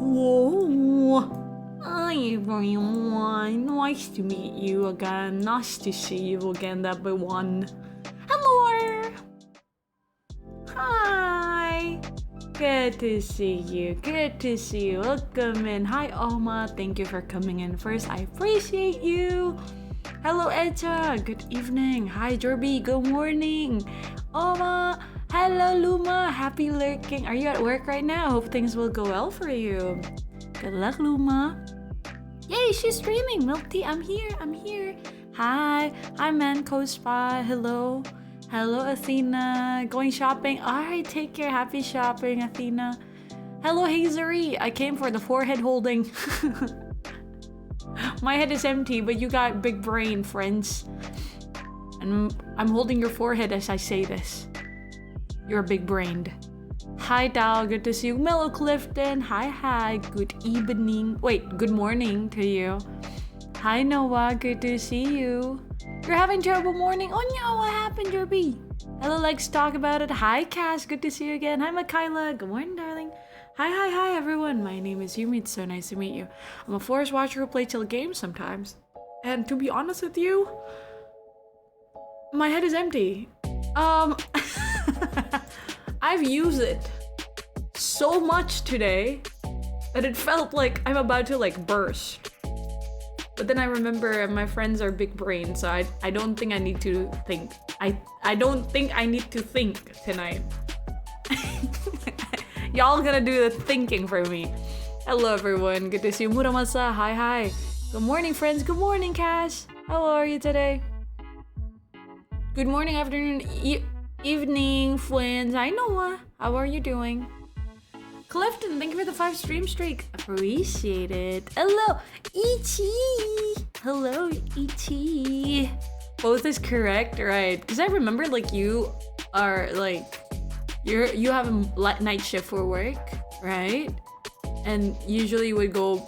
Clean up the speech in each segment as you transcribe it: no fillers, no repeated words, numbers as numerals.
Whoa! Hi everyone, nice to meet you again, nice to see you again, everyone. Hello! Hi! Good to see you, welcome in. Hi Oma, thank you for coming in first, I appreciate you. Hello Echa, good evening. Hi Jorby, good morning. Oma, hello Luma, happy lurking. Are you at work right now? Hope things will go well for you. Good luck, Luma. Yay, she's streaming. Milk tea, I'm here. Hi, Manco Spa. Hello, Athena. Going shopping. Alright, take care. Happy shopping, Athena. Hello, Hazery. I came for the forehead holding. My head is empty, but you got big brain, friends. And I'm holding your forehead as I say this. You're big-brained. Hi, Dal. Good to see you. Mellow Clifton. Hi. Good evening. Wait, good morning to you. Hi, Noah. Good to see you. You're having terrible morning. Oh, no. What happened, Derby? Hello, let's talk about it. Hi, Cass. Good to see you again. Hi, Mikaela. Good morning, darling. Hi, everyone. My name is Yumi. It's so nice to meet you. I'm a forest watcher who plays chill games sometimes. And to be honest with you, my head is empty. I've used it so much today that it felt like I'm about to like burst. But then I remember my friends are big brain, so I don't think I need to think. I don't think I need to think tonight. Y'all gonna do the thinking for me. Hello everyone, good to see you. Muramasa, hi. Good morning friends, good morning Cash. How are you today? Good morning, afternoon, evening, Fwends. Hi Noah, how are you doing? Clifton, thank you for the 5 stream streak. Appreciate it. Hello, E.T. Hello, E.T. Both is correct, right? Because I remember like you are like, you have a night shift for work, right? And usually would go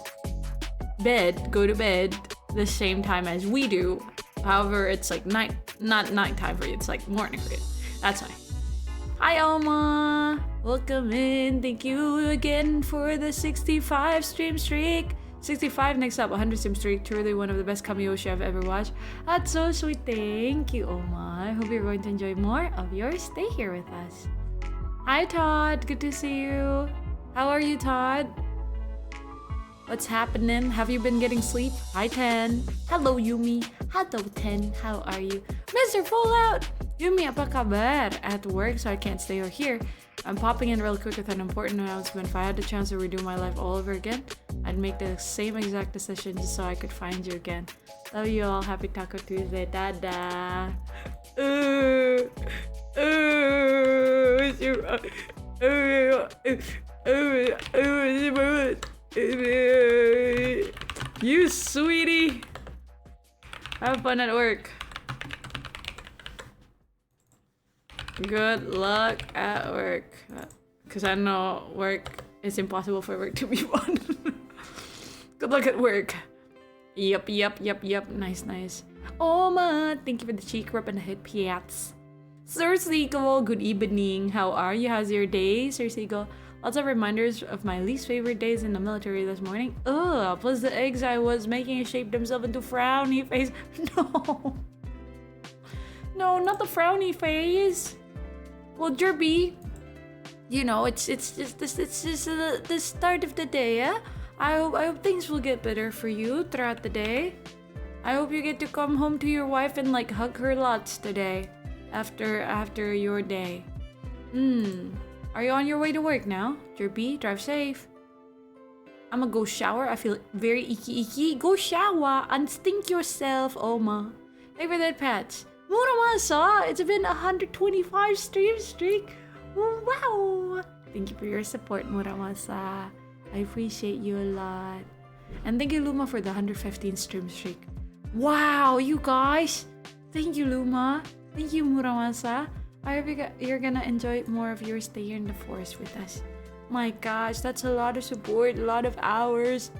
to bed the same time as we do. However, it's like not nighttime for you, it's like morning for you. That's why. Hi Alma, welcome in. Thank you again for the 65 stream streak. 65 next up, 100 stream streak. Truly one of the best Kamiyoshi I've ever watched. That's so sweet. Thank you, Oma. I hope you're going to enjoy more of your stay here with us. Hi Todd, good to see you. How are you, Todd? What's happening? Have you been getting sleep? Hi 10. Hello Yumi. Hello 10. How are you? Mr. Fallout! Yumi, apa kabar? At work, so I can't stay here. I'm popping in real quick with an important announcement. If I had the chance to redo my life all over again, I'd make the same exact decision just so I could find you again. Love you all. Happy Taco Tuesday. Dada. You sweetie. Have fun at work. Good luck at work. Because I know work, it's impossible for work to be fun. Good luck at work. Yup. Nice. Oma, thank you for the cheek rub and the hit piats. Sir Seagull, good evening. How are you? How's your day, Sir Seagull? Lots of reminders of my least favorite days in the military this morning. Ugh, plus the eggs I was making shaped themselves into frowny face. No, not the frowny face. Well, Derby, you know, it's just the start of the day, yeah? I hope things will get better for you throughout the day. I hope you get to come home to your wife and like hug her lots today after your day. Are you on your way to work now? Derby, drive safe. I'ma go shower. I feel very icky. Go shower and stink yourself, Oma. Thank you for that, Pat. Muramasa, it's been 125 stream streak. Wow. Thank you for your support, Muramasa. I appreciate you a lot. And thank you, Luma, for the 115 stream streak. Wow, you guys. Thank you, Luma. Thank you, Muramasa. I hope you're gonna enjoy more of your stay here in the forest with us. My gosh, that's a lot of support, a lot of hours.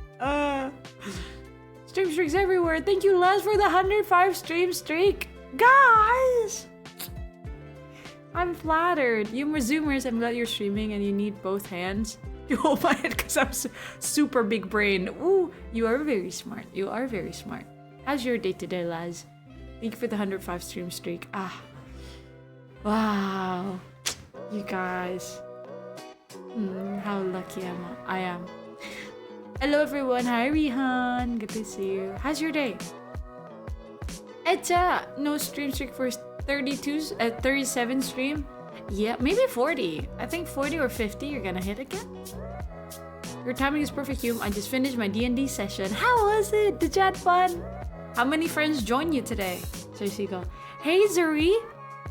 Stream streaks everywhere. Thank you, Les, for the 105 stream streak. Guys! I'm flattered. You Zoomers, I'm glad you're streaming and you need both hands. You hold my head because I'm super big brain. Ooh, you are very smart. You are very smart. How's your day today, Laz? Thank you for the 105 stream streak. Ah. Wow. You guys. How lucky I am. Hello everyone. Hi Rihan. Good to see you. How's your day? Echa, no stream streak for 37 stream. Yeah, maybe 40. I think 40 or 50 you're gonna hit again. Your timing is perfect, Yum. I just finished my D&D session. How was it? Did you have fun? How many friends joined you today? Seriously, go. Hey Zuri,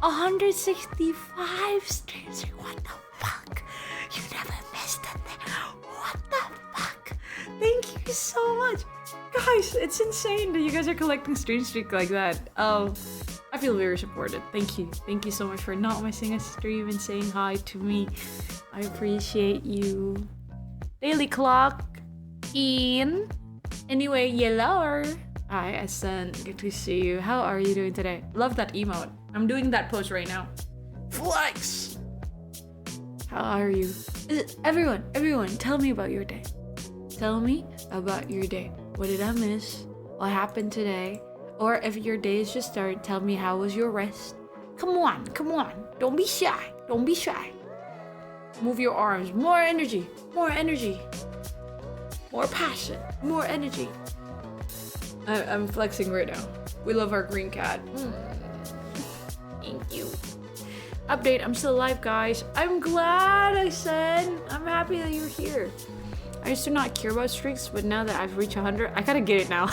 165 streams. What the fuck? You never missed it. What the fuck? Thank you so much. Guys, it's insane that you guys are collecting stream streak like that. Oh, I feel very supported. Thank you. Thank you so much for not missing a stream and saying hi to me. I appreciate you. Daily clock in. Anyway, yellow. Hi, Asan. Good to see you. How are you doing today? Love that emote. I'm doing that pose right now. Flex! How are you? Everyone, tell me about your day. Tell me about your day. What did I miss? What happened today? Or if your day is just started, tell me how was your rest? Come on. Don't be shy. Move your arms. More energy. More passion. More energy. I'm flexing right now. We love our green cat. Thank you. Update, I'm still alive, guys. I'm glad I said. I'm happy that you're here. I used to not care about streaks, but now that I've reached 100, I gotta get it now.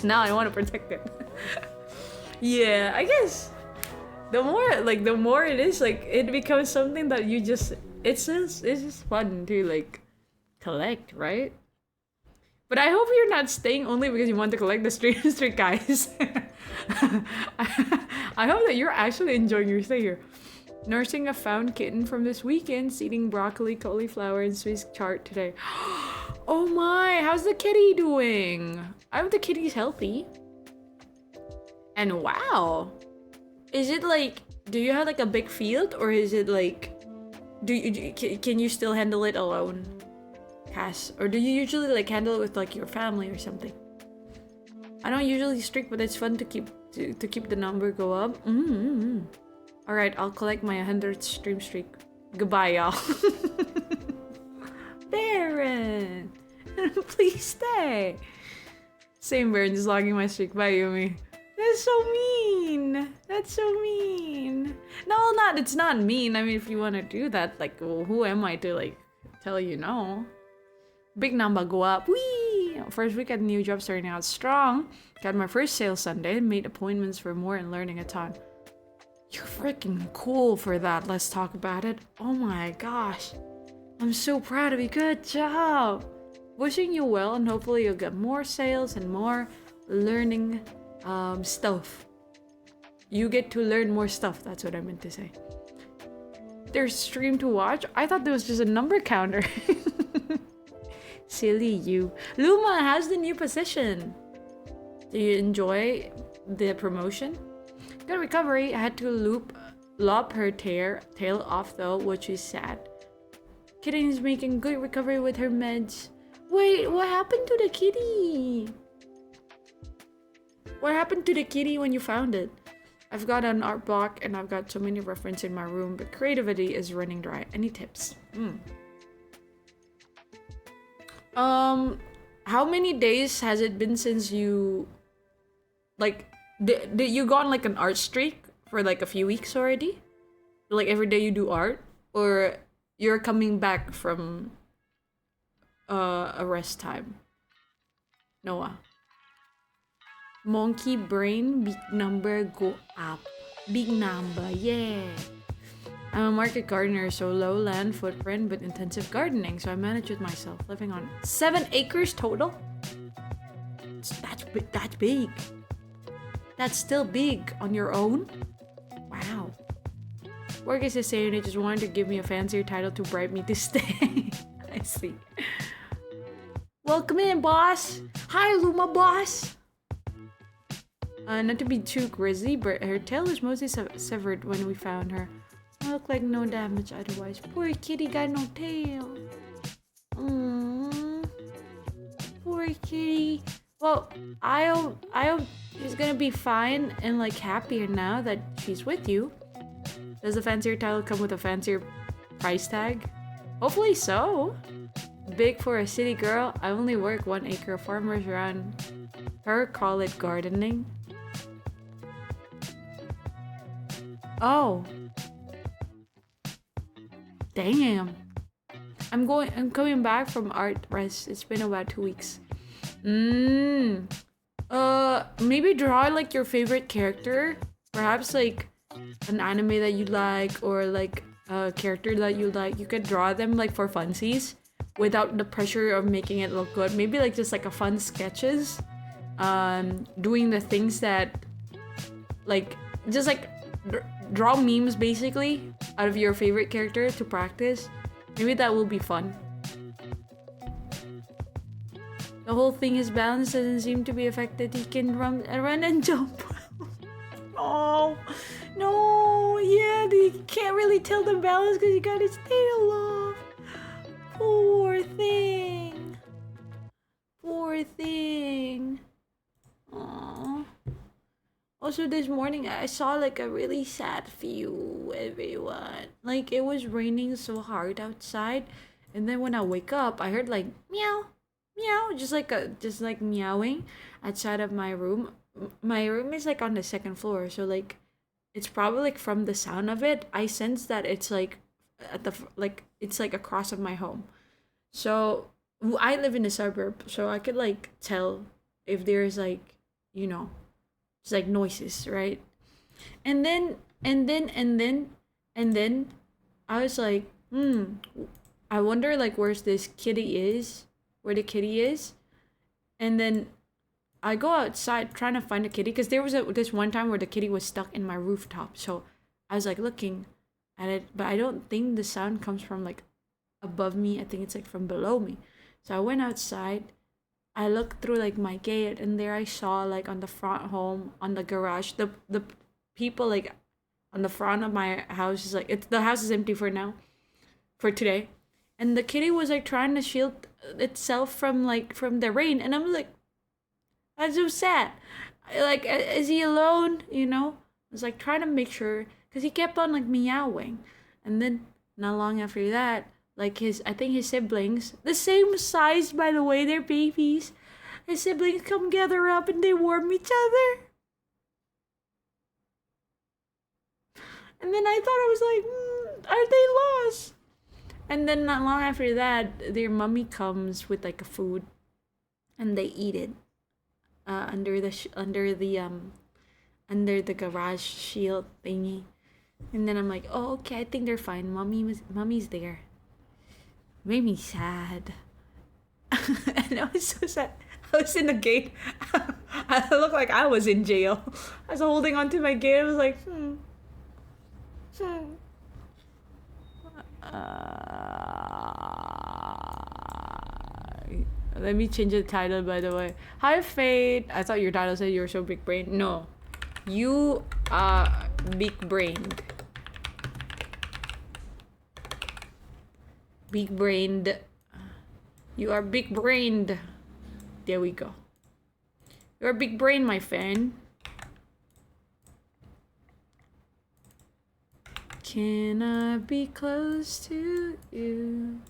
Now I want to protect it. Yeah, I guess the more it is, like, it becomes something that you just, it's just fun to like collect, right? But I hope you're not staying only because you want to collect the streak, guys. I hope that you're actually enjoying your stay here. Nursing a found kitten from this weekend, eating broccoli, cauliflower, and Swiss chard today. Oh my, how's the kitty doing? I hope the kitty's healthy. And wow, is it like, do you have like a big field, or is it like, can you still handle it alone, Cass? Or do you usually like handle it with like your family or something? I don't usually streak, but it's fun to keep the number go up. All right, I'll collect my 100th stream streak. Goodbye, y'all. Baron, please stay. Same, Baron, just logging my streak. Bye, Yumi. That's so mean. That's so mean. No, it's not mean. I mean, if you want to do that, like, well, who am I to like tell you no? Big number go up. Whee! First week at the new job starting out strong. Got my first sales Sunday and made appointments for more and learning a ton. You're freaking cool for that. Let's talk about it. Oh my gosh. I'm so proud of you. Good job. Wishing you well, and hopefully you'll get more sales and more learning stuff. You get to learn more stuff. That's what I meant to say. There's stream to watch. I thought there was just a number counter. Silly you. Luma has the new position. Do you enjoy the promotion? Good recovery. I had to lop her tail off though, which is sad. Kitten is making good recovery with her meds. Wait, what happened to the kitty? What happened to the kitty when you found it? I've got an art block and I've got so many references in my room, but creativity is running dry. Any tips? How many days has it been since you, like, did you go on like an art streak for like a few weeks already? Like every day you do art? Or you're coming back from a rest time? Noah. Monkey brain, big number go up. Big number, yeah. I'm a market gardener, so low land footprint but intensive gardening, so I manage it myself, living on 7 acres total. That's big. That's still big on your own. Wow. Work is the same. They just wanted to give me a fancier title to bribe me to stay. I see. Welcome in, boss. Hi, Luma, boss. Not to be too grisly, but her tail was mostly severed when we found her. It looked like no damage otherwise. Poor kitty got no tail. Poor kitty. Well, I hope she's gonna be fine and like happier now that she's with you. Does the fancier title come with a fancier price tag? Hopefully so. Big for a city girl. I only work 1 acre. Farmers around her call it gardening. Oh. Damn. I'm coming back from art rest. It's been about 2 weeks. Maybe draw like your favorite character. Perhaps like an anime that you like or like a character that you like. You could draw them like for funsies without the pressure of making it look good. Maybe like just like a fun sketches. Doing the things that like just like draw memes basically out of your favorite character to practice. Maybe that will be fun. The whole thing is balanced, doesn't seem to be affected. He can run and jump. Oh, no, yeah, you can't really tell the balance because you got his tail off. Poor thing. Poor thing. Aww. Also, this morning I saw like a really sad view, everyone. Like it was raining so hard outside, and then when I wake up, I heard like meow, meow, just like meowing outside of my room. My room is like on the second floor, so like it's probably like from the sound of it, I sense that it's like at the like it's like across of my home. So I live in a suburb, so I could like tell if there's like it's like noises, right? And then I was like, I wonder like where the kitty is. And then I go outside trying to find a kitty because there was this one time where the kitty was stuck in my rooftop. So I was like looking at it, but I don't think the sound comes from like above me. I think it's like from below me. So I went outside. I looked through like my gate, and there I saw like on the front home, on the garage, the people like on the front of my house is like the house is empty for now, for today, and the kitty was like trying to shield itself from the rain, and I'm like, that's so sad. Like, is he alone? I was like trying to make sure because he kept on like meowing, and then not long after that. Like I think his siblings, the same size by the way, they're babies. His siblings come gather up and they warm each other. And then I thought I was like, are they lost? And then not long after that, their mommy comes with like a food, and they eat it under the garage shield thingy. And then I'm like, oh okay, I think they're fine. Mommy's there. Made me sad. And I was so sad. I was in the gate. I looked like I was in jail. I was holding onto my gate. I was like, Let me change the title, by the way. Hi, Fate. I thought your title said you were so big brained. No. You are big brained. Big brained. You are big brained. There we go. You're a big brain, my friend. Can I be close to you?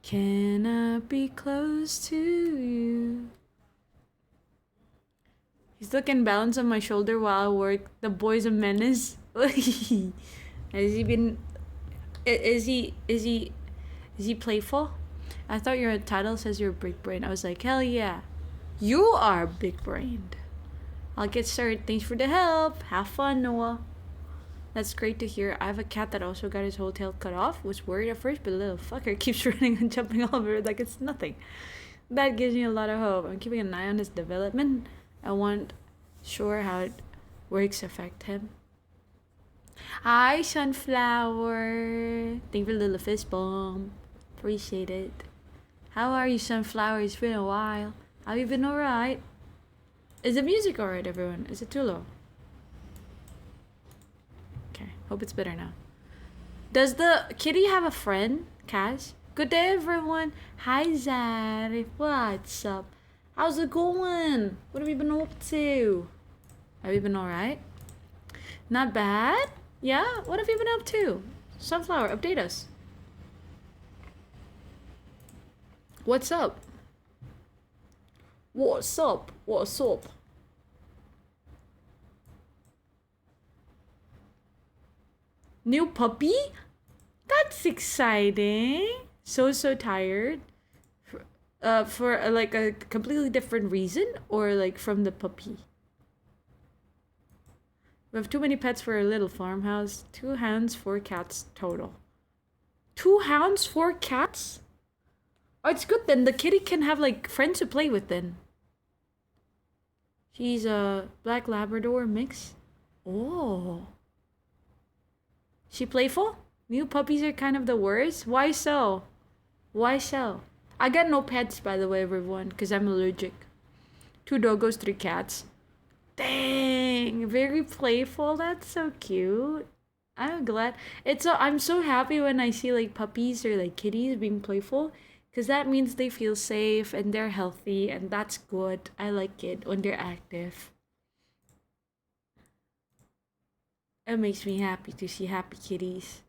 Can I be close to you? He's looking balance on my shoulder while I work. The boy's a menace. Has he been? Is he playful? I thought your title says you're big brain. I was like, hell yeah, you are big brained. I'll get started. Thanks for the help. Have fun, Noah. That's great to hear. I have a cat that also got his whole tail cut off. Was worried at first, but the little fucker keeps running and jumping all over it like it's nothing. That gives me a lot of hope. I'm keeping an eye on his development. I want sure how it works affect him. Hi, Sunflower. Thank you for the little fist bump. Appreciate it. How are you, Sunflower? It's been a while. Have you been alright? Is the music alright, everyone? Is it too low? Okay, hope it's better now. Does the kitty have a friend, Cash? Good day, everyone. Hi, Zarif. What's up? How's it going? What have you been up to? Have you been alright? Not bad? Yeah? What have you been up to? Sunflower, update us. What's up? What's up? What's up? New puppy? That's exciting. So tired. For like a completely different reason, or like from the puppy? We have too many pets for a little farmhouse. 2 hounds, 4 cats total. 2 hounds, 4 cats? Oh, it's good then. The kitty can have like friends to play with then. She's a black Labrador mix. Oh. She playful? New puppies are kind of the worst. Why so? Why so? I got no pets, by the way, everyone, because I'm allergic. 2 doggos, 3 cats. Dang, very playful. That's so cute. I'm glad. I'm so happy when I see like puppies or like kitties being playful, because that means they feel safe and they're healthy, and that's good. I like it when they're active. It makes me happy to see happy kitties.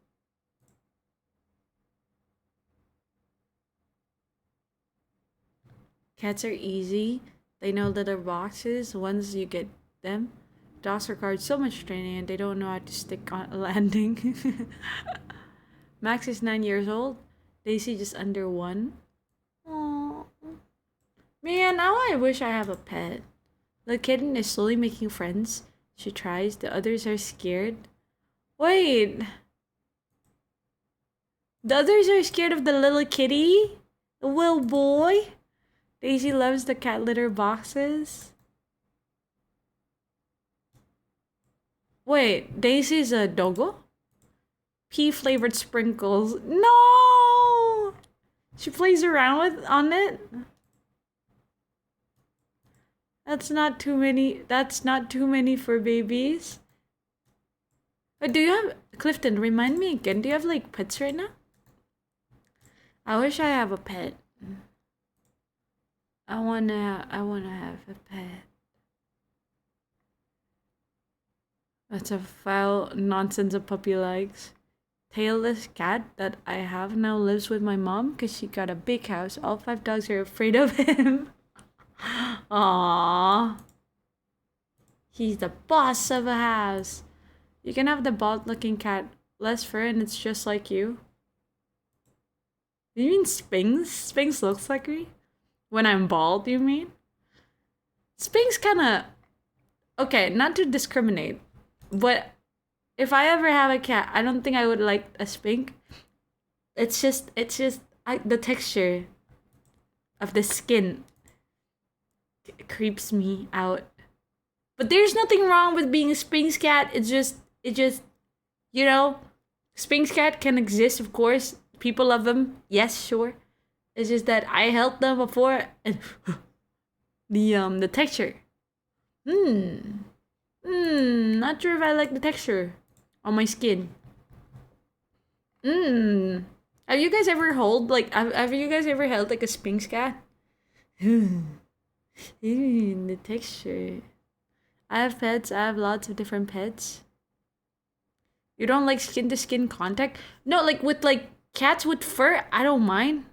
Cats are easy. They know litter boxes once you get them. Dogs require so much training and they don't know how to stick on a landing. Max is 9 years old. Daisy just under 1. Aww. Man, now I wish I have a pet. The kitten is slowly making friends. She tries. The others are scared. Wait. The others are scared of the little kitty? The little boy? Daisy loves the cat litter boxes. Wait, Daisy's a doggo? Pea flavored sprinkles. No! She plays around on it? That's not too many. That's not too many for babies. But do you have Clifton? Remind me again. Do you have like pets right now? I wish I have a pet. I wanna have a pet. That's a foul nonsense a puppy likes. Tailless cat that I have now lives with my mom because she got a big house. All 5 dogs are afraid of him. Aww. He's the boss of a house. You can have the bald-looking cat. Less fur and it's just like you. You mean Sphinx? Sphinx looks like me? When I'm bald, you mean? Sphinx kinda... Okay, not to discriminate. But if I ever have a cat, I don't think I would like a Sphinx. It's just the texture of the skin creeps me out. But there's nothing wrong with being a Sphinx cat. It just, you know, Sphinx cat can exist, of course. People love them. Yes, sure. It's just that I held them before and the texture. Not sure if I like the texture on my skin. Have you guys ever held have you guys ever held like a Sphinx cat? The texture. I have pets. I have lots of different pets. You don't like skin to skin contact? No, like with like cats with fur, I don't mind.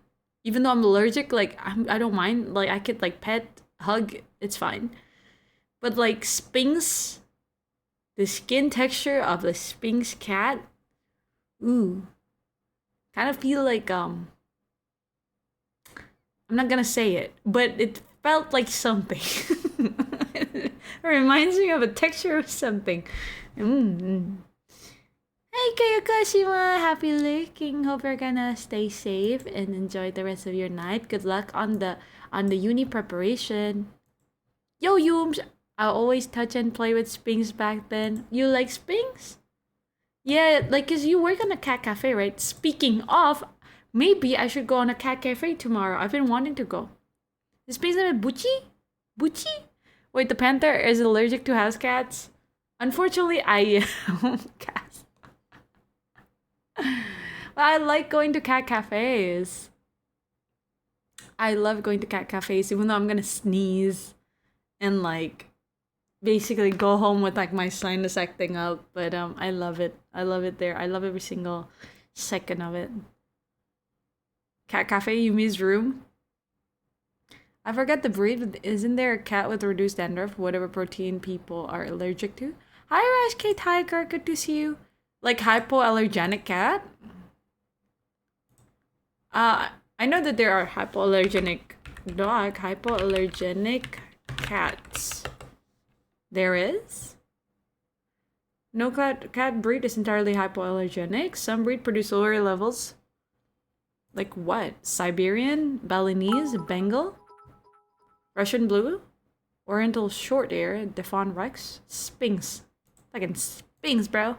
Even though I'm allergic, like I don't mind. Like I could like pet, hug, it's fine. But like Sphinx, the skin texture of the Sphinx cat, ooh, kind of feel like I'm not gonna say it, but it felt like something. It reminds me of a texture of something. Hey Kayakashima, happy lurking. Hope you're gonna stay safe and enjoy the rest of your night. Good luck on the uni preparation. Yo Yums, I always touch and play with Sphinx back then. You like Sphinx? Yeah, like cause you work on a cat cafe, right? Speaking of, maybe I should go on a cat cafe tomorrow. I've been wanting to go. Is Sphinx name Buchi? Buchi? Wait, the panther is allergic to house cats? Unfortunately, I am cats. I like going to cat cafes. I love going to cat cafes, even though I'm gonna sneeze and like basically go home with like my sinus acting up. But I love it. I love it there. I love every single second of it. Cat cafe, Yumi's room. I forget the breed. But isn't there a cat with reduced dandruff? Whatever protein people are allergic to. Hi, Rash K Tiger. Good to see you. Like hypoallergenic cat. I know that there are hypoallergenic cats. There is. No cat breed is entirely hypoallergenic. Some breed produce lower levels. Like what? Siberian, Balinese, Bengal, Russian Blue, Oriental Shorthair, Devon Rex, Sphinx. Fucking Sphinx, bro.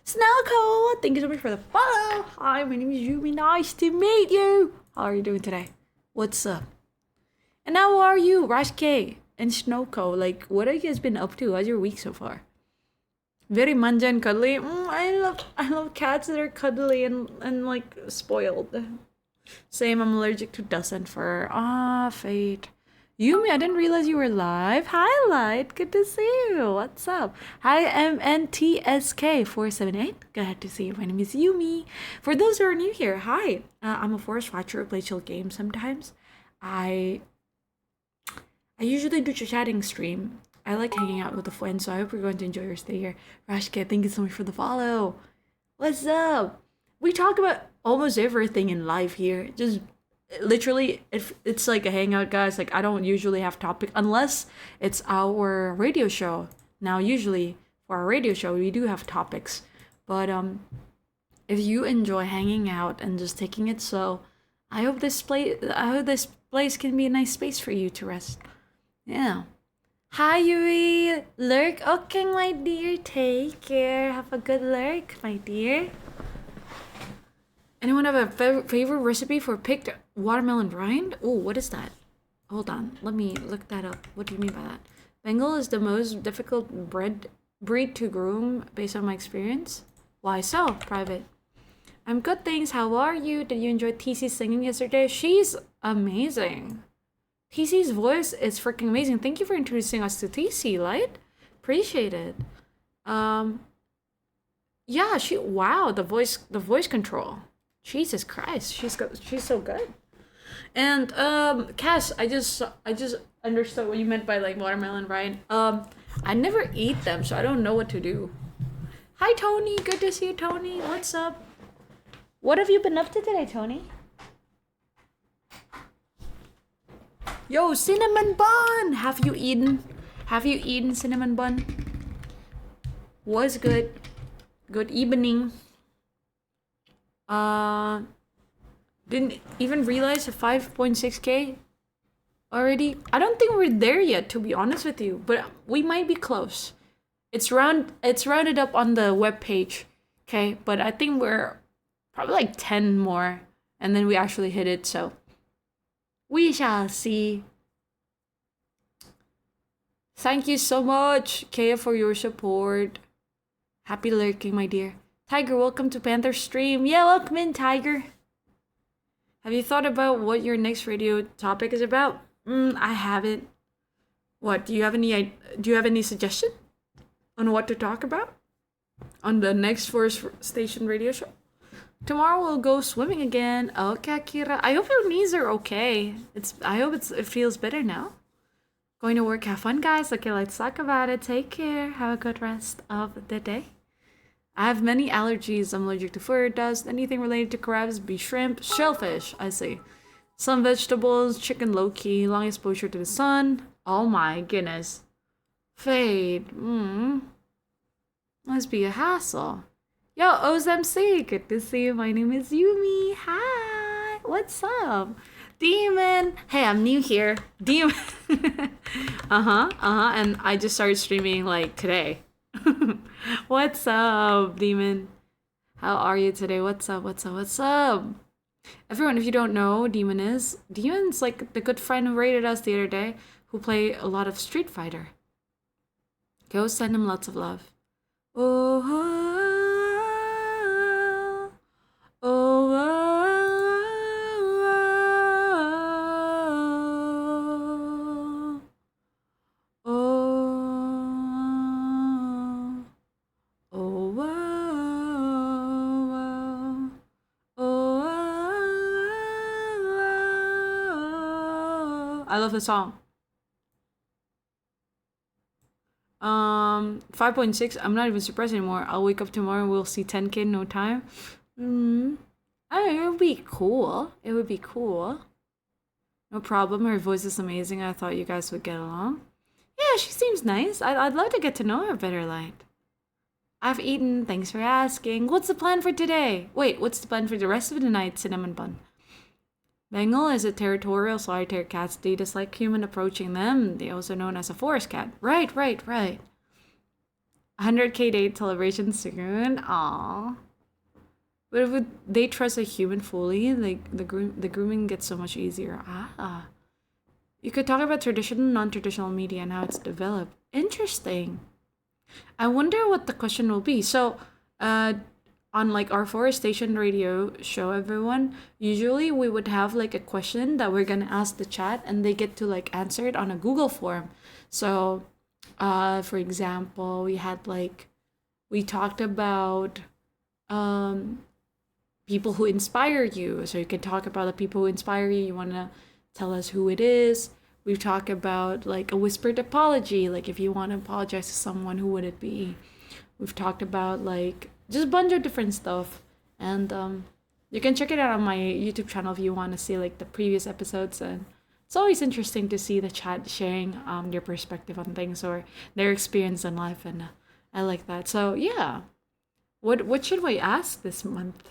Snowco, thank you so much for the follow. Hi, my name is Yumi. Nice to meet you. How are you doing today? What's up? And how are you, Rash K and Snowco? Like, what have you guys been up to? How's your week so far? Very manja and cuddly. I love cats that are cuddly and like spoiled. Same, I'm allergic to dust and fur. Ah, fate. Yumi, I didn't realize you were live. Hi, Light. Good to see you. What's up? Hi, MNTSK478. Glad to see you. My name is Yumi. For those who are new here, hi. I'm a forest watcher who plays chill games sometimes. I usually do chatting stream. I like hanging out with the Fwends, so I hope you're going to enjoy your stay here. Rashka, thank you so much for the follow. What's up? We talk about almost everything in life here. Just literally, it's like a hangout, guys. Like, I don't usually have topic unless it's our radio show. Now, usually for our radio show, we do have topics. But if you enjoy hanging out and just taking it slow, I hope this place can be a nice space for you to rest. Yeah. Hi, Yuri. Lurk. Okay, my dear. Take care. Have a good lurk, my dear. Anyone have a favorite recipe for picked watermelon rind? Oh, what is that? Hold on. Let me look that up. What do you mean by that? Bengal is the most difficult breed to groom based on my experience. Why so? Private. I'm good, thanks. How are you? Did you enjoy TC singing yesterday? She's amazing. TC's voice is freaking amazing. Thank you for introducing us to TC, Light. Appreciate it. Yeah, wow, the voice control. Jesus Christ, she's so good. And Cass, I just understood what you meant by like watermelon rind. I never eat them, so I don't know what to do. Hi Tony, good to see you, Tony. What's up? What have you been up to today, Tony? Yo, cinnamon bun! Have you eaten cinnamon bun? Was good. Good evening. Didn't even realize 5.6k already. I don't think we're there yet, to be honest with you, but we might be close. It's rounded up on the web page, okay? But I think we're probably like 10 more, and then we actually hit it. So we shall see. Thank you so much, Kaya, for your support. Happy lurking, my dear. Tiger, welcome to Panther stream. Yeah, welcome in, Tiger. Have you thought about what your next radio topic is about? I haven't. What, do you have any suggestion on what to talk about on the next Forest Station radio show? Tomorrow we'll go swimming again. Okay, Akira. I hope your knees are okay. I hope it feels better now. Going to work. Have fun, guys. Okay, let's talk about it. Take care. Have a good rest of the day. I have many allergies. I'm allergic to fur, dust, anything related to crabs, beef, shrimp, shellfish, I see. Some vegetables, chicken low-key, long exposure to the sun. Oh my goodness. Fade. Must be a hassle. Yo, OzMC, good to see you. My name is Yumi. Hi. What's up? Demon. Hey, I'm new here. Demon. And I just started streaming like today. What's up, Demon? How are you today? What's up? Everyone, if you don't know, Demon's like the good friend who rated us the other day, who play a lot of Street Fighter. Go send him lots of love. Oh, I love the song. 5.6. I'm not even surprised anymore. I'll wake up tomorrow and we'll see 10K in no time. It would be cool. It would be cool. No problem. Her voice is amazing. I thought you guys would get along. Yeah, she seems nice. I'd love to get to know her better, Light. I've eaten. Thanks for asking. What's the plan for today? Wait, what's the plan for the rest of the night, Cinnamon Bun? Bengal is a territorial solitary cat. They dislike human approaching them. They also known as a forest cat. Right. 100K date celebration soon. Aww. But would they trust a human fully? Like the grooming gets so much easier. You could talk about traditional and non-traditional media and how it's developed. Interesting. I wonder what the question will be. So, on like our forestation radio show, everyone, usually we would have like a question that we're gonna ask the chat and they get to like answer it on a Google form. So, for example, we talked about people who inspire you. So you can talk about the people who inspire you. You wanna tell us who it is. We've talked about like a whispered apology, like if you want to apologize to someone, who would it be? We've talked about like just a bunch of different stuff, and you can check it out on my YouTube channel if you want to see like the previous episodes. And it's always interesting to see the chat sharing their perspective on things or their experience in life, and I like that. So yeah, what should we ask this month?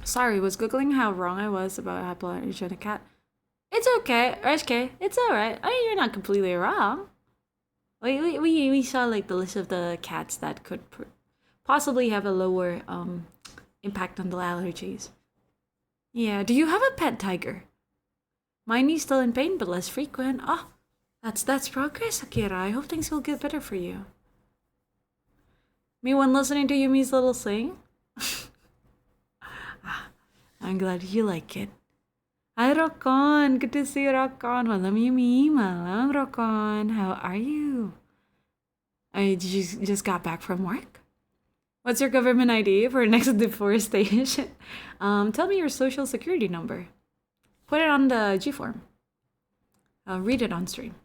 Sorry, was googling how wrong I was about hypoallergenic cat. It's okay, RSK. It's alright. I mean, you're not completely wrong. We saw like the list of the cats that could possibly have a lower impact on the allergies. Yeah. Do you have a pet tiger? Mine is still in pain, but less frequent. Oh, that's progress, Akira. I hope things will get better for you. Me when listening to Yumi's little sing. I'm glad you like it. Hi, Rokon. Good to see you, Rokon. Malam, Yumi. Malam, Rokon. How are you? Did you just got back from work? What's your government ID for next deforestation? Tell me your social security number. Put it on the G form. I'll read it on stream.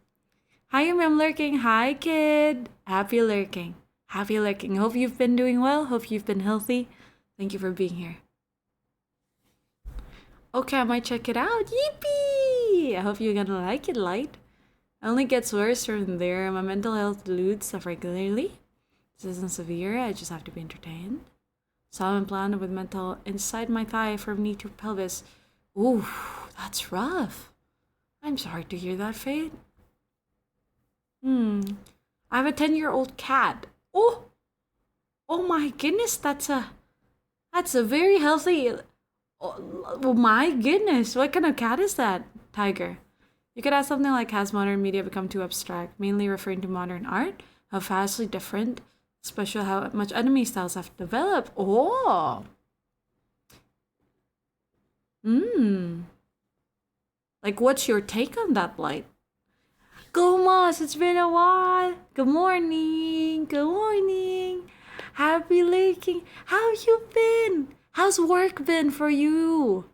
Hi, Yumi. I'm lurking. Hi, kid. Happy lurking. Happy lurking. Hope you've been doing well. Hope you've been healthy. Thank you for being here. Okay, I might check it out. Yippee! I hope you're gonna like it, Light. It only gets worse from there. My mental health deludes stuff regularly. This isn't severe. I just have to be entertained. So I'm implanted with mental inside my thigh from knee to pelvis. Ooh, that's rough. I'm sorry to hear that, Fate. I have a 10-year-old cat. Oh my goodness, that's a very healthy. Oh my goodness, what kind of cat is that, Tiger? You could ask something like, has modern media become too abstract, mainly referring to modern art? How vastly different, especially how much anime styles have developed. Oh! Like, what's your take on that, Light? Go Moss, it's been a while. Good morning. Good morning. Happy laking. How you been? How's work been for you?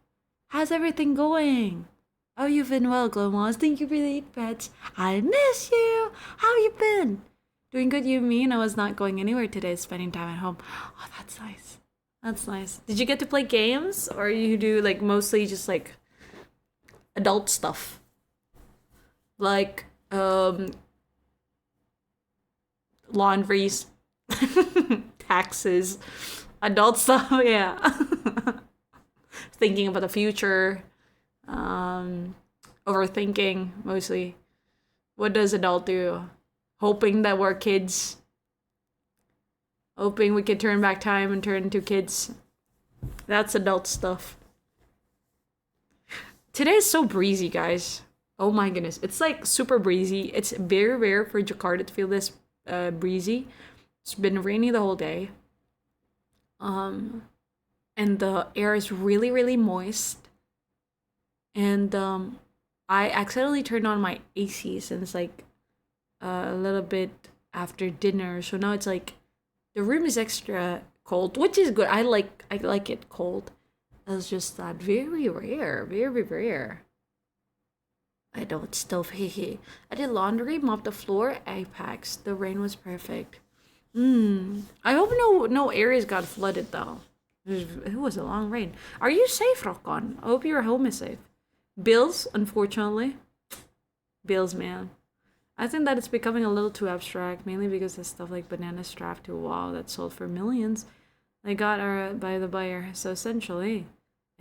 How's everything going? Oh, you've been well, Glowmoss. Thank you for the 8 pets. I miss you. How you been? Doing good, you mean? I was not going anywhere today, spending time at home. Oh, that's nice. That's nice. Did you get to play games? Or you do, like, mostly just, like, adult stuff? Like, laundries, taxes, adult stuff, yeah. Thinking about the future, overthinking mostly. What does adult do? Hoping that we're kids. Hoping we could turn back time and turn into kids. That's adult stuff. Today is so breezy, guys. Oh my goodness. It's like super breezy. It's very rare for Jakarta to feel this breezy. It's been rainy the whole day. And the air is really, really moist. And I accidentally turned on my AC since like a little bit after dinner. So now it's like the room is extra cold, which is good. I like it cold. It's just that very rare, very rare. I don't stove, hehe. I did laundry, mopped the floor, egg packs. The rain was perfect. I hope no areas got flooded though. It was a long rain. Are you safe, Rokon? I hope your home is safe. Bills, unfortunately. Bills, man. I think that it's becoming a little too abstract, mainly because of stuff like bananas strapped to a wall that sold for millions. They got art by the buyer. So essentially,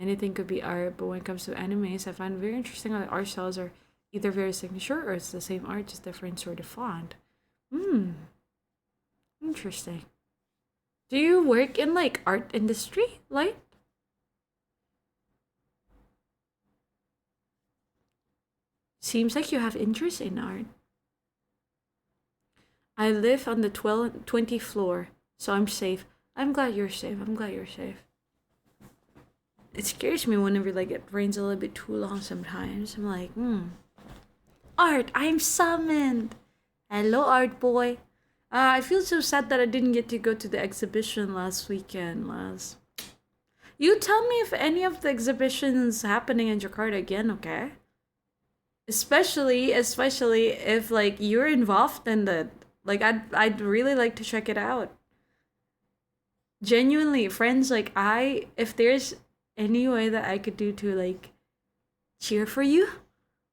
anything could be art, but when it comes to animes, I find it very interesting how the art styles are either very signature or it's the same art, just different sort of font. Interesting. Do you work in like art industry? Like? Seems like you have interest in art. I live on the 20th floor, so I'm safe. I'm glad you're safe. I'm glad you're safe. It scares me whenever like it rains a little bit too long sometimes. I'm like, Art, I'm summoned. Hello, art boy. I feel so sad that I didn't get to go to the exhibition last weekend, Laz. You tell me if any of the exhibitions happening in Jakarta again, okay? Especially if like you're involved in the like I'd really like to check it out. Genuinely, friends, like if there's any way that I could do to like cheer for you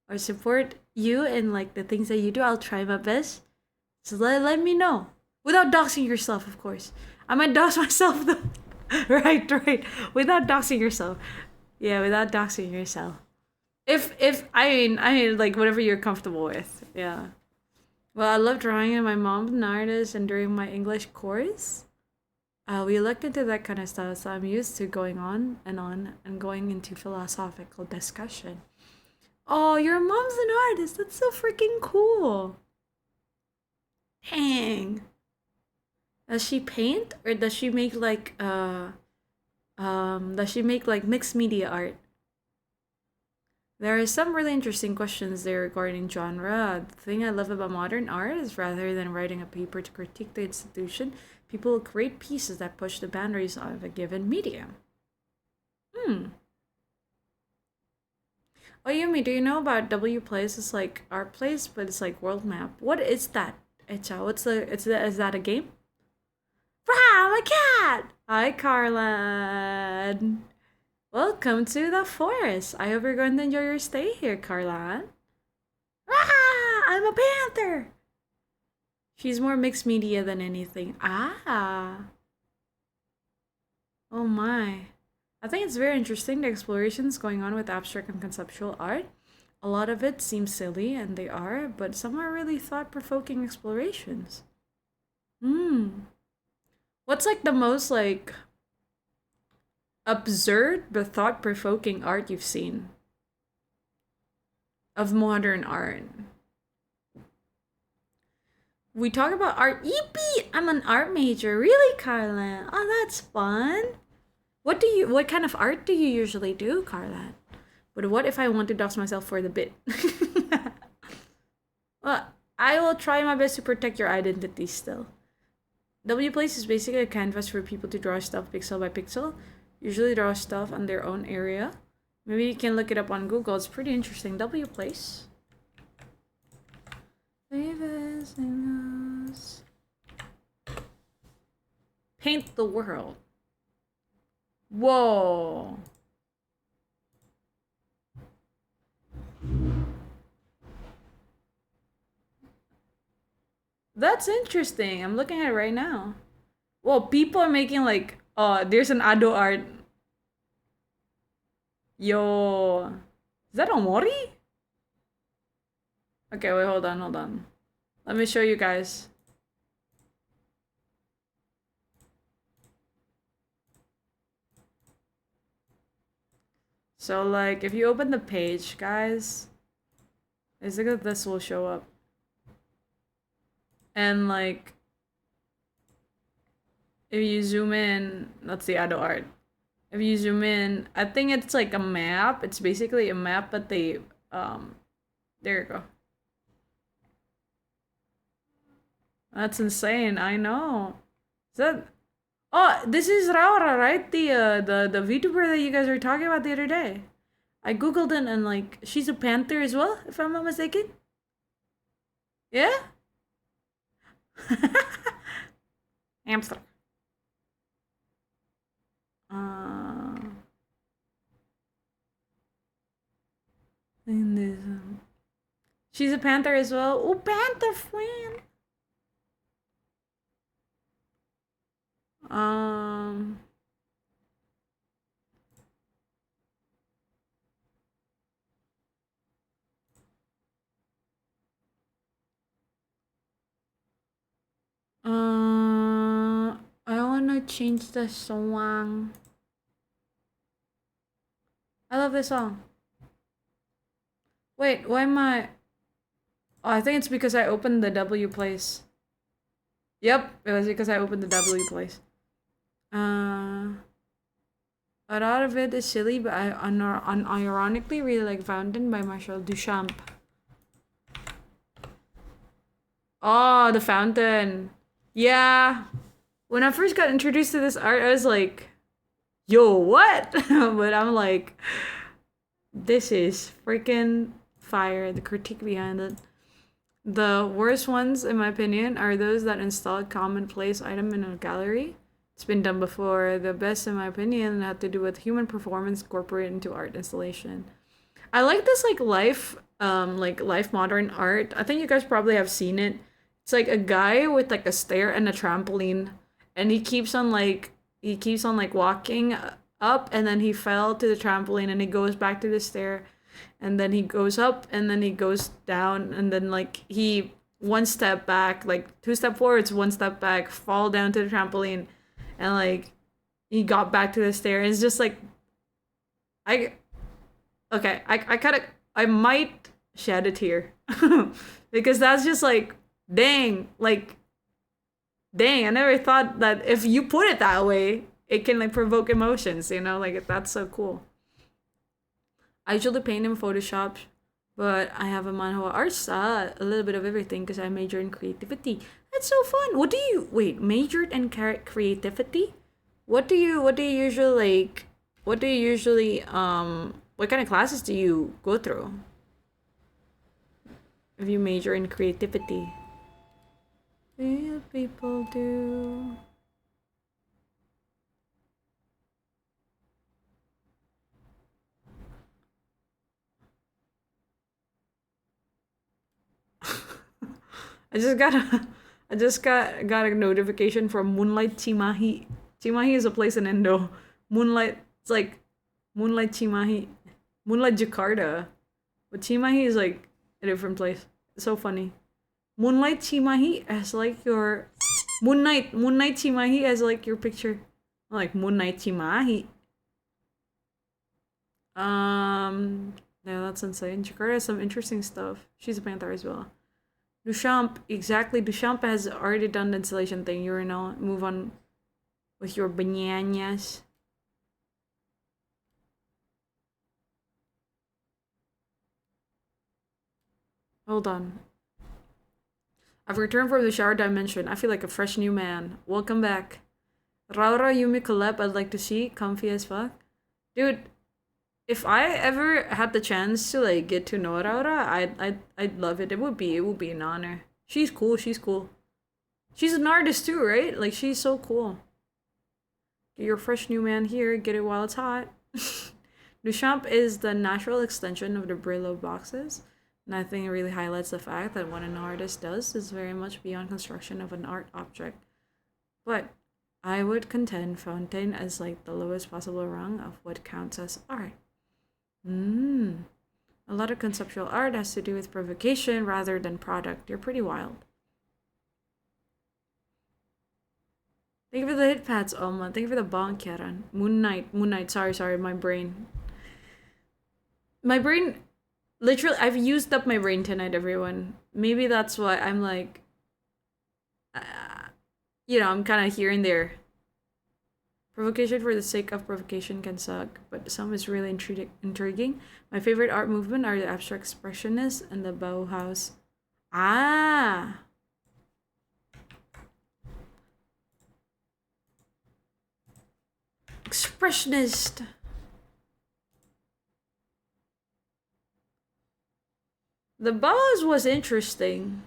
or support you and like the things that you do, I'll try my best. So let me know. Without doxing yourself, of course. I might dox myself though. right. Without doxing yourself. Yeah, without doxing yourself. If I mean like whatever you're comfortable with. Yeah. Well, I love drawing and my mom's an artist and during my English course, we looked into that kind of stuff, so I'm used to going on and going into philosophical discussion. Oh, your mom's an artist. That's so freaking cool. Dang. Does she paint or does she make like mixed media art? There are some really interesting questions there regarding genre. The thing I love about modern art is rather than writing a paper to critique the institution, people will create pieces that push the boundaries of a given medium. Oh, Yumi, do you know about W Place? It's like art place, but it's like world map. What is that? Is that a game? Rah, my cat! Hi, Carlan. Welcome to the forest. I hope you're going to enjoy your stay here, Carlan. Rah! I'm a panther! She's more mixed media than anything. Ah. Oh my. I think it's very interesting the explorations going on with abstract and conceptual art. A lot of it seems silly, and they are, but some are really thought-provoking explorations. What's like the most like absurd but thought-provoking art you've seen of modern art? We talk about art. Yippee! I'm an art major. Really, Carla? Oh, that's fun. What kind of art do you usually do, Carla? But what if I want to dox myself for the bit? Well, I will try my best to protect your identity still. W Place is basically a canvas for people to draw stuff pixel by pixel. Usually draw stuff on their own area. Maybe you can look it up on Google. It's pretty interesting. W Place. Paint the world. Whoa. That's interesting. I'm looking at it right now. Well, people are making like, there's an Ado art. Yo. Is that Omori? Okay, wait, hold on. Let me show you guys. So like, if you open the page, guys, I think this will show up. And like, if you zoom in, that's the Ado art. If you zoom in, I think it's like a map. It's basically a map, but they, there you go. That's insane. I know. Is that? Oh, this is Raura, right? The VTuber that you guys were talking about the other day. I googled it and like she's a panther as well, if I'm not mistaken. Yeah. Hamster. Uh, in this, she's a panther as well. Oh, panther friend. Um. I wanna change the song. I love this song. Wait, why am I? Oh, I think it's because I opened the W place. Yep, it was because I opened the W place. A lot of it is silly, but I unironically really like Fountain by Marcel Duchamp. Oh, the Fountain. Yeah. When I first got introduced to this art, I was like, yo, what? But I'm like, this is freaking fire. The critique behind it. The worst ones, in my opinion, are those that install a commonplace item in a gallery. It's been done before. The best, in my opinion, had to do with human performance incorporated into art installation. I like this like life modern art. I think you guys probably have seen it. It's like a guy with like a stair and a trampoline, and he keeps on like walking up, and then he fell to the trampoline, and he goes back to the stair, and then he goes up, and then he goes down, and then like he one step back, like two step forwards, one step back, fall down to the trampoline, and like he got back to the stair. And it's just like I okay, I kind of I might shed a tear because that's just like dang, I never thought that if you put it that way, it can like provoke emotions, like that's so cool. I usually paint in Photoshop, but I have a manhwa arts, a little bit of everything because I major in creativity. That's so fun. What do you wait? Majored in creativity? What do you usually like? What do you usually What kind of classes do you go through if you major in creativity? Real people do. I just got a I just got a notification from Moonlight Chimahi. Chimahi is a place in Indo. Moonlight it's like Moonlight Chimahi. Moonlight Jakarta. But Chimahi is like a different place. It's so funny. Moonlight Chimahi as like your Moonlight Chimahi as like your picture. Like Moonlight Chimahi. Yeah, that's insane. Jakarta has some interesting stuff. She's a panther as well. Duchamp, exactly. Duchamp has already done the installation thing. You're now move on with your bananas. Hold on. I've returned from the shower dimension. I feel like a fresh new man. Welcome back. Raura Yumi collab I'd like to see. Comfy as fuck. Dude, if I ever had the chance to like get to know Raura, I'd love it. It would be an honor. She's cool, she's cool. She's an artist too, right? Like she's so cool. Get your fresh new man here, get it while it's hot. Duchamp is the natural extension of the Brillo boxes. And I think it really highlights the fact that what an artist does is very much beyond construction of an art object. But I would contend Fontaine as like the lowest possible rung of what counts as art. A lot of conceptual art has to do with provocation rather than product. You're pretty wild. Thank you for the hit pads, Oma. Thank you for the bonk, Kieran. Moon Knight. Sorry, my brain. My brain, literally, I've used up my brain tonight, everyone. Maybe that's why I'm like, uh, I'm kind of here and there. Provocation for the sake of provocation can suck, but some is really intriguing. My favorite art movement are the abstract expressionists and the Bauhaus. Ah! Expressionist! The buzz was interesting.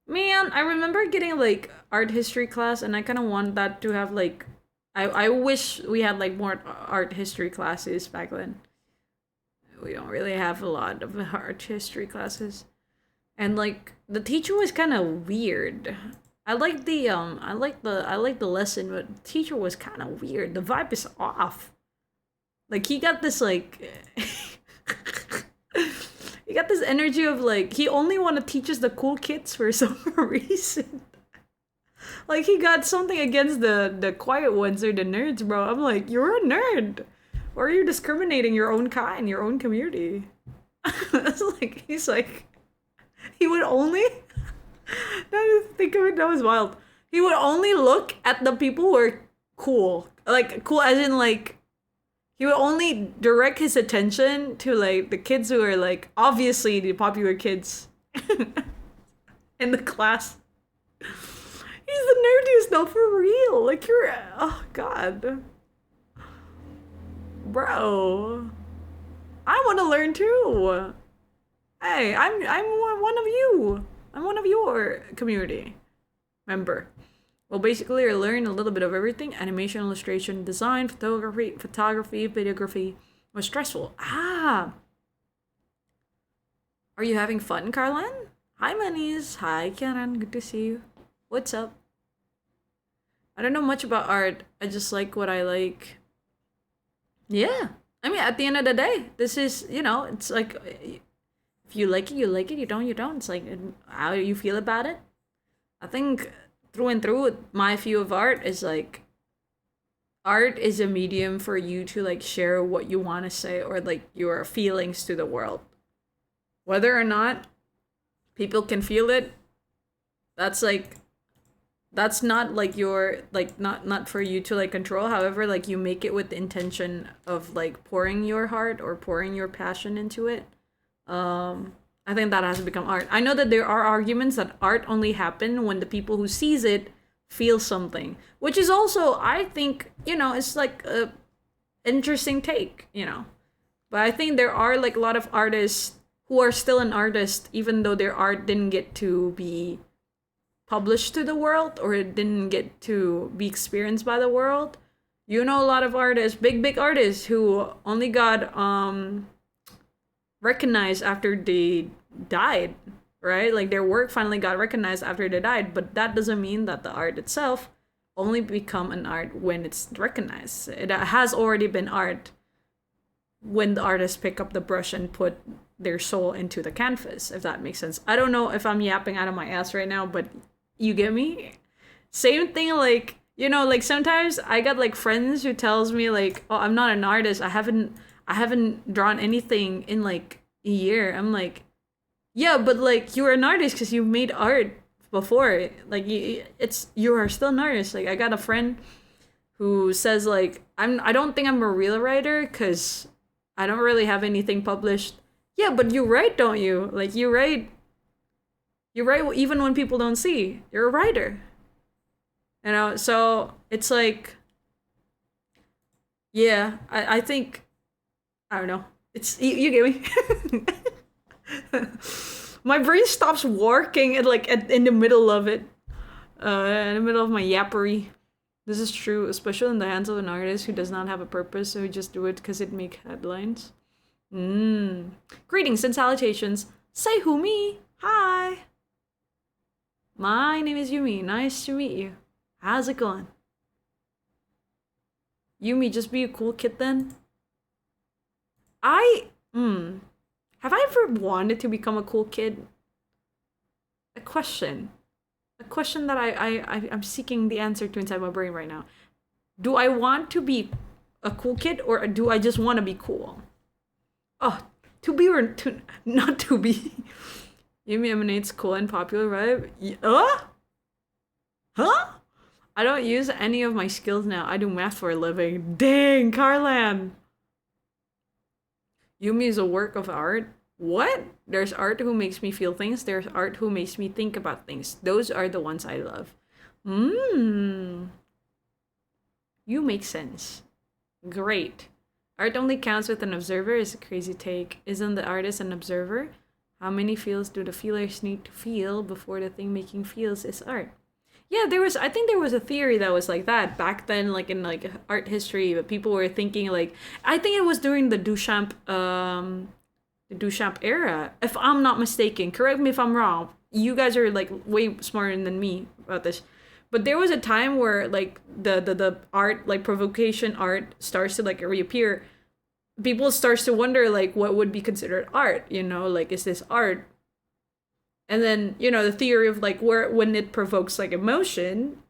Man, I remember getting like art history class, and I kind of want that to have like, I wish we had like more art history classes back then. We don't really have a lot of art history classes, and like the teacher was kind of weird. I like the lesson, but the teacher was kind of weird. The vibe is off. Like he got this like he got this energy of like he only want to teach us the cool kids for some reason. Like he got something against the quiet ones or the nerds, bro. I'm like, you're a nerd. Or are you discriminating your own kind, your own community? That's like he's like he would only now to think of it, that was wild. He would only look at the people who are cool. Like cool as in like he would only direct his attention to like the kids who are like obviously the popular kids in the class. He's the nerdiest though, for real. Like you're, oh god, bro. I want to learn too. Hey, I'm one of you. I'm one of your community member. Well, basically, I learned a little bit of everything: animation, illustration, design, photography, videography. It was stressful. Ah, are you having fun, Carlin? Hi, Manies. Hi, Karen. Good to see you. What's up? I don't know much about art. I just like what I like. Yeah. I mean, at the end of the day, this is, you know, it's like, if you like it, you like it. You don't, you don't. It's like how you feel about it. I think through and through, my view of art is like, art is a medium for you to like share what you want to say or like your feelings to the world. Whether or not people can feel it, that's like, that's not like your like not for you to like control. However, like you make it with the intention of like pouring your heart or pouring your passion into it. I think that has to become art. I know that there are arguments that art only happen when the people who sees it feel something, which is also, I think, you know, it's like a interesting take, you know. But I think there are like a lot of artists who are still an artist even though their art didn't get to be published to the world or it didn't get to be experienced by the world. You know, a lot of artists, big artists who only got recognized after they died, right? Like their work finally got recognized after they died, but that doesn't mean that the art itself only become an art when it's recognized. It has already been art when the artists pick up the brush and put their soul into the canvas, if that makes sense. I don't know if I'm yapping out of my ass right now, but you get me? Same thing, like, you know, like sometimes I got like friends who tells me like, oh, I'm not an artist. I haven't drawn anything in like a year. I'm like, yeah, but like you're an artist because you made art before. Like you are still an artist. Like I got a friend who says like I don't think I'm a real writer because I don't really have anything published. Yeah, but you write, don't you? Like you write even when people don't see. You're a writer. You know, so it's like, yeah, I think, I don't know. It's, you get me? My brain stops working in the middle of it. In the middle of my yappery. This is true, especially in the hands of an artist who does not have a purpose, so who just do it because it make headlines. Greetings and salutations. Say who me. Hi. My name is Yumi. Nice to meet you. How's it going? Yumi, just be a cool kid then? Have I ever wanted to become a cool kid? A question that I'm seeking the answer to inside my brain right now. Do I want to be a cool kid or do I just want to be cool? Oh, to be or to not to be. Yumi emanates cool and popular vibe. Huh? I don't use any of my skills now. I do math for a living. Dang, Carlan. Yumi is a work of art. What? There's art who makes me feel things. There's art who makes me think about things. Those are the ones I love. You make sense. Great. Art only counts with an observer is a crazy take. Isn't the artist an observer? How many feels do the feelers need to feel before the thing making feels is art? Yeah, I think there was a theory that was like that back then, like in like art history, but people were thinking like, I think it was during the Duchamp era, if I'm not mistaken. Correct me if I'm wrong. You guys are like way smarter than me about this. But there was a time where like the art, like provocation art, starts to like reappear. People starts to wonder like what would be considered art, like is this art? And then, the theory of like where when it provokes like emotion,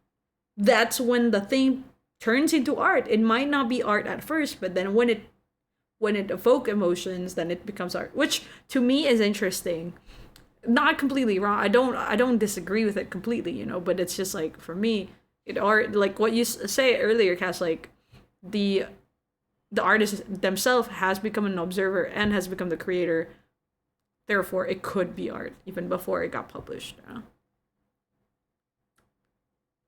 that's when the thing turns into art. It might not be art at first, but then when it evokes emotions, then it becomes art, which to me is interesting. Not completely wrong. I don't disagree with it completely, but it's just like for me, it art like what you say earlier, Cass, like the artist themselves has become an observer and has become the creator. Therefore, it could be art even before it got published.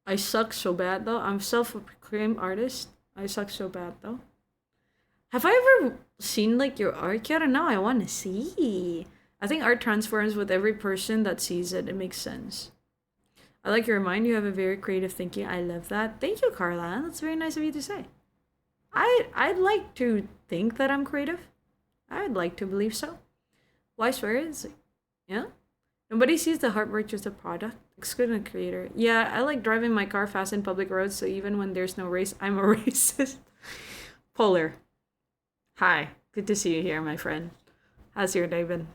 I suck so bad though. I'm self-proclaimed artist. I suck so bad though. Have I ever seen like your art? I don't know. I want to see. I think art transforms with every person that sees it. It makes sense. I like your mind. You have a very creative thinking. I love that. Thank you, Carla. That's very nice of you to say. I'd like to think that I'm creative. I'd like to believe so. Why swear? Yeah. Nobody sees the heartbreak, just a product. Excluding the creator. Yeah, I like driving my car fast in public roads, so even when there's no race, I'm a racist. Polar. Hi. Good to see you here, my friend. How's your day been?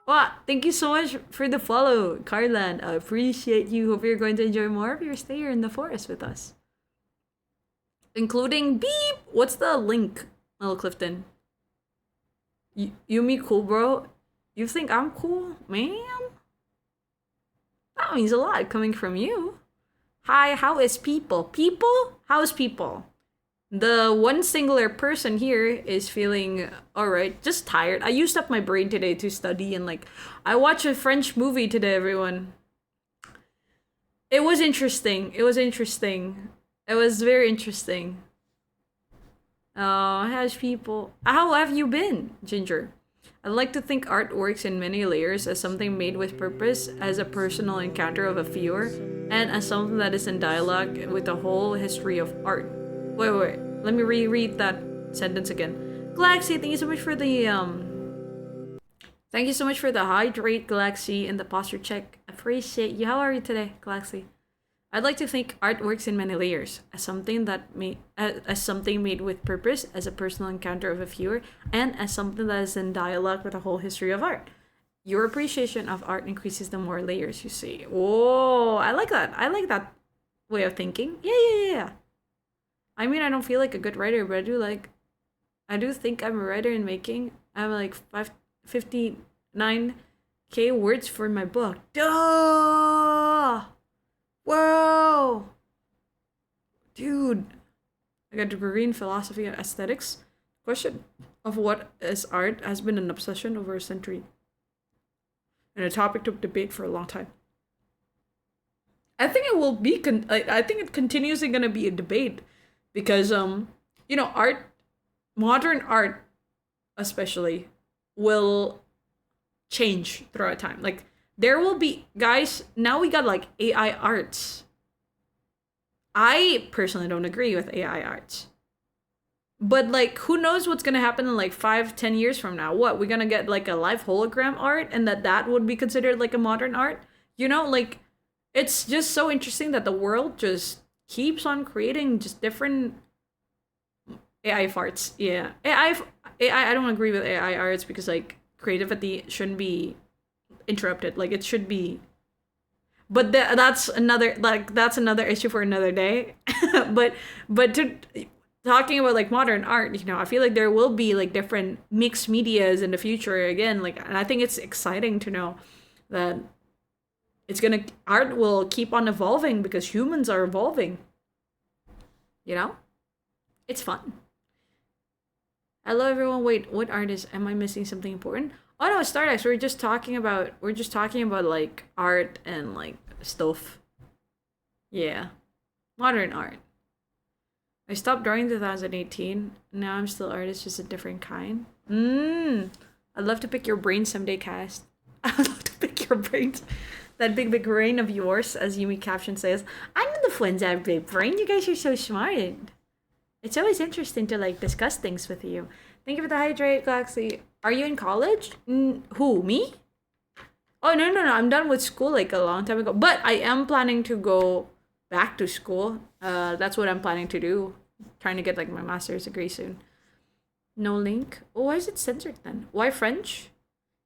Wow, thank you so much for the follow, Carlan. I appreciate you. Hope you're going to enjoy more of your stay here in the forest with us. Including beep! What's the link, Little Clifton? Yumi cool, bro? You think I'm cool? Man? That means a lot coming from you. Hi, how is people? People? How's people? The one singular person here is feeling alright, just tired. I used up my brain today to study and like, I watched a French movie today, everyone. It was interesting. It was very interesting. How's people? How have you been, Ginger? I'd like to think art works in many layers as something made with purpose, as a personal encounter of a viewer, and as something that is in dialogue with the whole history of art. Wait. Let me reread that sentence again. Galaxy, thank you so much for the Thank you so much for the hydrate, Galaxy, and the posture check. Appreciate you. How are you today, Galaxy? I'd like to think art works in many layers, as something made with purpose, as a personal encounter of a viewer, and as something that is in dialogue with the whole history of art. Your appreciation of art increases the more layers you see. Oh, I like that. I like that way of thinking. Yeah. I mean, I don't feel like a good writer, but I do think I'm a writer in making. I'm like 59K words for my book. Duh! Whoa! Dude. I got a degree in philosophy and aesthetics. Question of what is art has been an obsession over a century. And a topic of debate for a long time. I think it will be, I think it continuously going to be a debate. Because, art, modern art especially, will change throughout time. Like, there will be, guys, now we got like AI arts. I personally don't agree with AI arts. But like, who knows what's gonna happen in like 5-10 years from now? What, we're gonna get like a live hologram art and that would be considered like a modern art? Like, it's just so interesting that the world just keeps on creating just different AI farts. Yeah. I don't agree with AI arts because like creativity shouldn't be interrupted. Like it should be. But that's another issue for another day. but talking about like modern art, I feel like there will be like different mixed medias in the future again. Like, and I think it's exciting to know that art will keep on evolving because humans are evolving. It's fun. Hello everyone. Wait, what artist? Am I missing something important? Oh no, Stardex. We're just talking about like art and like stuff. Yeah. Modern art. I stopped drawing 2018. Now I'm still artist, just a different kind. I'd love to pick your brain someday, Cast. I'd love to pick your brains. That big brain of yours, as Yumi caption says. I know the Fwends have big brain. You guys are so smart. It's always interesting to like discuss things with you. Thank you for the hydrate, Galaxy. Are you in college? Who, me? Oh, no. I'm done with school like a long time ago. But I am planning to go back to school. That's what I'm planning to do. Trying to get like my master's degree soon. No link. Oh, why is it censored then? Why French?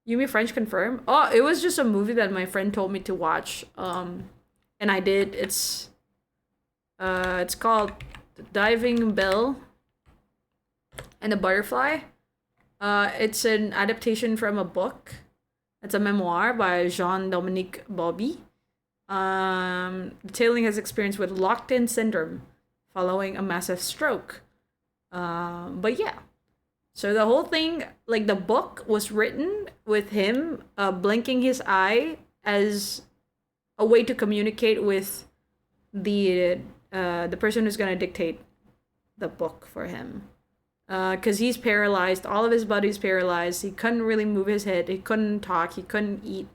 Yumi French confirm? Oh, it was just a movie that my friend told me to watch. And I did. It's called Diving Bell and the Butterfly. It's an adaptation from a book. It's a memoir by Jean-Dominique Bobby. Detailing his experience with locked-in syndrome following a massive stroke. But yeah. So the whole thing, like the book was written with him blinking his eye as a way to communicate with the person who's gonna dictate the book for him. Because he's paralyzed, all of his body's paralyzed. He couldn't really move his head. He couldn't talk. He couldn't eat.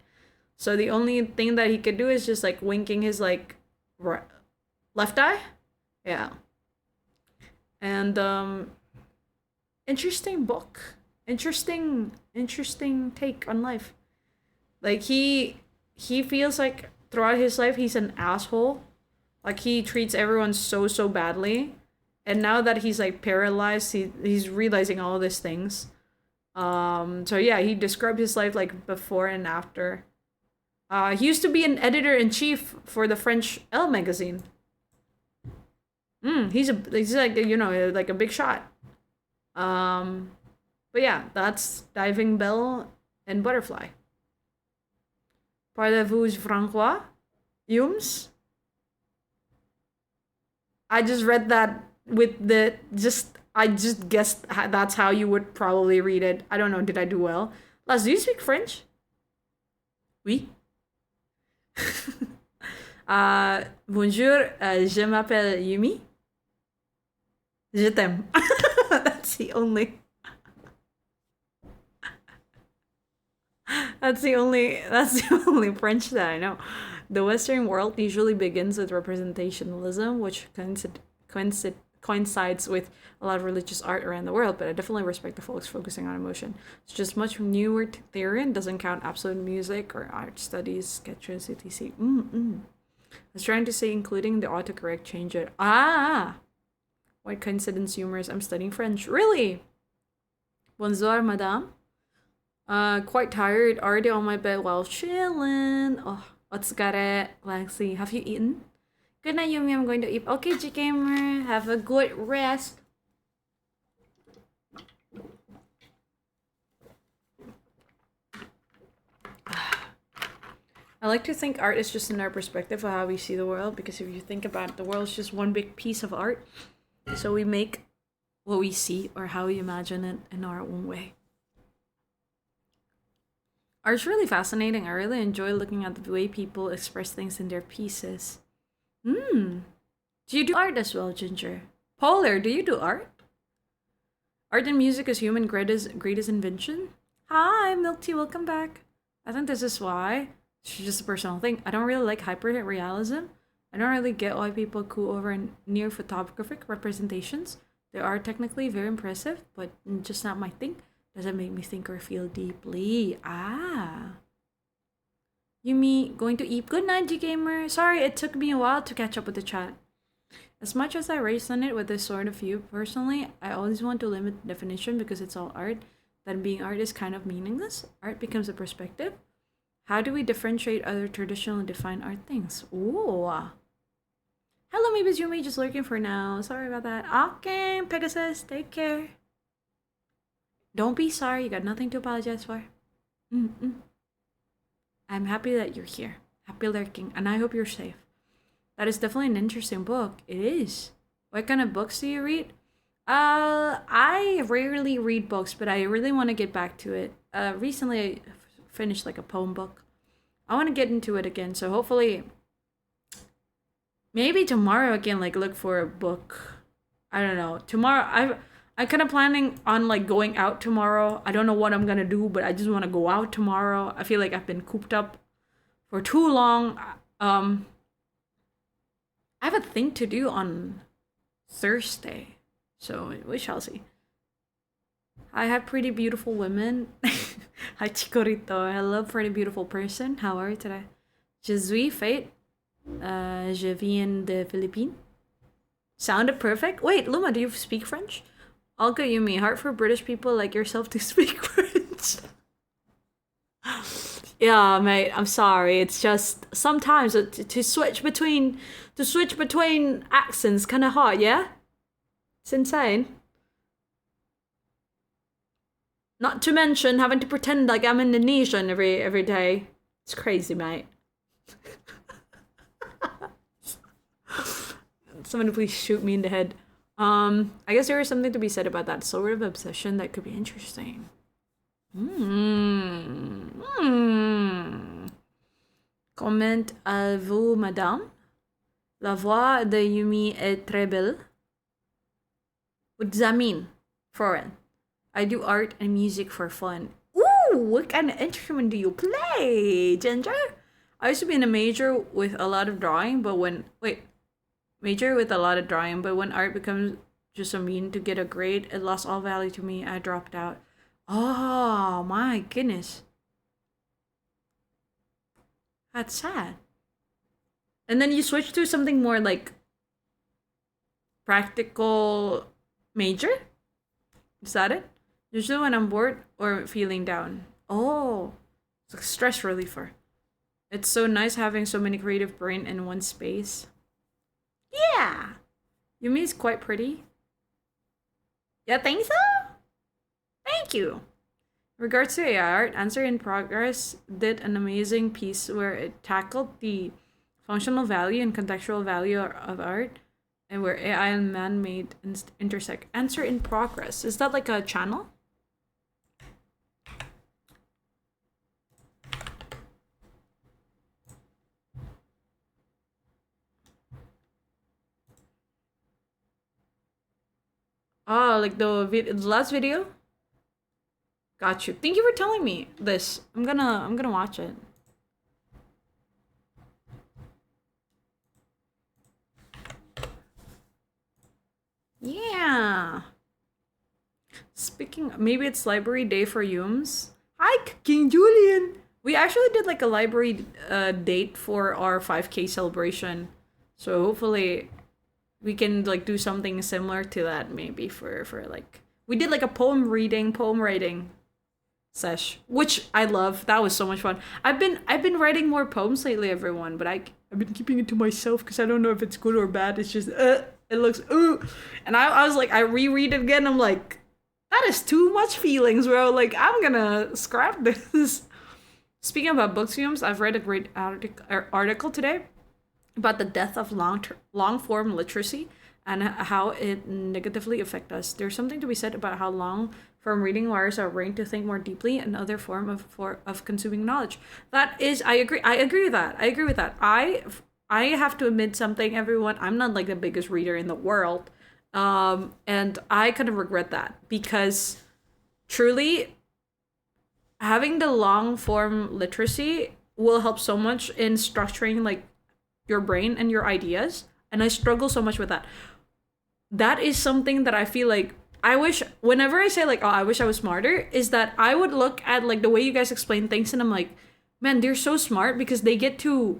So the only thing that he could do is just like winking his like left eye. Yeah. And interesting book. Interesting take on life. Like he feels like throughout his life he's an asshole. Like he treats everyone so badly. And now that he's like paralyzed, he's realizing all these things. So yeah, he described his life like before and after. He used to be an editor-in-chief for the French Elle magazine. He's like, you know, like a big shot. But yeah, that's Diving Bell and Butterfly. Parlez-vous francois? Yums? I just read that with the I just guessed that's how you would probably read it. I don't know, did I do well? Laz, do you speak French? Oui. Bonjour, je m'appelle Yumi. Je t'aime. That's the only that's the only French that I know. The Western world usually begins with representationalism, which coincides with a lot of religious art around the world, but I definitely respect the folks focusing on emotion. It's just much newer theory and doesn't count absolute music or art studies, sketches, etc. I was trying to say including the autocorrect change it. What coincidence, humorous. I'm studying French. Really? Bonjour, madame. Quite tired. Already on my bed while chilling. Oh, what's got it? Lexi, have you eaten? Good night, Yumi. I'm going to eat. Okay, G-Gamer. Have a good rest. I like to think art is just in our perspective of how we see the world, because if you think about it, the world is just one big piece of art. So we make what we see or how we imagine it in our own way. Art's really fascinating. I really enjoy looking at the way people express things in their pieces. Do you do art as well, Ginger? Polar, do you do art? Art and music is human greatest invention? Hi, Milk Tea, welcome back. I think this is why. It's just a personal thing. I don't really like hyper-realism. I don't really get why people go over near photographic representations. They are technically very impressive, but just not my thing. Doesn't make me think or feel deeply. Yumi, going to eat. Good night, G-Gamer. Sorry, it took me a while to catch up with the chat. As much as I race on it with this sort of view, personally, I always want to limit the definition because it's all art. Then being art is kind of meaningless. Art becomes a perspective. How do we differentiate other traditional and defined art things? Ooh. Hello, MaybeItsYumi, just lurking for now. Sorry about that. Okay, Pegasus, take care. Don't be sorry, you got nothing to apologize for. I'm happy that you're here. Happy lurking, and I hope you're safe. That is definitely an interesting book. It is. What kind of books do you read? I rarely read books, but I really want to get back to it. Recently I finished like a poem book. I want to get into it again, so hopefully maybe tomorrow I can like look for a book. I don't know. Tomorrow, I'm kind of planning on like going out tomorrow. I don't know what I'm gonna do, but I just want to go out tomorrow. I feel like I've been cooped up for too long. I have a thing to do on Thursday, so we shall see. I have pretty beautiful women. Hi Chikorito, hello pretty beautiful person. How are you today? Je suis Fate. Je viens de Philippines. Sounded perfect. Wait, Luma, do you speak French? All good, Yumi. Hard for British people like yourself to speak French. Yeah, mate. I'm sorry. It's just sometimes to switch between accents kind of hard. Yeah, it's insane. Not to mention having to pretend like I'm Indonesian every day. It's crazy, mate. Someone please shoot me in the head. I guess there is something to be said about that sort of obsession that could be interesting. Comment à vous, madame? La voix de Yumi est très belle. What does that mean? Foreign. I do art and music for fun. Ooh, what kind of instrument do you play, Ginger? I used to be in a major with a lot of drawing, but when art becomes just a mean to get a grade, it lost all value to me. I dropped out. Oh my goodness. That's sad. And then you switch to something more like practical major? Is that it? Usually when I'm bored or feeling down. Oh, it's like stress reliever. It's so nice having so many creative brain in one space. Yeah. Yumi is quite pretty. Yeah, think so? Thank you. In regards to AI art, Answer in Progress did an amazing piece where it tackled the functional value and contextual value of art and where AI and man-made intersect. Answer in Progress. Is that like a channel? Oh, like the last video? Got you. Thank you for telling me this. I'm gonna watch it. Yeah. Speaking, maybe it's library day for Yums. Hi, King Julian. We actually did like a library date for our 5K celebration. So hopefully we can like do something similar to that maybe for like we did like a poem writing sesh, which I love. That was so much fun. I've been writing more poems lately, everyone, but I've been keeping it to myself because I don't know if it's good or bad. It's just it looks and I was like I reread it again. I'm like that is too much feelings, bro. Like I'm gonna scrap this. Speaking about books, fumes, I've read a great article today about the death of long form literacy and how it negatively affects us. There's something to be said about how long form reading wires our brain to think more deeply and other form of consuming knowledge. That is, I agree with that. I have to admit something, everyone. I'm not like the biggest reader in the world, and I kind of regret that because truly having the long form literacy will help so much in structuring like your brain and your ideas, and I struggle so much with that. That is something that I feel like I wish whenever I say like, oh, I wish I was smarter, is that I would look at like the way you guys explain things and I'm like, man, they're so smart because they get to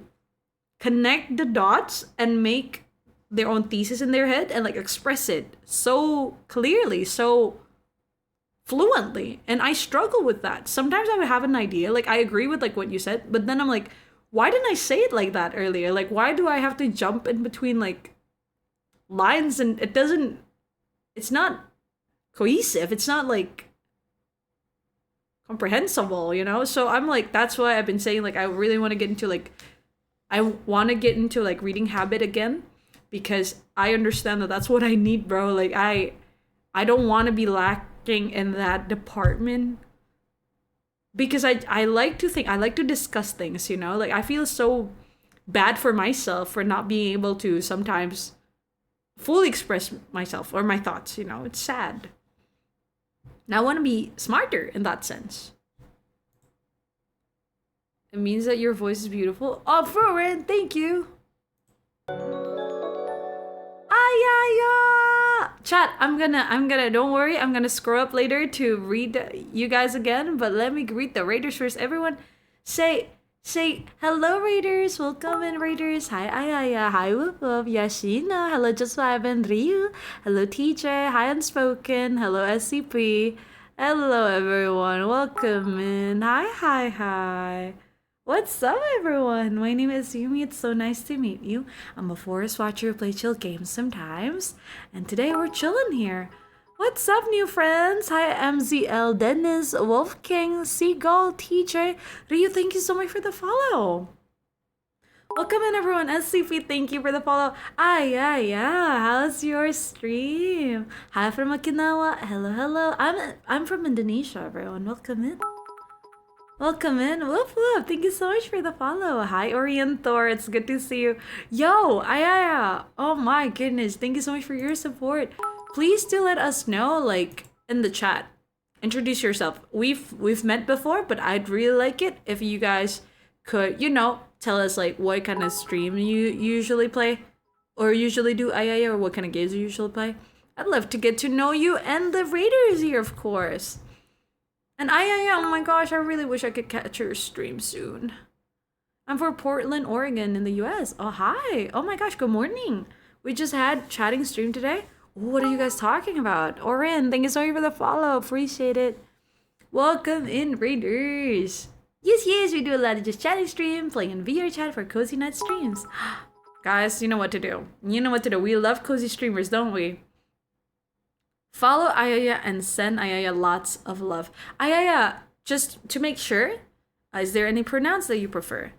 connect the dots and make their own thesis in their head and like express it so clearly, so fluently. And I struggle with that. Sometimes I would have an idea, like I agree with like what you said, but then I'm like, why didn't I say it like that earlier? Like, why do I have to jump in between like lines and it's not cohesive. It's not like comprehensible, you know? So I'm like, that's why I've been saying like, I really want to get into like, I want to get into like reading habit again because I understand that that's what I need, bro. Like I don't want to be lacking in that department. Because I like to think, I like to discuss things, you know? Like, I feel so bad for myself for not being able to sometimes fully express myself or my thoughts. It's sad. Now I want to be smarter in that sense. It means that your voice is beautiful. Oh, Fwend, thank you. Chat, I'm gonna, don't worry, I'm gonna scroll up later to read you guys again, but let me greet the raiders first. Everyone, say, hello, raiders. Welcome in, raiders. Hi, Ayaya. Hi, Whoop Whoop. Yashina. Hello, Just Vibe and Ryu. Hello, TJ. Hi, Unspoken. Hello, SCP. Hello, everyone. Welcome in. Hi. What's up, everyone? My name is Yumi. It's so nice to meet you. I'm a forest watcher who plays chill games sometimes, and today we're chilling here. What's up, new friends? Hi, MZL, Dennis, Wolf King, Seagull, TJ, Ryu. Thank you so much for the follow. Welcome in, everyone. SCP, thank you for the follow. Yeah. How's your stream? Hi from Okinawa. Hello. I'm from Indonesia, everyone. Welcome in. Whoop whoop. Thank you so much for the follow. Hi, Orientor. It's good to see you. Yo, Ayaya. Oh my goodness. Thank you so much for your support. Please do let us know, like, in the chat. Introduce yourself. We've met before, but I'd really like it if you guys could, tell us, like, what kind of stream you usually play or usually do, Ayaya, or what kind of games you usually play. I'd love to get to know you and the raiders here, of course. And oh my gosh, I really wish I could catch your stream soon. I'm from Portland, Oregon in the US. Oh, hi. Oh my gosh, good morning. We just had chatting stream today. What are you guys talking about? Oren, thank you so much for the follow. Appreciate it. Welcome in, raiders. Yes, we do a lot of just chatting stream, playing in VR chat for cozy night streams. Guys, you know what to do. We love cozy streamers, don't we? Follow Ayaya and send Ayaya lots of love. Ayaya, just to make sure, is there any pronouns that you prefer?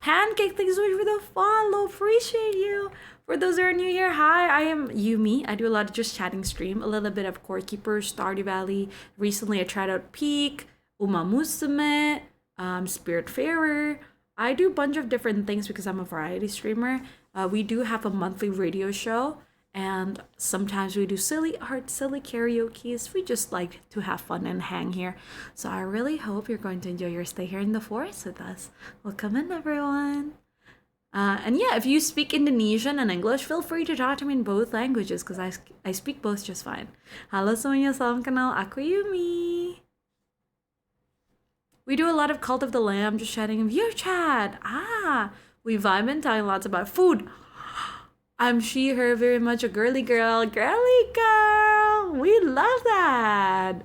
Pancake, thank you so much for the follow. Appreciate you. For those that are new here, hi, I am Yumi. I do a lot of just chatting stream, a little bit of Core Keeper, Stardew Valley. Recently, I tried out Peak, Uma Musume, Spiritfarer. I do a bunch of different things because I'm a variety streamer. We do have a monthly radio show. And sometimes we do silly art, silly karaoke. We just like to have fun and hang here. So I really hope you're going to enjoy your stay here in the forest with us. Welcome in, everyone. And yeah, if you speak Indonesian and English, feel free to talk to me in both languages because I speak both just fine. Halo semuanya, salam kenal, aku Yumi. We do a lot of Cult of the Lamb, just chatting in viewer chat. We vibe and talking lots about food. I'm her, very much a girly girl. We love that.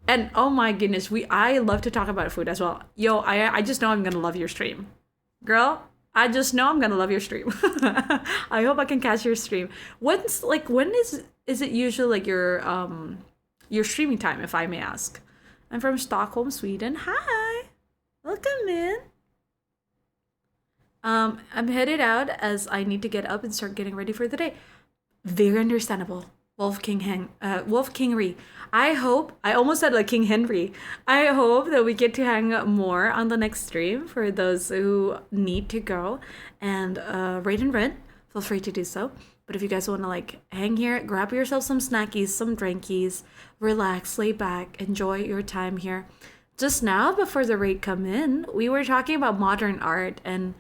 And oh my goodness, I love to talk about food as well. Yo, I just know I'm gonna love your stream. Girl, I just know I'm gonna love your stream. I hope I can catch your stream. When is it usually like your streaming time, if I may ask? I'm from Stockholm, Sweden. Hi. Welcome in. I'm headed out as I need to get up and start getting ready for the day. Very understandable. Wolf King Ri. I almost said like King Henry. I hope that we get to hang more on the next stream for those who need to go. And raid and rent, feel free to do so. But if you guys want to like hang here, grab yourself some snackies, some drinkies, relax, lay back, enjoy your time here. Just now, before the raid come in, we were talking about modern art and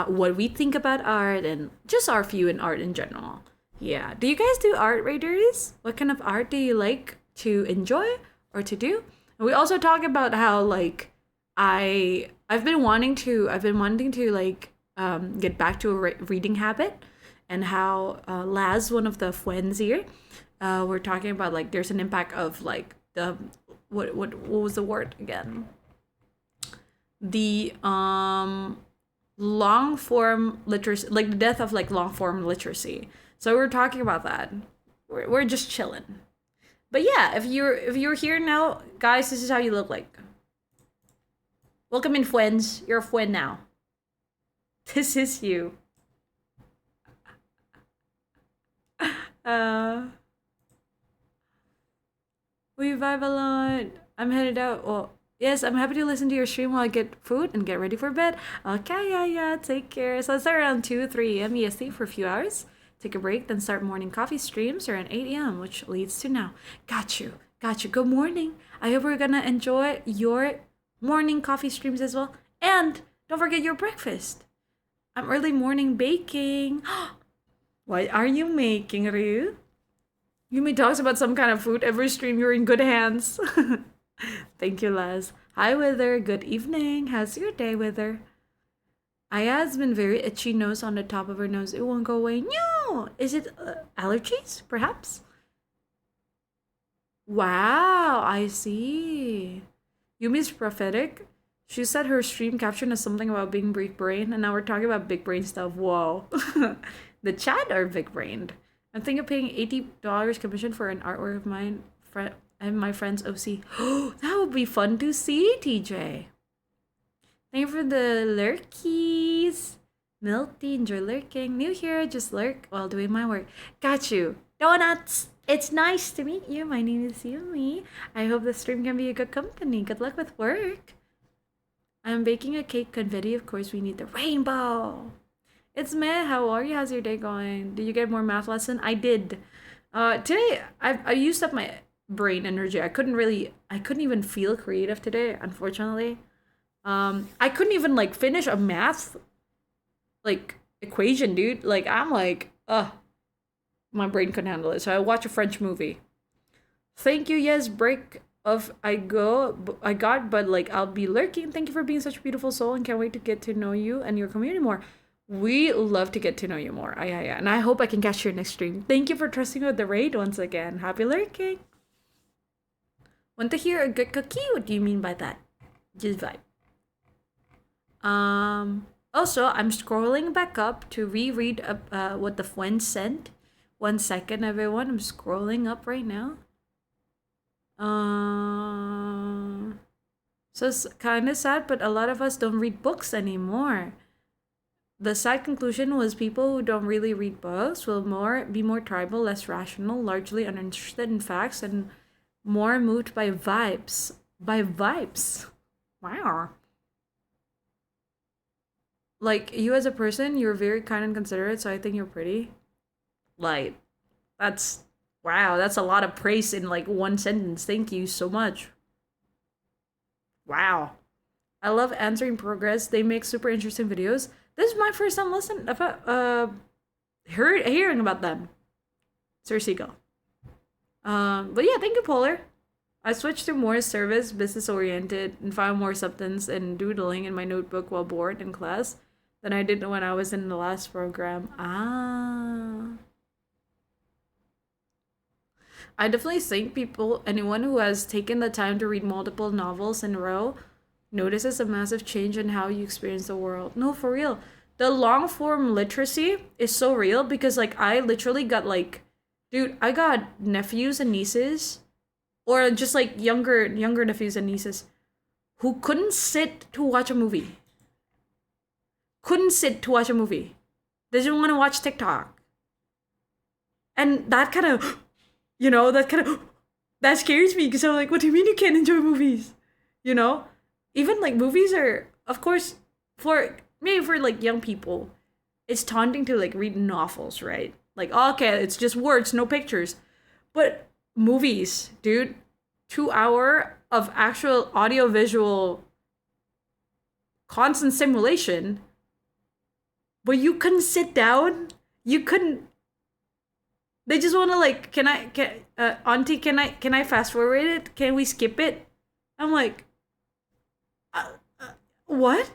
what we think about art and just our view in art in general. Yeah. Do you guys do art, raiders? What kind of art do you like to enjoy or to do? And we also talk about how like I've been wanting to like get back to a reading habit, and how Laz, one of the Fwends here, we're talking about like there's an impact of like the what was the word again? The long form literacy, like the death of like long form literacy. So we're talking about that. We're just chilling. But yeah, if you're here now, guys, this is how you look like. Welcome in, Fwends. You're a Fwend now. This is you. We vibe a lot. I'm headed out. Well, yes, I'm happy to listen to your stream while I get food and get ready for bed. Okay, yeah. Take care. So it's around 2-3 a.m. EST for a few hours. take a break, then start morning coffee streams around 8 a.m., which leads to now. Got you. Good morning. I hope we're gonna enjoy your morning coffee streams as well. And don't forget your breakfast. I'm early morning baking. What are you making, Ryu? Yumi talks about some kind of food every stream. You're in good hands. Thank you, Les. Hi, Wither. Good evening. How's your day, Wither? Aya has been very itchy nose on the top of her nose. It won't go away. No! Is it allergies, perhaps? Wow, I see. Yumi's prophetic. She said her stream caption is something about being big brain, and now we're talking about big brain stuff. Whoa. The chat are big brained. I'm thinking of paying $80 commission for an artwork of mine and my friend's OC. That would be fun to see, TJ. Thank you for the lurkies. Milty, enjoy lurking. New here, just lurk while doing my work. Got you. Donuts! It's nice to meet you. My name is Yumi. I hope the stream can be a good company. Good luck with work. I'm baking a cake confetti. Of course, we need the rainbow. It's May. How are you? How's your day going? Did you get more math lesson? I did. Today, I used up my brain energy. I couldn't even feel creative today, unfortunately. I couldn't even like finish a math like equation, dude. Like I'm like, my brain couldn't handle it. So I watched a French movie. Thank you. Yes, break of I got, but like I'll be lurking. Thank you for being such a beautiful soul, and can't wait to get to know you and your community more. We love to get to know you more. Yeah. And I hope I can catch your next stream. Thank you for trusting with the raid once again. Happy lurking. Want to hear a good cookie? What do you mean by that? Just vibe. Also, I'm scrolling back up to reread what the Fwends sent. 1 second, everyone. I'm scrolling up right now. So it's kind of sad, but a lot of us don't read books anymore. The sad conclusion was people who don't really read books will be more tribal, less rational, largely uninterested in facts, and more moved by vibes. Wow. Like, you as a person, you're very kind and considerate, so I think you're pretty. Like, that's a lot of praise in like one sentence. Thank you so much. Wow. I love answering progress. They make super interesting videos. This is my first time listening about hearing about them. Sir Seagull. But yeah, thank you, Polar. I switched to more service, business oriented, and found more substance in doodling in my notebook while bored in class than I did when I was in the last program. I definitely think anyone who has taken the time to read multiple novels in a row notices a massive change in how you experience the world. No, for real. The long form literacy is so real because like I literally got like, dude, I got nephews and nieces, or just like younger nephews and nieces who couldn't sit to watch a movie. They didn't want to watch TikTok. And that kind of, that scares me because I'm like, what do you mean you can't enjoy movies? You know? Even like movies are, of course, for like young people, it's taunting to like read novels, right? Like, okay, it's just words, no pictures. But movies, dude, 2 hour of actual audio visual constant simulation, but you couldn't sit down. You couldn't. They just want to like, auntie, can I fast forward it? Can we skip it? I'm like, what?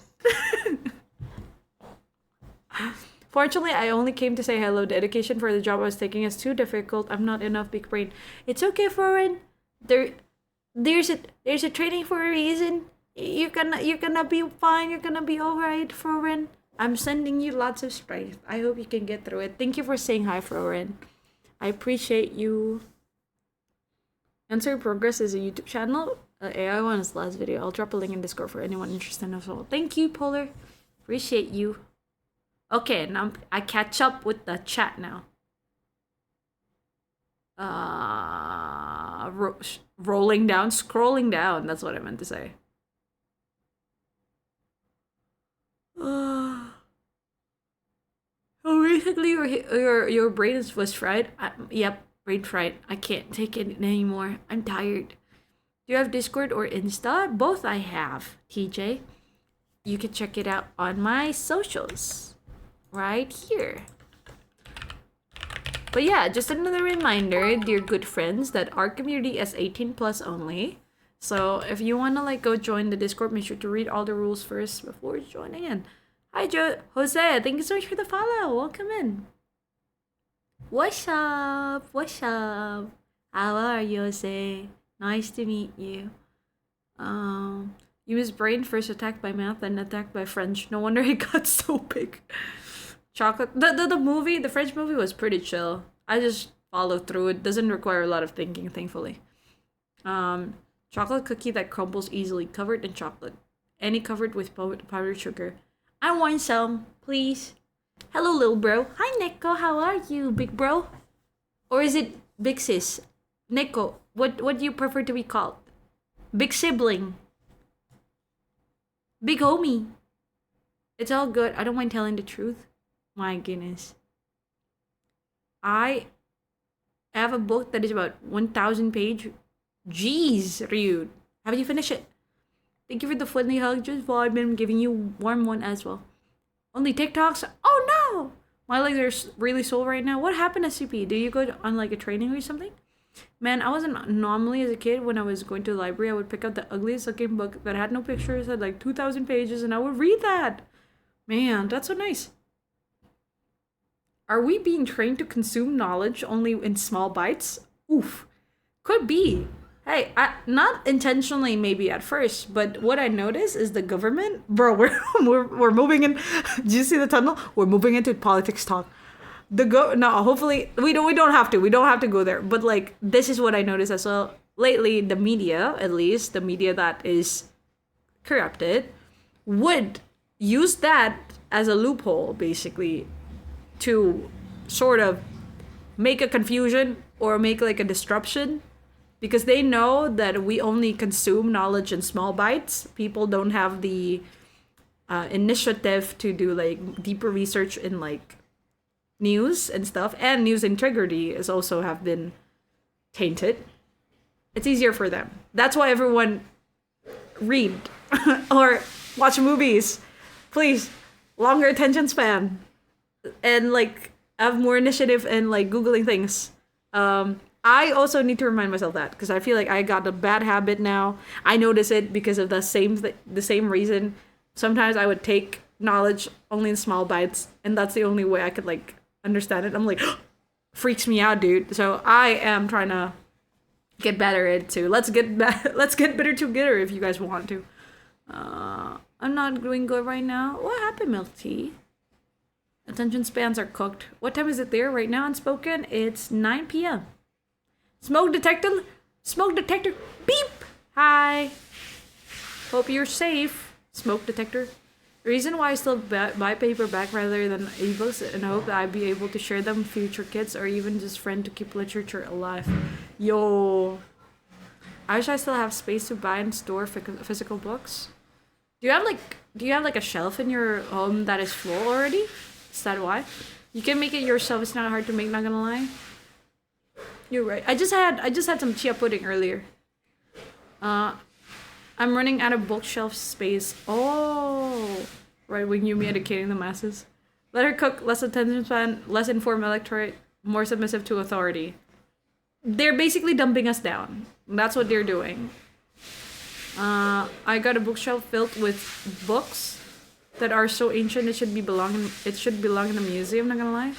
Fortunately, I only came to say hello. The education for the job I was taking is too difficult. I'm not enough big brain. It's okay, Foreign. There's a training for a reason. You're gonna be fine. You're gonna be alright, Foreign. I'm sending you lots of strength. I hope you can get through it. Thank you for saying hi, Foreign. I appreciate you. Answer Progress is a YouTube channel. AI one is the last video. I'll drop a link in Discord for anyone interested as well. Thank you, Polar. Appreciate you. Okay, now I catch up with the chat now. Scrolling down. That's what I meant to say. Oh, basically, your brain was fried. Yep, brain fried. I can't take it anymore. I'm tired. Do you have Discord or Insta? Both I have, TJ. You can check it out on my socials right here. But yeah, just another reminder, dear good friends, that our community is 18 plus only. So if you want to like go join the Discord, make sure to read all the rules first before joining in. Hi, Jose. Thank you so much for the follow. Welcome in. What's up? What's up? How are you, Jose? Nice to meet you. Yumi's brain first attacked by math, then attacked by French. No wonder he got so big. Chocolate. The movie, the French movie was pretty chill. I just followed through. It doesn't require a lot of thinking, thankfully. Chocolate cookie that crumbles easily, covered in chocolate. Any covered with powdered sugar. I want some, please. Hello, little bro. Hi, Neko. How are you, big bro? Or is it big sis? Neko, what do you prefer to be called? Big sibling. Big homie. It's all good. I don't mind telling the truth. My goodness. I have a book that is about 1,000 page. Jeez, Ryud. Have you finished it? Thank you for the friendly hug. Just vibe. I'm giving you warm one as well. Only TikToks? Oh no! My legs are really sore right now. What happened, SCP? Do you go on like a training or something? Man, I was an anomaly as a kid. When I was going to the library, I would pick up the ugliest looking book that had no pictures, had like 2,000 pages, and I would read that. Man, that's so nice. Are we being trained to consume knowledge only in small bites? Oof. Could be. Hey, not intentionally maybe at first, but what I noticed is the government, bro, we're moving in. Do you see the tunnel? We're moving into politics talk. No, hopefully we don't have to go there. But like this is what I noticed as well. Lately, the media, at least the media that is corrupted, would use that as a loophole, basically, to sort of make a confusion or make like a disruption. Because they know that we only consume knowledge in small bites. People don't have the initiative to do like deeper research in like news and stuff. And news integrity is also have been tainted. It's easier for them. That's why everyone read or watch movies. Please, longer attention span. And like have more initiative in like Googling things. I also need to remind myself that because I feel like I got a bad habit now. I notice it because of the same reason. Sometimes I would take knowledge only in small bites, and that's the only way I could like understand it. I'm like, freaks me out, dude. So I am trying to get better at it too. Let's get better together if you guys want to. I'm not doing good right now. What happened, milk tea? Attention spans are cooked. What time is it there right now? Unspoken. It's 9 p.m. Smoke detector, beep. Hi. Hope you're safe. Smoke detector. The reason why I still buy paperback rather than ebooks and hope that I'd be able to share them with future kids or even just friend to keep literature alive. Yo. I wish I still have space to buy and store physical books. Do you have like a shelf in your home that is full already? Is that why? You can make it yourself. It's not hard to make, not gonna lie. You're right. I just had some chia pudding earlier. I'm running out of bookshelf space. Oh, right wing Yumi educating the masses. Let her cook, less attention span, less informed electorate, more submissive to authority. They're basically dumping us down. That's what they're doing. I got a bookshelf filled with books that are so ancient it should belong in a museum, not gonna lie.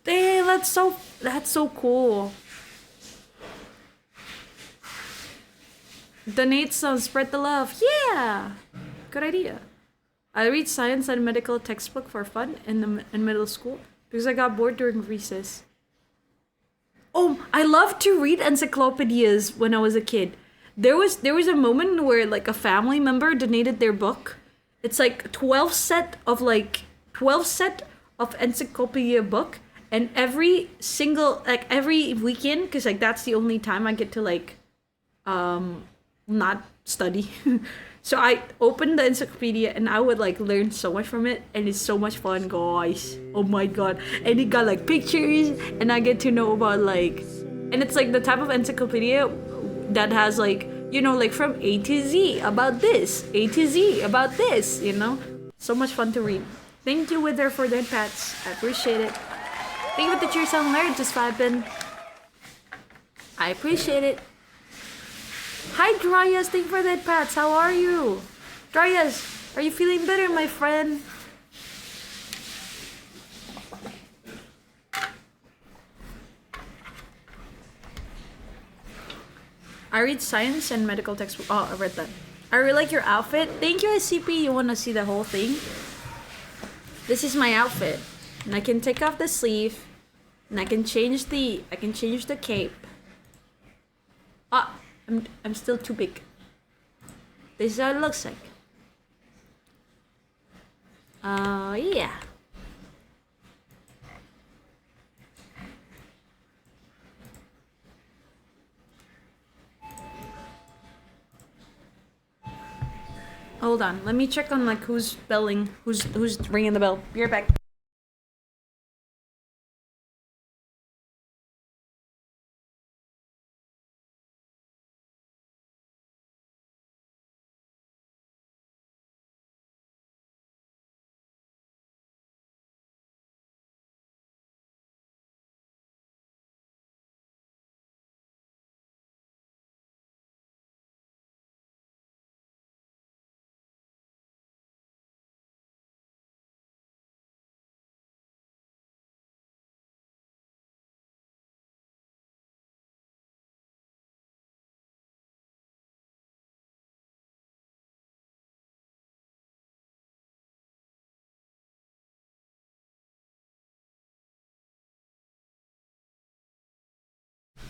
Damn, that's so cool. Donate some, spread the love. Yeah! Good idea. I read science and medical textbook for fun in middle school because I got bored during recess. Oh, I loved to read encyclopedias when I was a kid. There was a moment where like a family member donated their book. It's like 12 set of encyclopedia book, and every weekend, because like that's the only time I get to like not study. So I opened the encyclopedia and I would like learn so much from it, and it's so much fun, guys. Oh my god. And it got like pictures, and I get to know about like, and it's like the type of encyclopedia that has like, you know, like from A to Z about this, A to Z about this, you know? So much fun to read. Thank you, Wither, for the pets. I appreciate it. Thank you for the cheers on there, just vibing. I appreciate it. Hi, Dryas. Thank you for that, pets. How are you? Dryas, are you feeling better, my friend? I read science and medical textbook. Oh, I read that. I really like your outfit. Thank you, SCP. You want to see the whole thing? This is my outfit. And I can take off the sleeve. And I can change the cape. Ah, I'm still too big. This is how it looks like. Yeah. Hold on, let me check on like who's belling, who's ringing the bell. Be right back.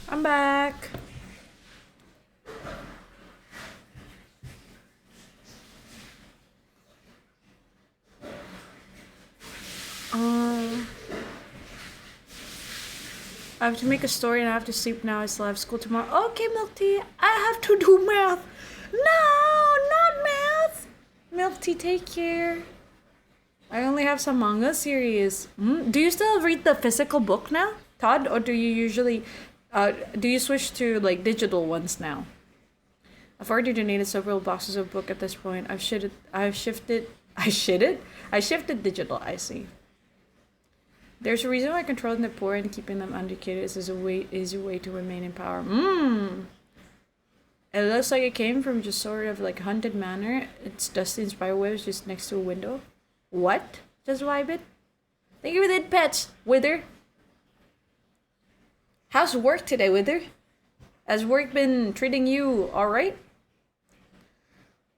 I'm back. I have to make a story and I have to sleep now. I still have school tomorrow. Okay, Milk Tea. I have to do math. No, not math. Milk Tea, take care. I only have some manga series. Do you still read the physical book now, Todd? Or do you usually... do you switch to like digital ones now? I've already donated several boxes of book at this point. I shifted digital, I see. There's a reason why controlling the poor and keeping them uneducated is a way to remain in power. It looks like it came from just sort of like Haunted Manor. It's Dustin's Spiderwebs just next to a window. What? Just vibe it? Thank you for that, pets. Wither. How's work today, Wither? Has work been treating you alright?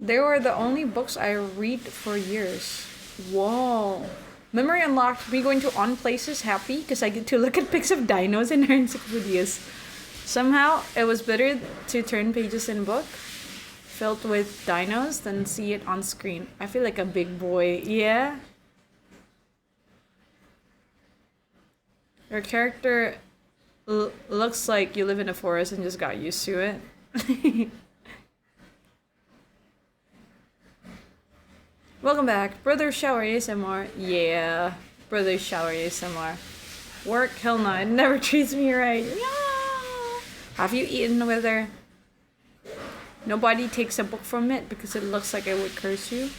They were the only books I read for years. Whoa. Memory unlocked. Me going to On Places happy because I get to look at pics of dinos in her encyclopedias. Somehow, it was better to turn pages in a book filled with dinos than see it on screen. I feel like a big boy. Yeah? Your character looks like you live in a forest and just got used to it. Welcome back. Brother Shower ASMR. Yeah. Brother Shower ASMR. Work? Hell no. It never treats me right. Yeah. Have you eaten with her? Nobody takes a book from it because it looks like it would curse you.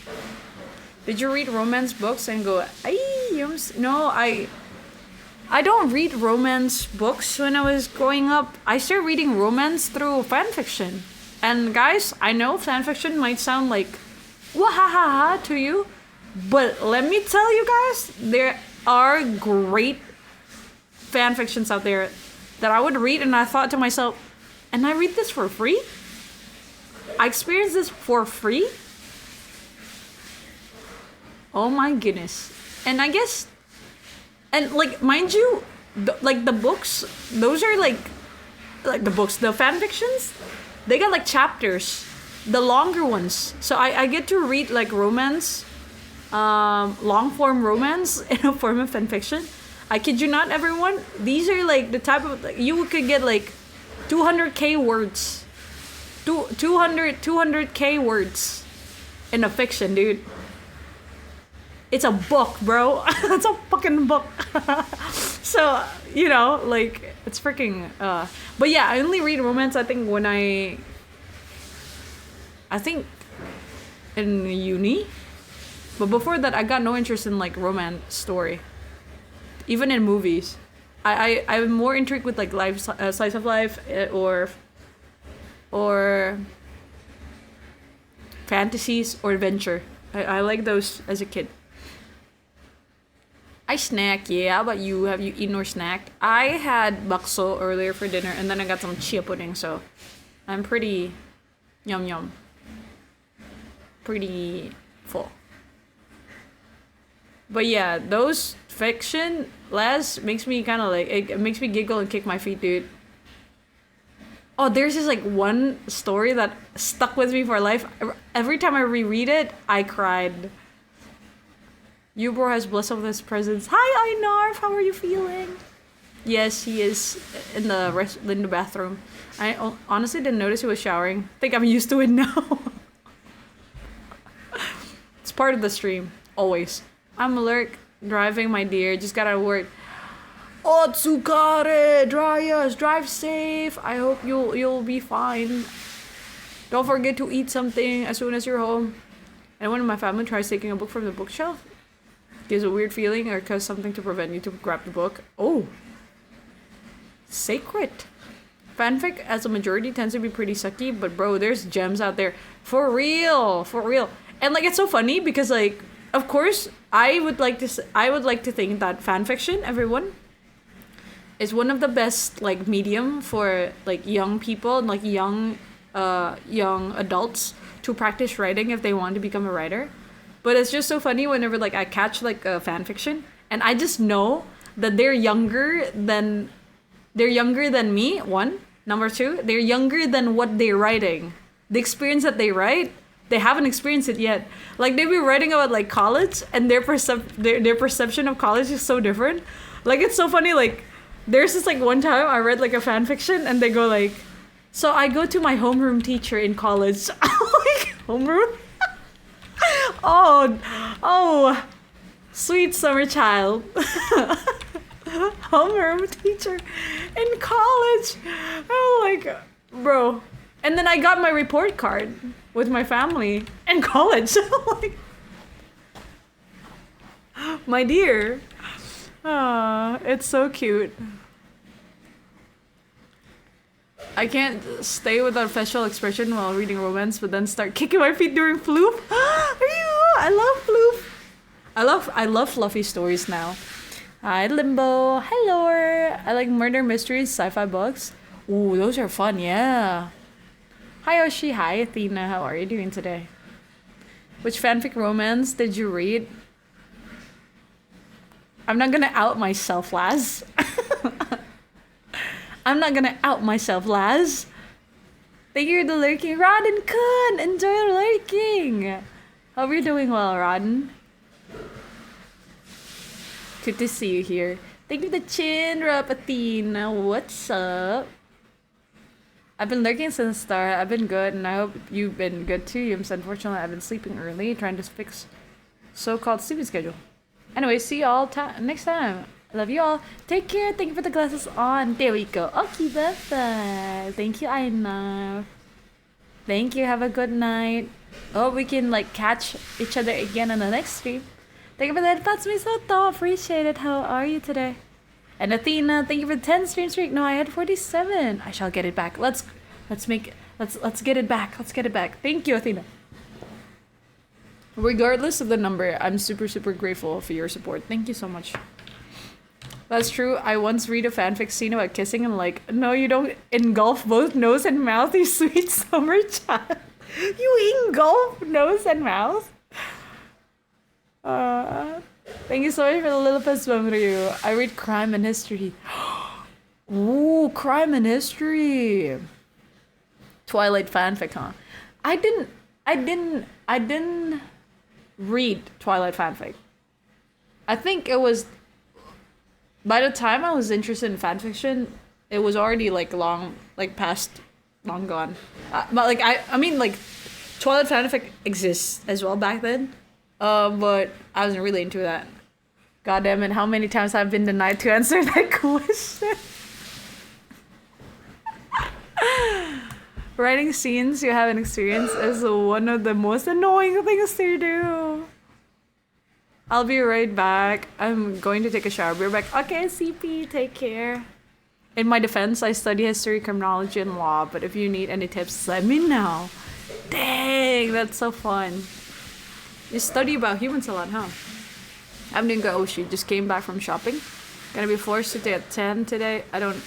Did you read romance books and go, ay, no, I don't read romance books when I was growing up. I started reading romance through fanfiction. And guys, I know fanfiction might sound like wahahaha to you, but let me tell you guys, there are great fanfictions out there that I would read, and I thought to myself, and I read this for free? I experienced this for free? Oh my goodness. And I guess, and like, mind you, the books, those are like the books, the fanfictions, they got like chapters. The longer ones. So I get to read like romance, long form romance in a form of fanfiction. I kid you not, everyone. These are like the type of, you could get like 200k words. 200k words in a fiction, dude. It's a book, bro. It's a fucking book. So, you know, like, it's freaking, but yeah, I only read romance, I think, when I think in uni. But before that, I got no interest in, like, romance story. Even in movies. I'm more intrigued with, like, life, slice of life, or fantasies or adventure. I like those as a kid. I snack, yeah. How about you? Have you eaten or snacked? I had bakso earlier for dinner, and then I got some chia pudding, so I'm pretty yum. Pretty full. But yeah, those fiction makes me kind of like, it makes me giggle and kick my feet, dude. Oh, there's this like one story that stuck with me for life. Every time I reread it, I cried. Yubor has blessed us with his presence. Hi, Einarf. How are you feeling? Yes, he is in the bathroom. I honestly didn't notice he was showering. I think I'm used to it now. It's part of the stream. Always. I'm alert. Driving, my dear. Just got out of work. Otsukare! Dryas! Drive safe! I hope you'll be fine. Don't forget to eat something as soon as you're home. Anyone in my family tries taking a book from the bookshelf? Gives a weird feeling or cause something to prevent you to grab the book. Oh. Sacred. Fanfic as a majority tends to be pretty sucky, but bro, there's gems out there. For real. And like, it's so funny because like, of course, I would like to think that fanfiction, everyone, is one of the best like medium for like young people and like young adults to practice writing if they want to become a writer. But it's just so funny whenever like I catch like a fan fiction and I just know that they're younger than me, one. Number two, they're younger than what they're writing. The experience that they write, they haven't experienced it yet. Like they be writing about like college and their perception of college is so different. Like it's so funny, like there's this like one time I read like a fan fiction and they go like, so I go to my homeroom teacher in college. I'm like, homeroom? Oh, sweet summer child. Homeroom teacher in college. I'm like, bro. And then I got my report card with my family in college. Like, my dear. It's so cute. I can't stay without facial expression while reading romance, but then start kicking my feet during floof. I love floof. I love fluffy stories now. Hi, Limbo. Hello. I like murder mysteries, sci-fi books. Ooh, those are fun, yeah. Hi, Oshi. Hi, Athena. How are you doing today? Which fanfic romance did you read? I'm not gonna out myself, Laz. I'm not gonna out myself, Laz. Thank you for the lurking. Rodden Kun! Enjoy lurking! Hope you're doing well, Rodden. Good to see you here. Thank you for the chin wrap, Athena. What's up? I've been lurking since the start. I've been good, and I hope you've been good too. Yums, unfortunately, I've been sleeping early, trying to fix so-called sleeping schedule. Anyway, see y'all next time. I love you all. Take care. Thank you for the glasses on. There we go. Okay, bye-bye. Thank you, Aina. Thank you. Have a good night. Oh, we can like catch each other again on the next stream. Thank you for that. That's me so though. Appreciate it. How are you today? And Athena, thank you for the 10 stream streak. No, I had 47. I shall get it back. Let's get it back. Let's get it back. Thank you, Athena. Regardless of the number, I'm super, super grateful for your support. Thank you so much. That's true. I once read a fanfic scene about kissing and like, no, you don't engulf both nose and mouth, you sweet summer child. You engulf nose and mouth? Thank you so much for the little pets, Ryu. I read crime and history. Ooh, crime and history. Twilight fanfic, huh? I didn't read Twilight fanfic. I think it was, by the time I was interested in fanfiction, it was already like long gone. But like I mean like Twilight fanfic exists as well back then. But I wasn't really into that. God damn it, how many times I've been denied to answer that question? Writing scenes you haven't experienced is one of the most annoying things to do. I'll be right back. I'm going to take a shower. Be right back. Okay, CP, take care. In my defense, I study history, criminology, and law, but if you need any tips, let me know. Dang, that's so fun. You study about humans a lot, huh? I'm doing good, Oshi. Just came back from shopping. Gonna be forced to take 10 today. I don't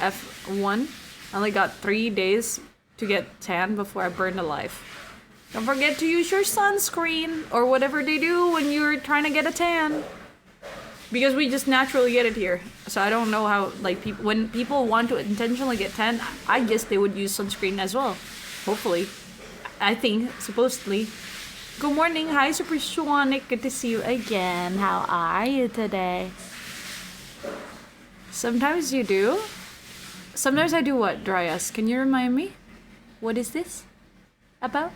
F1. I only got 3 days to get tan before I burn alive. Don't forget to use your sunscreen or whatever they do when you're trying to get a tan. Because we just naturally get it here. So I don't know how, like, when people want to intentionally get tan, I guess they would use sunscreen as well. Hopefully. I think, supposedly. Good morning. Hi, Supersonic. Good to see you again. How are you today? Sometimes you do. Sometimes I do what, Dryas? Can you remind me? What is this about?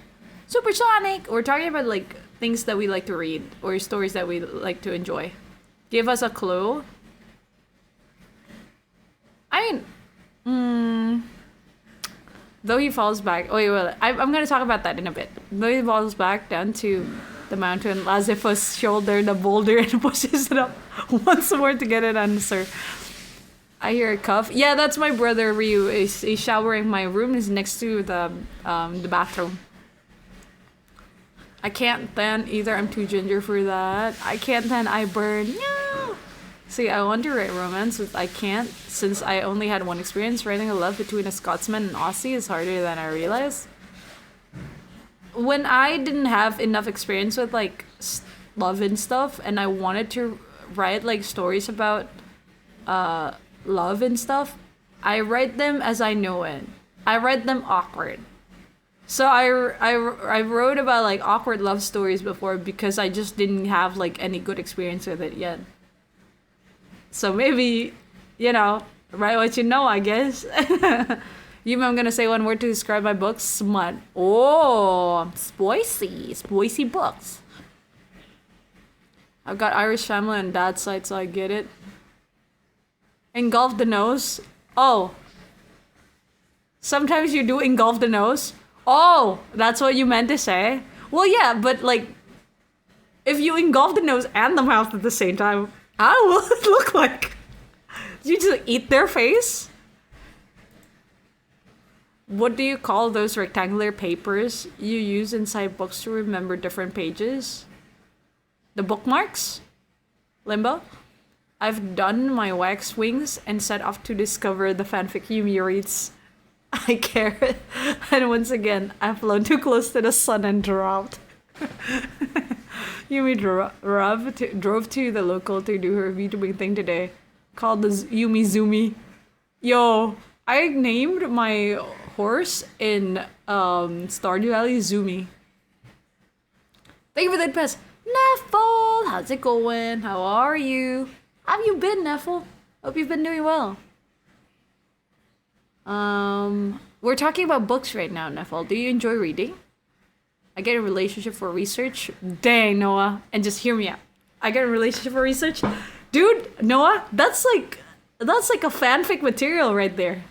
Supersonic! We're talking about, like, things that we like to read or stories that we like to enjoy. Give us a clue. I mean, though he falls back. Oh, wait, I'm gonna talk about that in a bit. Though he falls back down to the mountain, Lazifus shouldered the boulder and pushes it up once more to get an answer. I hear a cough. Yeah, that's my brother Ryu. He's showering. My room is next to the bathroom. I can't then either. I'm too ginger for that. I can't then. I burn. No. See, I want to write romance, but I can't since I only had one experience. Writing a love between a Scotsman and Aussie is harder than I realized. When I didn't have enough experience with like love and stuff, and I wanted to write like stories about love and stuff, I write them as I know it. I write them awkward. So I wrote about like awkward love stories before because I just didn't have like any good experience with it yet. So maybe, you know, write what you know, I guess. Yumi, I'm gonna say one word to describe my book. Smut. Oh, spicy books. I've got Irish family on dad's side, so I get it. Engulf the nose. Oh. Sometimes you do engulf the nose. Oh, that's what you meant to say? Well, yeah, but like, if you engulf the nose and the mouth at the same time, how will it look like? You just eat their face? What do you call those rectangular papers you use inside books to remember different pages? The bookmarks? Limbo? I've done my wax wings and set off to discover the fanfic Yumi reads. I care. And once again, I've flown too close to the sun and dropped. Yumi drove to the local to do her VTubing thing today, called the Yumi Zumi. Yo, I named my horse in Stardew Valley Zumi. Thank you for that pass. Neffel, how's it going? How are you? How have you been, Neffel? Hope you've been doing well. We're talking about books right now, Neffel. Do you enjoy reading? I get a relationship for research. Dang, Noah. And just hear me out. I get a relationship for research. Dude, Noah, that's like a fanfic material right there.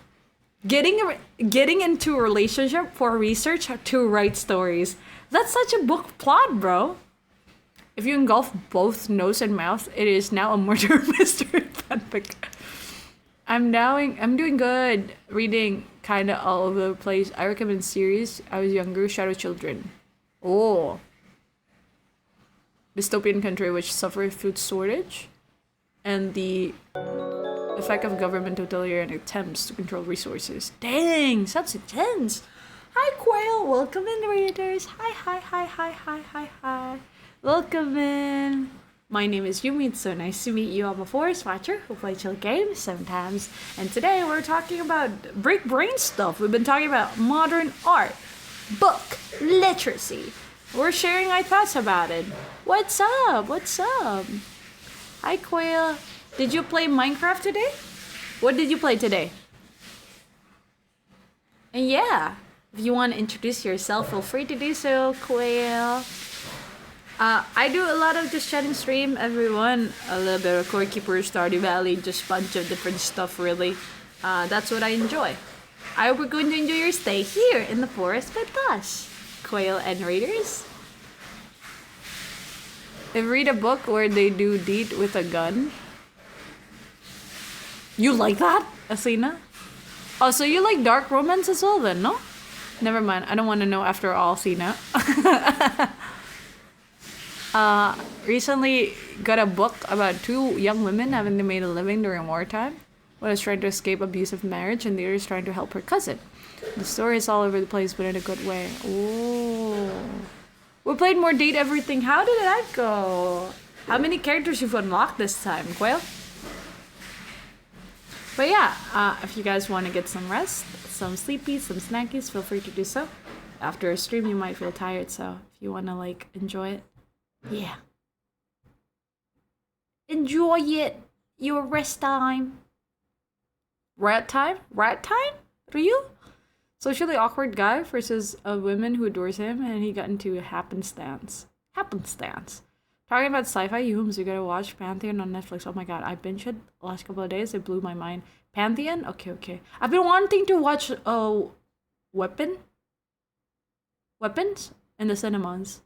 Getting into a relationship for research to write stories. That's such a book plot, bro. If you engulf both nose and mouth, it is now a murder mystery fanfic. I'm doing good. Reading kind of all over the place. I recommend series. I was younger. Shadow Children. Oh. Dystopian country which suffers food shortage. And the effect of government totalitarian attempts to control resources. Dang, sounds intense. Hi, Quail. Welcome in, readers. Hi. Welcome in. My name is Yumi. It's so nice to meet you. I'm a Forest Watcher who play chill games sometimes. And today we're talking about break brain stuff. We've been talking about modern art, book, literacy. We're sharing our thoughts about it. What's up? Hi, Quail. Did you play Minecraft today? What did you play today? And yeah, If you want to introduce yourself, feel free to do so, Quail. I do a lot of just chatting stream, everyone. A little bit of Core Keeper, Stardew Valley, just a bunch of different stuff, really. That's what I enjoy. I hope we're going to enjoy your stay here in the forest with us, Quail and Raiders. If read a book where they do deed with a gun. You like that, Asina? Oh, so you like dark romance as well then, no? Never mind, I don't want to know after all, Sina. Recently got a book about two young women having to make a living during wartime. One is trying to escape abusive marriage and the other is trying to help her cousin. The story is all over the place, but in a good way. Oh. We played more Date Everything. How did that go? How many characters you've unlocked this time, Quail? But yeah, if you guys want to get some rest, some sleepies, some snackies, feel free to do so. After a stream, you might feel tired, so if you want to like enjoy it, yeah. Enjoy it. Your rest time. Rat time? Rat time? Ryu? Socially awkward guy versus a woman who adores him, and he got into a happenstance. Happenstance. Talking about sci-fi Yums, you gotta watch Pantheon on Netflix. Oh my god, I binged it the last couple of days. It blew my mind. Pantheon? Okay. I've been wanting to watch Weapons in the cinemas.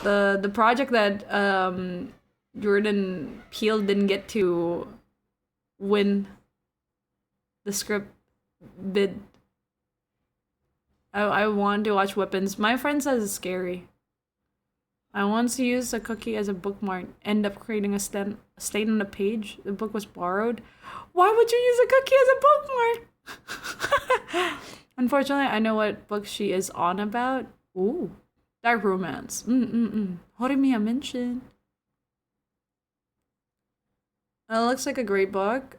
The project that Jordan Peele didn't get to win the script bid. I want to watch Weapons. My friend says it's scary. I once used a cookie as a bookmark, end up creating a stain on the page. The book was borrowed. Why would you use a cookie as a bookmark? Unfortunately, I know what book she is on about. Ooh, dark romance. Horimiya mention. It looks like a great book.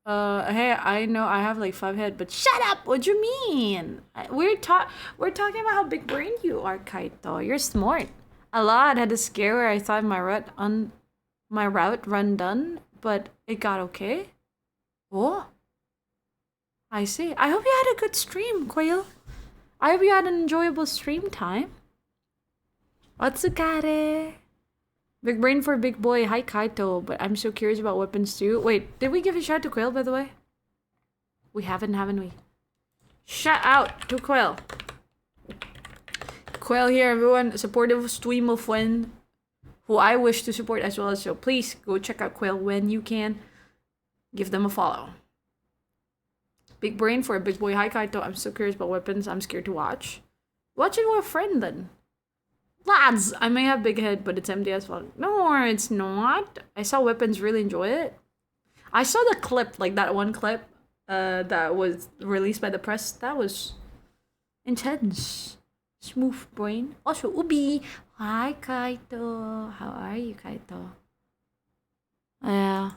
Hey, I know I have like 5 head, but shut up! What do you mean? We're talking about how big brain you are, Kaito. You're smart. A lot had a scare where I thought my route run done, but it got okay. Oh, I see. I hope you had a good stream, Quail. I hope you had an enjoyable stream time. Otsukare. Big brain for big boy. Hi, Kaito. But I'm so curious about weapons too. Wait, did we give a shout to Quail, by the way? We haven't we? Shout out to Quail. Quail here, everyone. Supportive stream of Fwend, who I wish to support as well. So please go check out Quail when you can. Give them a follow. Big brain for a big boy. Hi, Kaito. I'm so curious about weapons. I'm scared to watch. Watch it with a friend then. Lads, I may have big head, but it's empty as fuck. No, it's not. I saw Weapons, really enjoy it. I saw the clip, like that one clip that was released by the press. That was intense. Smooth brain. Also, Ubi. Hi, Kaito. How are you, Kaito? Yeah.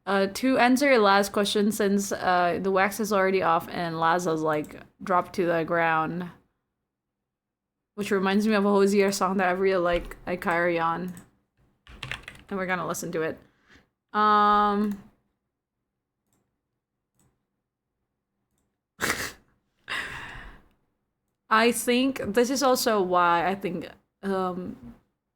To answer your last question, since the wax is already off and Laza's like dropped to the ground. Which reminds me of a Hosier song that I really like Carry On. And we're gonna listen to it. I think this is also why I think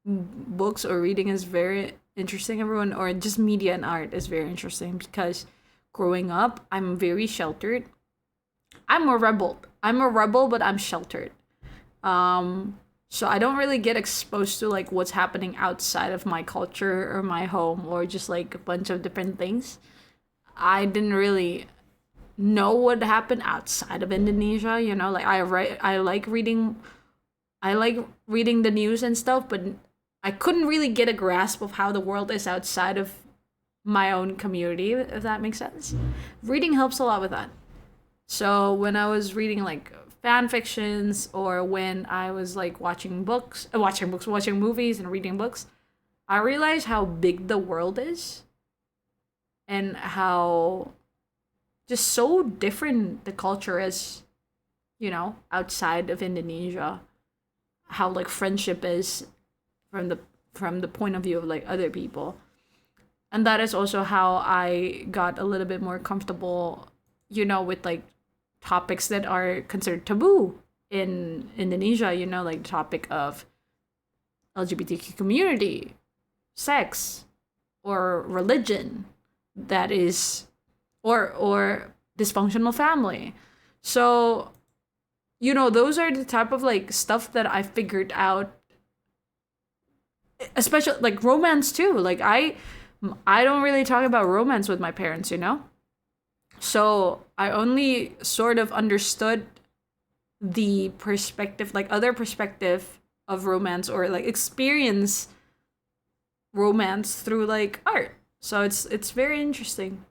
books or reading is very interesting, everyone, or just media and art is very interesting because growing up, I'm very sheltered. I'm a rebel, but I'm sheltered. So I don't really get exposed to like what's happening outside of my culture or my home or just like a bunch of different things. I didn't really know what happened outside of Indonesia, you know, like I like reading the news and stuff, but I couldn't really get a grasp of how the world is outside of my own community, if that makes sense. Reading helps a lot with that. So when I was reading like fan fictions or when I was like watching movies and reading books, I realized how big the world is and how just so different the culture is, you know, outside of Indonesia. How like friendship is from the point of view of like other people. And that is also how I got a little bit more comfortable, you know, with like topics that are considered taboo in Indonesia, you know, like the topic of LGBTQ community, sex, or religion that is or dysfunctional family. So, you know, those are the type of like stuff that I figured out, especially like romance too. Like I don't really talk about romance with my parents, you know? So, I only sort of understood the perspective, like other perspective of romance, or like experience romance through like art. So it's very interesting.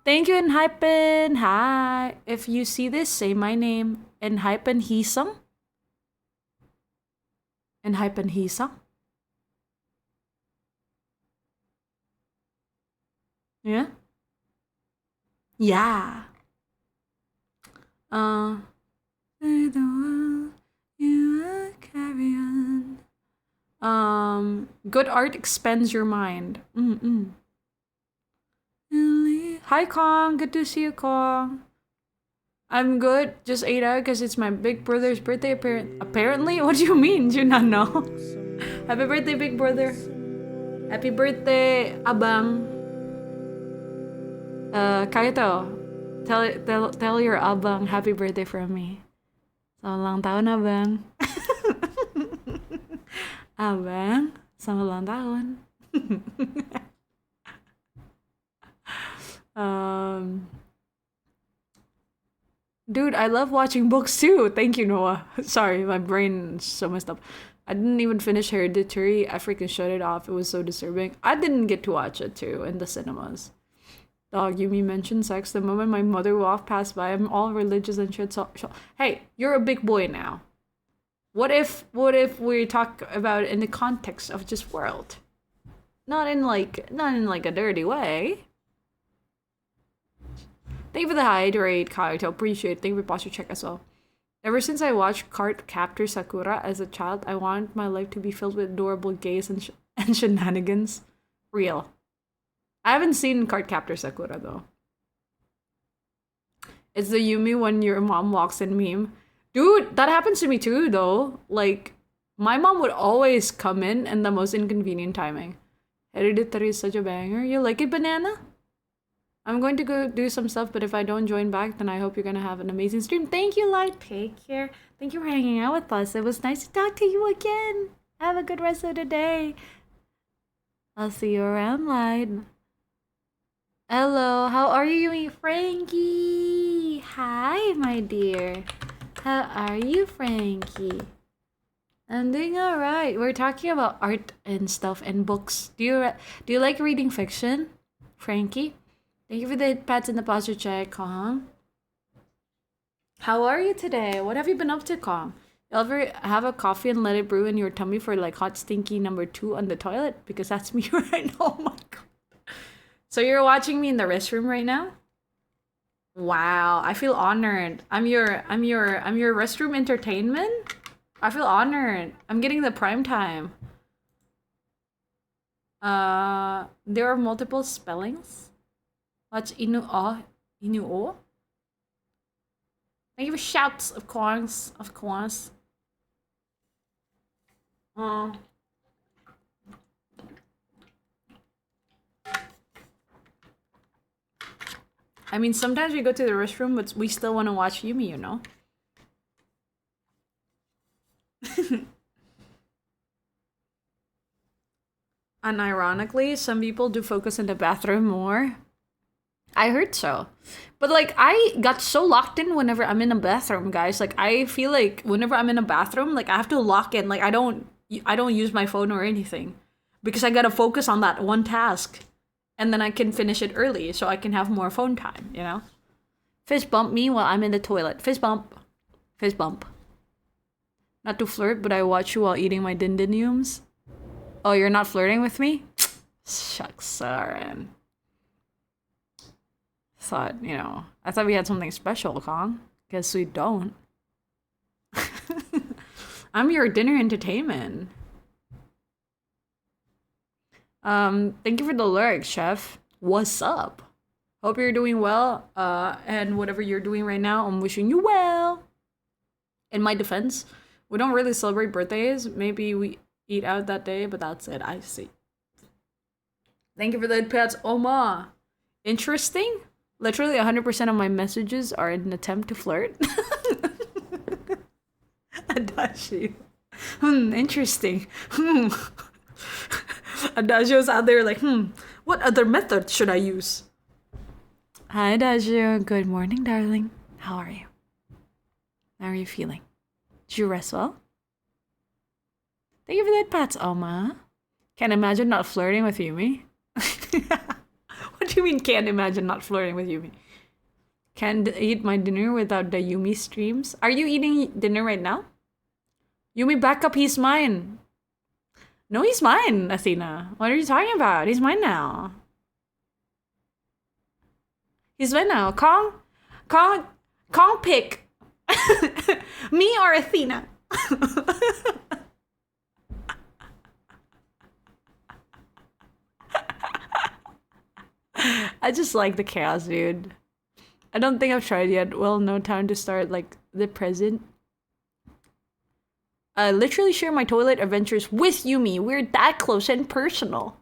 Thank you, Enhypen. Hi. If you see this, say my name. Enhypen Hisam. Enhypen Hisam. Yeah. Yeah. Uh. The world you will carry on. Good art expands your mind. Mm-mm. Hi, Kong. Good to see you, Kong. I'm good. Just ate out because it's my big brother's birthday. Apparently? What do you mean? Do you not know? Happy birthday, big brother. Happy birthday, Abang. Kayo to. Tell your Abang happy birthday from me. Selamat ulang tahun, Abang. Abang, selamat ulang tahun. Dude, I love watching books too. Thank you, Noah. Sorry, my brain is so messed up. I didn't even finish Hereditary. I freaking shut it off. It was so disturbing. I didn't get to watch it too in the cinemas. Dog, Yumi mentioned sex. The moment my mother walked past by, I'm all religious and shit. So, hey, you're a big boy now. What if we talk about it in the context of just world? Not in like a dirty way. Thank you for the hydrate, Kaito. Appreciate it. Thank you for posture check as well. Ever since I watched Card Captor Sakura as a child, I wanted my life to be filled with adorable gays and shenanigans. Real. I haven't seen Card Captor Sakura though. It's the Yumi when your mom walks in meme. Dude, that happens to me too though. Like, my mom would always come in the most inconvenient timing. Hereditary is such a banger. You like it, Banana? I'm going to go do some stuff, but if I don't join back, then I hope you're going to have an amazing stream. Thank you, Light. Take care. Thank you for hanging out with us. It was nice to talk to you again. Have a good rest of the day. I'll see you around, Light. Hello, how are you, Yumi? Frankie? Hi, my dear. How are you, Frankie? I'm doing alright. We're talking about art and stuff and books. Do you like reading fiction, Frankie? Thank you for the pats and the posture check, Kong. How are you today? What have you been up to, Kong? You ever have a coffee and let it brew in your tummy for like hot stinky number 2 on the toilet? Because that's me right now. Oh my god. So you're watching me in the restroom right now? Wow, I feel honored. I'm your restroom entertainment? I feel honored. I'm getting the prime time. There are multiple spellings. What's Inu-o? Inu-o? Thank you for shouts, of course. Of course. I mean, sometimes we go to the restroom, but we still want to watch Yumi, you know? Unironically, some people do focus in the bathroom more. I heard so. But like, I got so locked in whenever I'm in a bathroom, guys. Like, I feel like whenever I'm in a bathroom, like I have to lock in. Like, I don't use my phone or anything because I gotta focus on that one task, and then I can finish it early so I can have more phone time, you know? Fist bump me while I'm in the toilet. Fist bump. Fist bump. Not to flirt, but I watch you while eating my dindiniums. Oh, you're not flirting with me? Shucks, Saren. Thought, you know, I thought we had something special, Kong. Guess we don't. I'm your dinner entertainment. Thank you for the lyrics, chef. What's up? Hope you're doing well. And whatever you're doing right now, I'm wishing you well. In my defense, we don't really celebrate birthdays. Maybe we eat out that day, but that's it. I see. Thank you for the pets, Oma. Interesting. Literally 100% of my messages are in an attempt to flirt. Adashi. Interesting. Adagio's out there like, what other method should I use? Hi, Adagio. Good morning, darling. How are you? How are you feeling? Did you rest well? Thank you for that, pats, Oma. Can't imagine not flirting with Yumi. What do you mean can't imagine not flirting with Yumi? Can't eat my dinner without the Yumi streams. Are you eating dinner right now? Yumi, back up, he's mine. No, he's mine, Athena. What are you talking about? He's mine now. He's mine now. Kong pick. Me or Athena? I just like the chaos, dude. I don't think I've tried yet. Well, no time to start like the present. I literally share my toilet adventures with Yumi. We're that close and personal.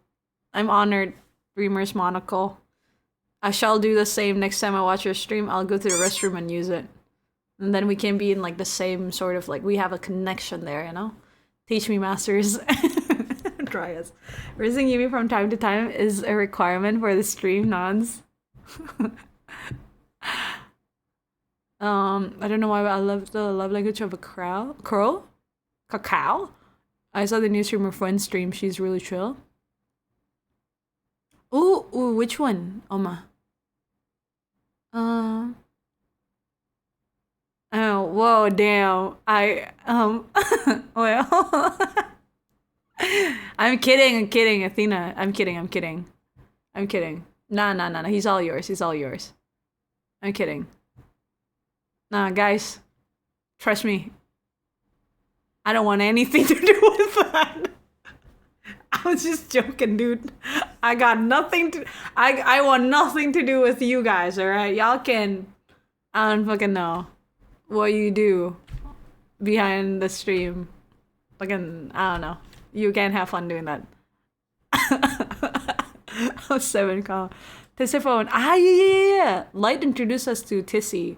I'm honored, Dreamer's Monocle. I shall do the same next time I watch your stream. I'll go to the restroom and use it. And then we can be in like the same sort of like, we have a connection there, you know? Teach me, masters. Try us. Raising Yumi from time to time is a requirement for the stream, Nons. I don't know why, but I love the love language of a crow? Cacao? I saw the new streamer Fwends stream. She's really chill. Ooh, which one, Oma? Oh, whoa, damn. Well. I'm kidding, Athena. I'm kidding. Nah. He's all yours. I'm kidding. Nah, guys. Trust me. I don't want anything to do with that. I was just joking, dude. I got nothing to... I want nothing to do with you guys, alright? Y'all can... I don't fucking know what you do behind the stream. Fucking... I don't know. You can have fun doing that. Oh, 7 call. Tissy. Yeah. Light introduced us to Tissy.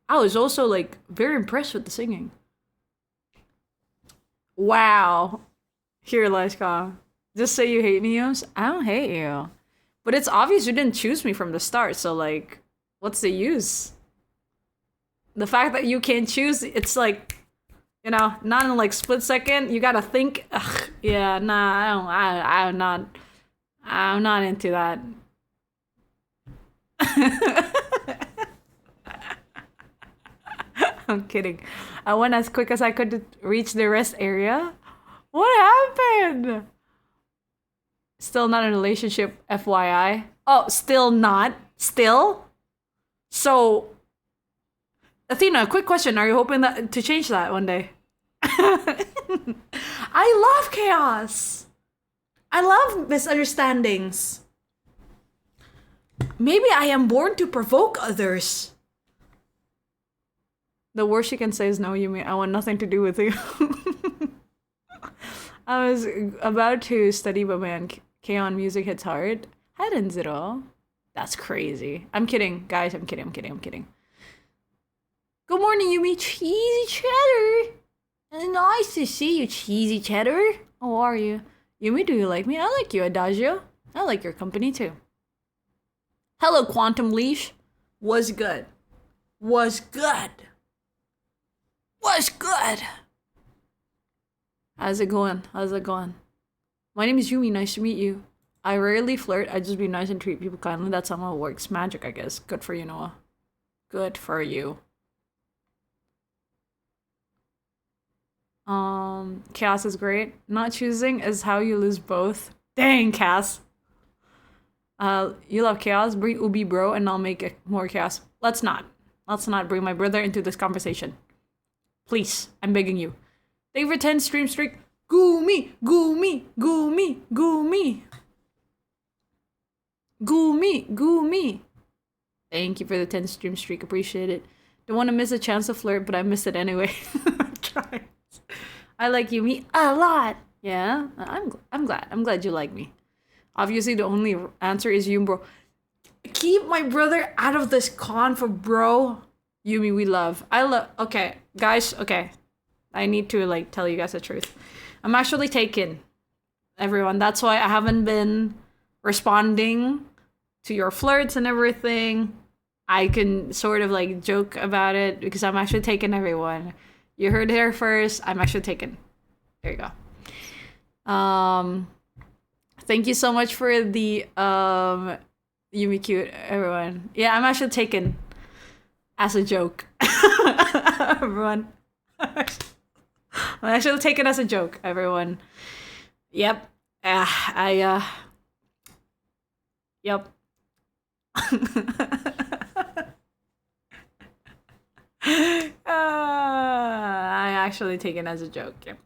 I was also, like, very impressed with the singing. Wow. Here, Lashka. Just say you hate me, Yums? I don't hate you. But it's obvious you didn't choose me from the start, so, like, what's the use? The fact that you can't choose, it's like... You know, not in like split second. You gotta think. Ugh, yeah, nah, I'm not into that. I'm kidding. I went as quick as I could to reach the rest area. What happened? Still not in a relationship, FYI. Oh, still not? Still? So... Athena, quick question. Are you hoping that to change that one day? I love chaos. I love misunderstandings. Maybe I am born to provoke others. The worst you can say is no, Yumi. I want nothing to do with you. I was about to study, but man, K-on music hits hard. Harinzero. That's crazy. I'm kidding, guys. I'm kidding. Good morning, Yumi. Cheesy cheddar. Nice to see you, cheesy cheddar. How are you? Yumi, do you like me? I like you, Adagio. I like your company, too. Hello, Quantum Leash. Was good. How's it going? My name is Yumi. Nice to meet you. I rarely flirt. I just be nice and treat people kindly. That's how it works. Magic, I guess. Good for you, Noah. Good for you. Chaos is great. Not choosing is how you lose both. Dang, Cass. You love chaos. Bring Ubi, bro, and I'll make it more chaos. Let's not bring my brother into this conversation. Please, I'm begging you. Thank you for 10 stream streak. Gumi. Thank you for the 10 stream streak. Appreciate it. Don't want to miss a chance to flirt, but I missed it anyway. Try. I like Yumi a lot. Yeah, I'm glad. I'm glad you like me. Obviously, the only answer is Yumi, bro. Keep my brother out of this convo, bro. Yumi, we love. I love. Okay, guys. Okay, I need to like tell you guys the truth. I'm actually taken, everyone. That's why I haven't been responding to your flirts and everything. I can sort of like joke about it because I'm actually taken, everyone. You heard it here first. I'm actually taken. There you go. Thank you so much for the Yumi cute, everyone. Yeah, I'm actually taken as a joke. Everyone. I'm actually taken as a joke, everyone. Yep. Yep. I actually taken as a joke. Yep.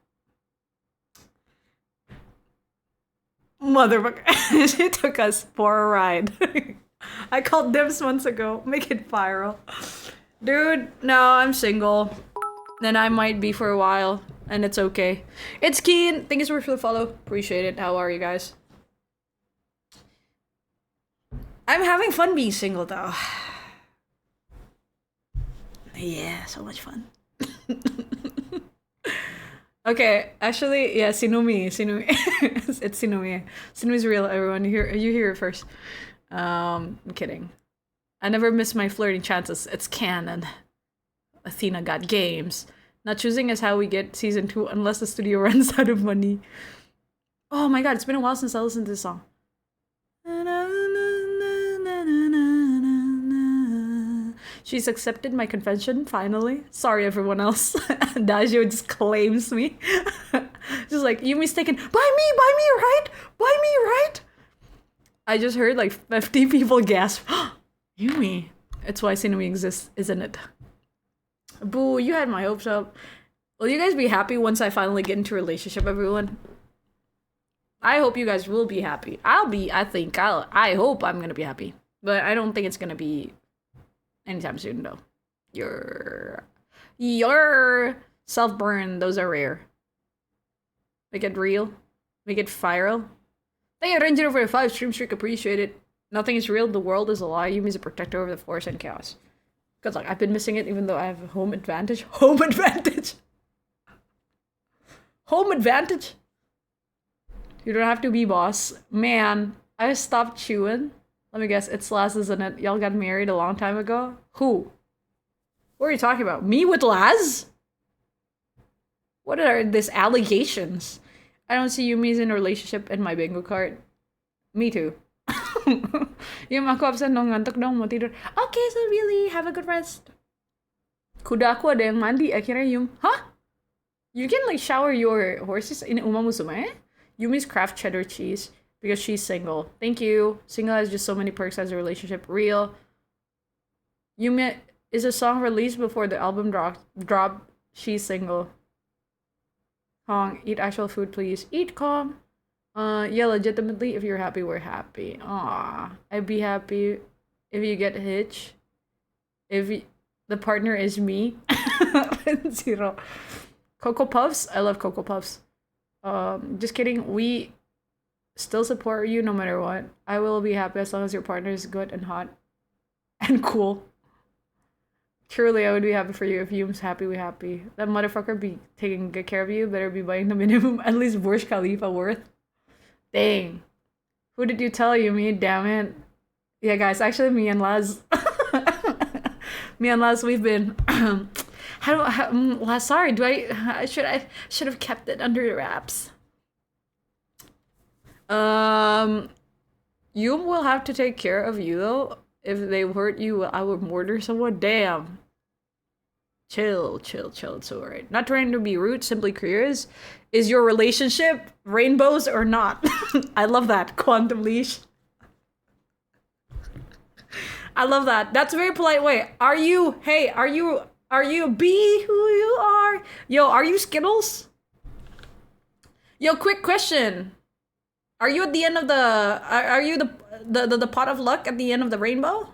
Motherfucker. She took us for a ride. I called dibs months ago. Make it viral. Dude, no, I'm single. And I might be for a while. And it's okay. It's Keen. Thank you so much for the follow. Appreciate it. How are you guys? I'm having fun being single though. Yeah, so much fun. Okay, actually, yeah, Sinumi. It's Sinumi. Sinumi's real, everyone. You hear it first. I'm kidding. I never miss my flirting chances. It's canon. Athena got games. Not choosing is how we get season 2 unless the studio runs out of money. Oh my god, it's been a while since I listened to this song. She's accepted my confession, finally. Sorry, everyone else. Dajio just claims me. Just like, Yumi's taken. Buy me, right? Buy me, right? I just heard like 50 people gasp. Yumi. It's why Sinumi exists, isn't it? Boo, you had my hopes up. Will you guys be happy once I finally get into a relationship, everyone? I hope you guys will be happy. I hope I'm gonna be happy. But I don't think it's gonna be anytime soon, though. Your self-burn, those are rare. Make it real. Make it viral. Thank you, Ranger, for a 5 stream streak. Appreciate it. Nothing is real. The world is a lie. Yumi's a protector over the force and chaos. Good luck. I've been missing it even though I have a home advantage. Home advantage! Home advantage! You don't have to be boss. Man, I stopped chewing. Let me guess, it's Laz, isn't it? Y'all got married a long time ago? Who? What are you talking about? Me with Laz? What are these allegations? I don't see Yumi's in a relationship in my bingo card. Me too. Yung ako absent nung ngantuk dong mau tidur. Okay, so really, have a good rest. Kuda aku ada yang mandi, akhirnya Yum. Huh? You can like shower your horses in Uma Musume? Yumi's craft cheddar cheese. Because she's single. Thank you. Single has just so many perks as a relationship. Real. Yumi is a song released before the album drop. She's single. Kong, eat actual food, please. Eat, Kong. Yeah, legitimately, if you're happy, we're happy. Aw, I'd be happy if you get hitched. The partner is me. Zero. Cocoa Puffs? I love Cocoa Puffs. Just kidding. We still support you no matter what. I will be happy as long as your partner is good and hot and cool. Truly, I would be happy for you if Yum's happy, we happy. That motherfucker be taking good care of you. Better be buying the minimum, at least Burj Khalifa worth. Dang. Who did you tell, Yumi? Damn it. Yeah, guys, actually, me and Laz, we've been. Laz, sorry. I should have kept it under wraps. Yum will have to take care of you though. If they hurt you, I would murder someone. Damn. Chill. It's alright. Not trying to be rude, simply curious. Is your relationship rainbows or not? I love that. Quantum leash. I love that. That's a very polite way. Are you B who you are? Yo, are you Skittles? Yo, quick question. Are you at the end of the... Are you the pot of luck at the end of the rainbow?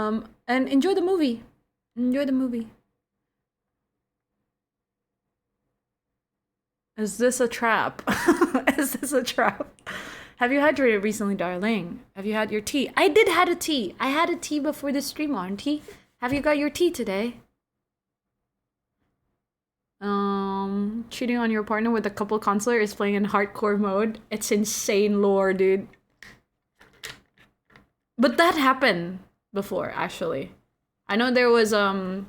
And enjoy the movie. Enjoy the movie. Is this a trap? Is this a trap? Have you hydrated recently, darling? Have you had your tea? I did had a tea. I had a tea before the stream, auntie. Have you got your tea today? Cheating on your partner with a couple counselor is playing in hardcore mode. It's insane lore, dude. But that happened before, actually. I know there was a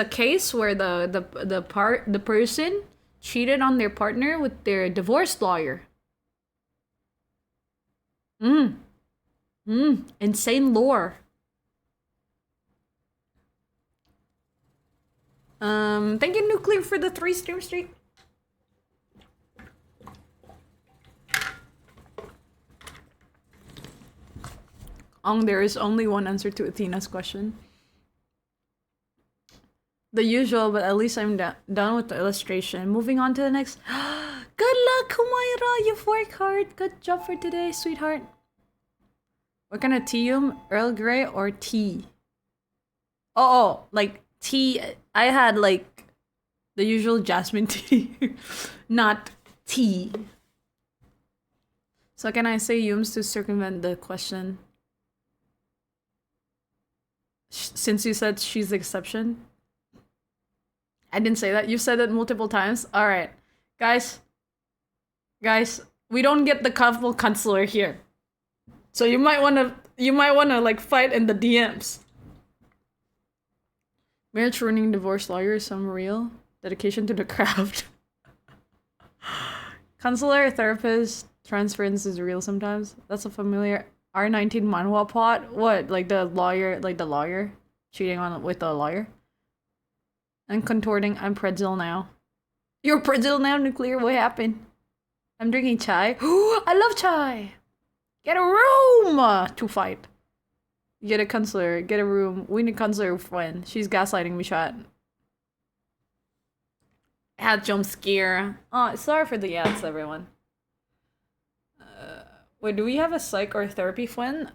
case where the person cheated on their partner with their divorce lawyer. Insane lore. Thank you, Nuclear, for the 3 stream streak. There is only one answer to Athena's question. The usual, but at least I'm done with the illustration. Moving on to the next. Good luck, Humayra. You've worked hard. Good job for today, sweetheart. What kind of tea? Earl Grey or tea? Oh, like tea. I had like the usual jasmine tea, not tea. So can I say Yums to circumvent the question? Since you said she's the exception. I didn't say that. You said it multiple times. All right, guys, we don't get the couple counselor here, so you might wanna like fight in the DMs. Marriage ruining divorce lawyer, some real dedication to the craft. Counselor, therapist, transference is real sometimes. That's a familiar R19 manhwa plot. What, like the lawyer cheating on with the lawyer? And contorting. I'm pretzel now. You're pretzel now, Nuclear. What happened? I'm drinking chai. I love chai. Get a room to fight. Get a counselor. Get a room. We need a counselor friend. She's gaslighting me, chat. Had jump scare. Oh, sorry for the ads, everyone. Wait, do we have a psych or therapy friend?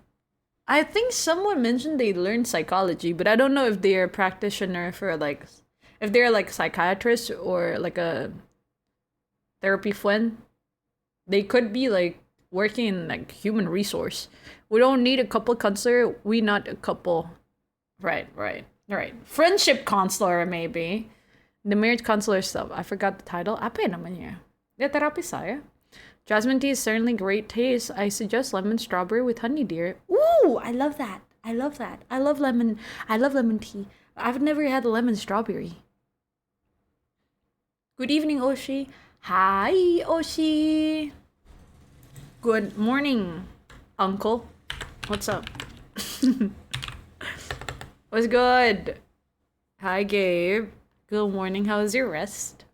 I think someone mentioned they learned psychology, but I don't know if they're a practitioner for like, if they're like psychiatrists or like a therapy friend. They could be like working in like human resource. We don't need a couple counselor. We not a couple. Right. Friendship counselor maybe. The marriage counselor stuff. I forgot the title. Apa naman niya? De therapy saya. Jasmine tea is certainly great taste. I suggest lemon strawberry with honey, dear. Ooh, I love that. I love lemon. I love lemon tea. I've never had lemon strawberry. Good evening, Oshi. Hi, Oshi. Good morning, Uncle. What's up? What's good? Hi, Gabe. Good morning. How's your rest?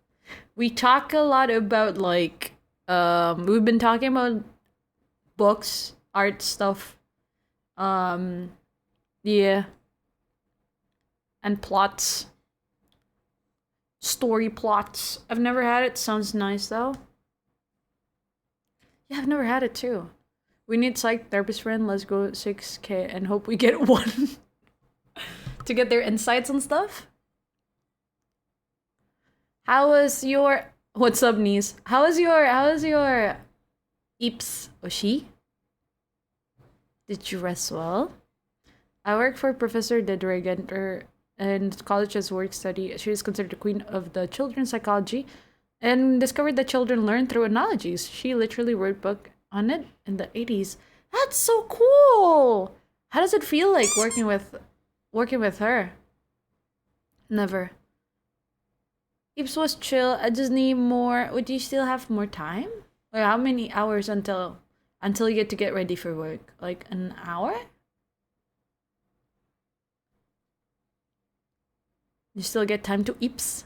We talk a lot about like we've been talking about books, art stuff. Yeah. And plots. Story plots. I've never had it. Sounds nice though. Yeah, I've never had it too. We need psych therapist friend. Let's go 6K and hope we get one to get their insights and stuff. How was your... What's up, niece? How was your EAPS, Oshi? Did you rest well? I work for Professor Dedregenter and college's work study. She is considered the queen of the children's psychology and discovered that children learn through analogies. She literally wrote a book on it in the 80s. That's so cool! How does it feel like working with her? Never. Ips was chill. I just need more. Would you still have more time? Or how many hours until you get to get ready for work? Like an hour? You still get time to Ips?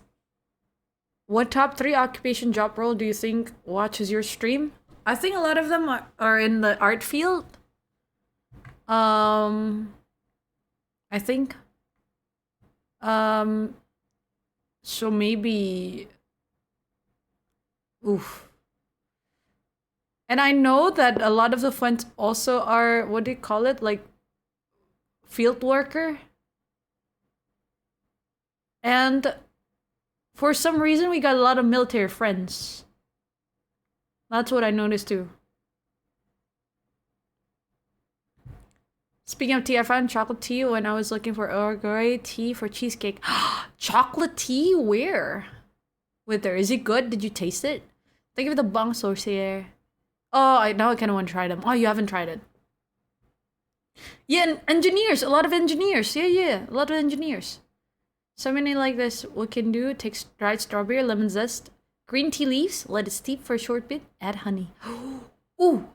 What top 3 occupation job role do you think watches your stream? I think a lot of them are in the art field. I think. So maybe... Oof. And I know that a lot of the Fwends also are, what do you call it? Like, field worker. And for some reason, we got a lot of military friends. That's what I noticed too. Speaking of tea, I found chocolate tea when I was looking for Earl Grey tea for cheesecake. Chocolate tea? Where? Whether is it good? Did you taste it? Thank you for the bong source here. Oh, now I kind of want to try them. Oh, you haven't tried it. Yeah, and engineers. A lot of engineers. Yeah. A lot of engineers. So many like this. What can do? Take dried strawberry, lemon zest, green tea leaves, let it steep for a short bit, add honey. Ooh.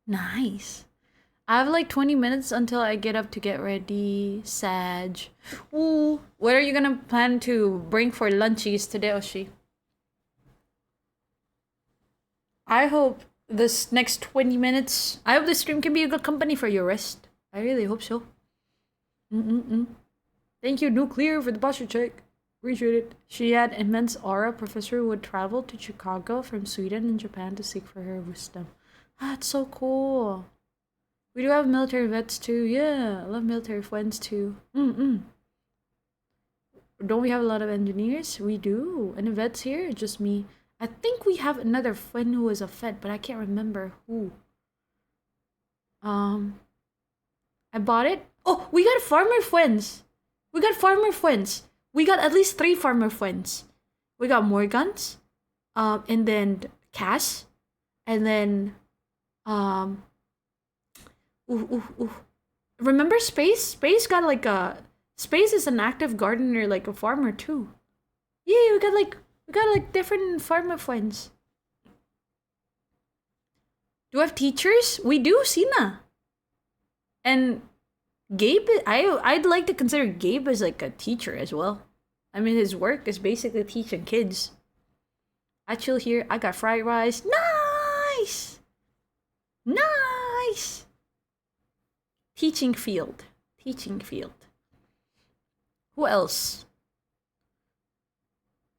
Nice. I have like 20 minutes until I get up to get ready. Sag. Ooh. What are you gonna plan to bring for lunchies today, Oshi? I hope this next 20 minutes, I hope this stream can be a good company for your rest. I really hope so. Thank you, Nuclear, for the posture check. Appreciate it. She had immense aura. Professor would travel to Chicago from Sweden and Japan to seek for her wisdom. That's so cool. We do have military vets too. Yeah, I love military Fwends too. Don't we have a lot of engineers? We do. And the vets here? Just me. I think we have another friend who is a vet, but I can't remember who. I bought it. Oh, we got farmer Fwends. We got farmer Fwends. We got at least 3 farmer Fwends. We got Morgans, and then Cass, and then Remember Space? Space got like a Space is an active gardener, like a farmer too. Yeah, we got like different farmer friends. Do we have teachers? We do, Sina. And Gabe, I'd like to consider Gabe as like a teacher as well. I mean, his work is basically teaching kids. I chill here. I got fried rice. Nice. Teaching field. Who else?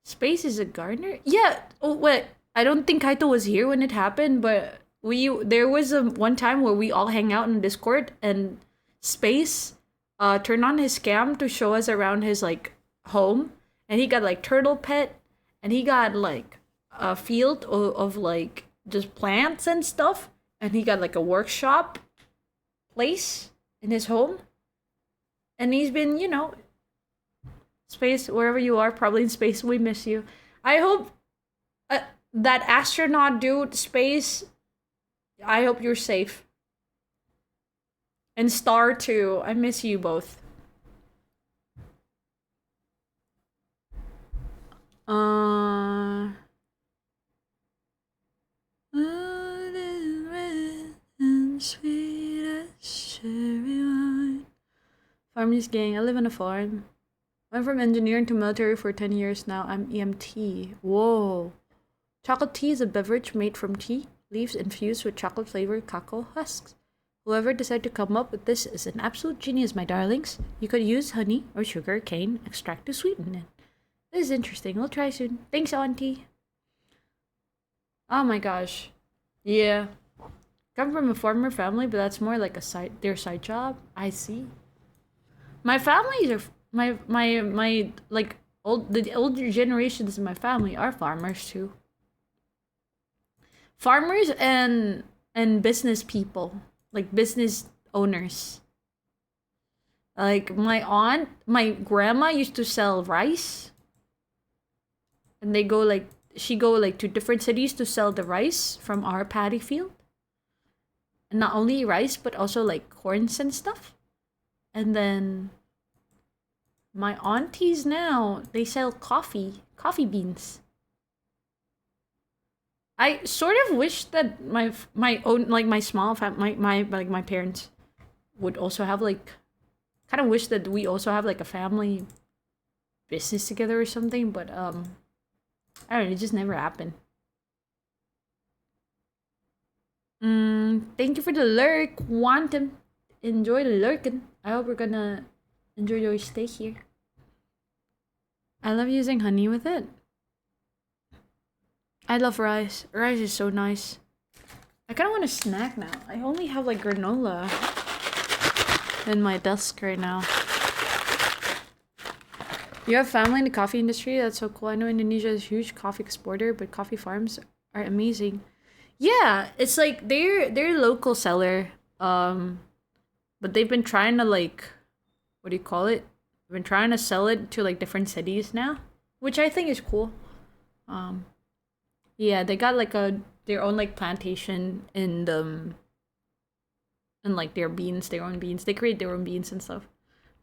Space is a gardener? Yeah. Oh, wait. I don't think Kaito was here when it happened, but there was one time where we all hang out in Discord and Space turned on his cam to show us around his like home, and he got like turtle pet, and he got like a field of like just plants and stuff, and he got like a workshop place in his home, and he's been, you know, Space, wherever you are, probably in space, we miss you. I hope that astronaut dude, Space, I hope you're safe. And Star too, I miss you both. Farmers gang, I live on a farm. Went from engineering to military for 10 years now. I'm EMT. Whoa. Chocolate tea is a beverage made from tea leaves infused with chocolate flavored cacao husks. Whoever decided to come up with this is an absolute genius, my darlings. You could use honey or sugar cane extract to sweeten it. This is interesting. We'll try soon. Thanks, Auntie. Oh my gosh. Yeah. Come from a farmer family, but that's more like their side job. I see. My families are my like the older generations in my family are farmers too. Farmers and business people, like business owners. Like my grandma used to sell rice. And she go to different cities to sell the rice from our paddy field. And not only rice, but also like corns and stuff. And then my aunties now, they sell coffee beans. I sort of wish that my own, like my small family, my parents would also have kind of wish that we also have like a family business together or something, but I don't know, it just never happened. Thank you for the lurk, Quantum. Enjoy the lurking. I hope we're gonna enjoy your stay here. I love using honey with it. I love rice. Rice is so nice. I kind of want a snack now. I only have like granola. in my desk right now. You have family in the coffee industry? That's so cool. I know Indonesia is a huge coffee exporter, but coffee farms are amazing. Yeah, it's like they're a local seller. But they've been trying to like, what do you call it? They've been trying to sell it to like different cities now, which I think is cool. Um, yeah, they got like their own like plantation in the and like their own beans. They create their own beans and stuff.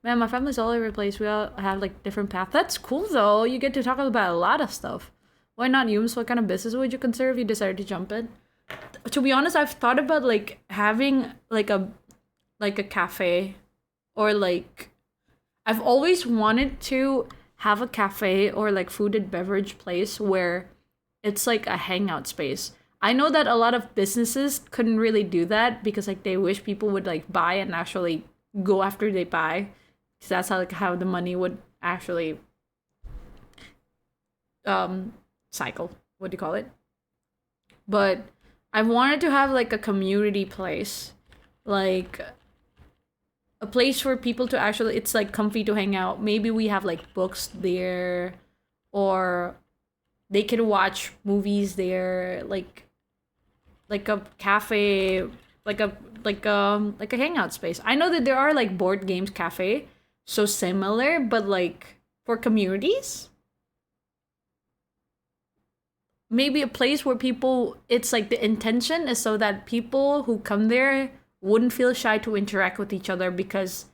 Man, my family's all over the place. We all have like different paths. That's cool though. You get to talk about a lot of stuff. Why not, Yums? What kind of business would you consider if you decided to jump in? To be honest, I've thought about like having like a cafe, or like I've always wanted to have a cafe or like food and beverage place where it's like a hangout space. I know that a lot of businesses couldn't really do that because like they wish people would like buy and actually go after they buy, because that's how like how the money would actually cycle. What do you call it? But I wanted to have like a community place, like a place for people to actually, it's like comfy to hang out. Maybe we have like books there, or they can watch movies there, like a cafe, like a hangout space. I know that there are like board games cafe, so similar, but like for communities, maybe a place where people, it's like the intention is so that people who come there wouldn't feel shy to interact with each other, because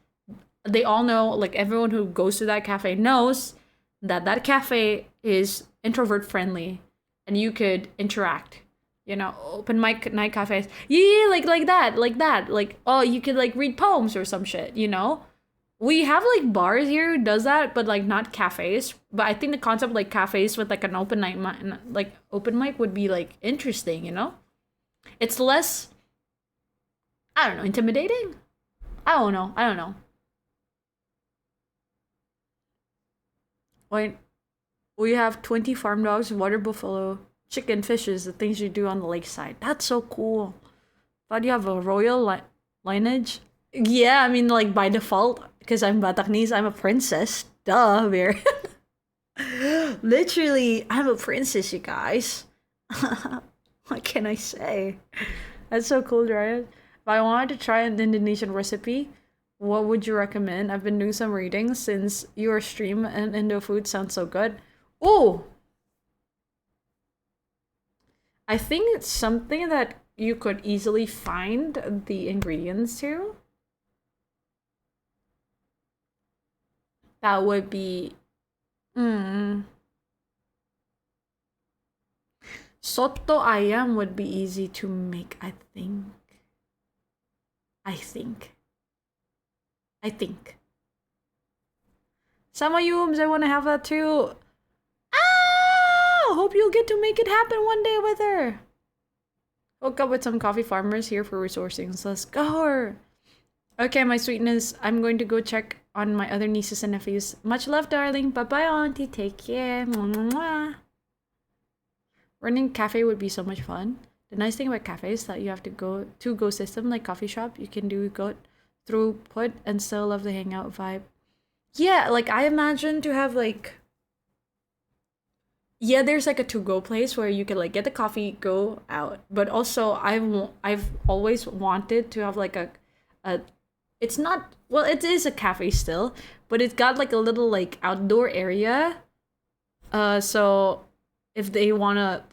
they all know, like everyone who goes to that cafe knows that that cafe is introvert friendly and you could interact, you know, open mic night cafes. Yeah, like that, like, oh, you could like read poems or some shit, you know. We have like bars here who does that, but like not cafes. But I think the concept like cafes with like an open night like open mic would be like interesting, you know. It's less, I don't know, intimidating. I don't know. Wait, we have 20 farm dogs, water buffalo, chicken, fishes, the things you do on the lakeside. That's so cool. Thought you have a royal lineage. Yeah, I mean, like by default, because I'm Bataknese, I'm a princess. Duh, bear. Literally, I'm a princess, you guys. What can I say? That's so cool, right? If I wanted to try an Indonesian recipe, what would you recommend? I've been doing some reading since your stream and Indo food sounds so good. Oh, I think it's something that you could easily find the ingredients to. That would be, mm, soto ayam would be easy to make, I think. I think. I think. Samayums, I want to have that too. Ah! Hope you'll get to make it happen one day with her. Hook up with some coffee farmers here for resourcing. So let's go. Okay, my sweetness. I'm going to go check on my other nieces and nephews. Much love, darling. Bye-bye, auntie. Take care. Mwah, mwah, mwah. Running cafe would be so much fun. The nice thing about cafes is that you have to go system, like coffee shop. You can do go throughput and still love the hangout vibe. Yeah, like I imagine to have like, yeah, there's like a to-go place where you can like get the coffee, go out. But also I've always wanted to have like a it's not, well, it is a cafe still, but it's got like a little like outdoor area. So if they wanna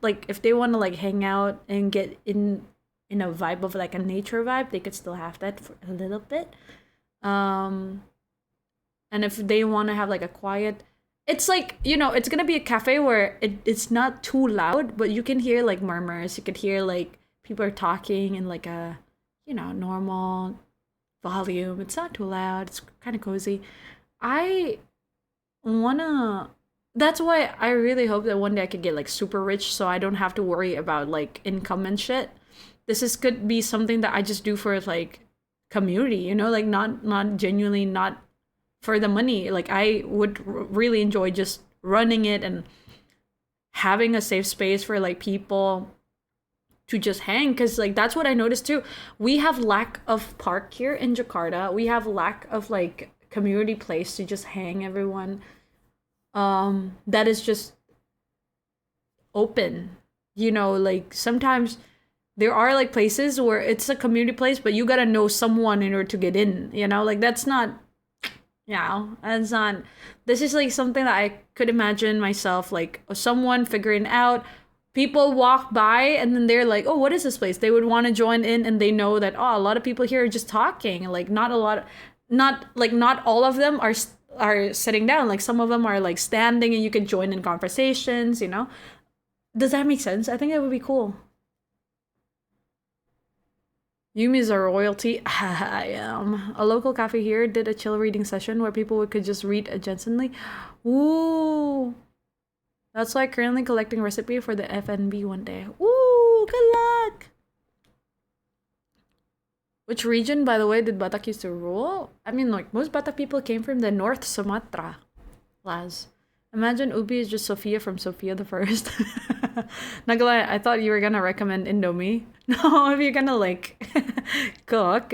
like hang out and get in a vibe of like a nature vibe, they could still have that for a little bit. Um, and if they want to have like a quiet, it's like, you know, it's gonna be a cafe where it's not too loud, but you can hear like murmurs. You could hear like people are talking in like a, you know, normal volume. It's not too loud. It's kind of cozy. I wanna. That's why I really hope that one day I could get like super rich, so I don't have to worry about like income and shit. Could be something that I just do for like community, you know, like not genuinely, not for the money. Like I would really enjoy just running it and having a safe space for like people to just hang, because like that's what I noticed too. We have lack of park here in Jakarta. We have lack of like community place to just hang everyone. That is just open. You know, like sometimes there are like places where it's a community place, but you gotta know someone in order to get in. You know, like that's not. Yeah, that's not. This is like something that I could imagine myself, like someone figuring out. People walk by and then they're like, "Oh, what is this place?" They would want to join in, and they know that a lot of people here are just talking. Like not a lot, not all of them are sitting down. Like some of them are like standing, and you can join in conversations. You know, does that make sense? I think it would be cool. Yumi's a royalty. I am. A local cafe here did a chill reading session where people could just read adjacently. Ooh. That's why I'm currently collecting recipe for the FNB one day. Ooh, good luck! Which region, by the way, did Batak used to rule? I mean, like, most Batak people came from the North Sumatra. Laz. Imagine Ubi is just Sophia from Sophia the First. Nagala, I thought you were gonna recommend Indomie. No, if you're gonna like cook,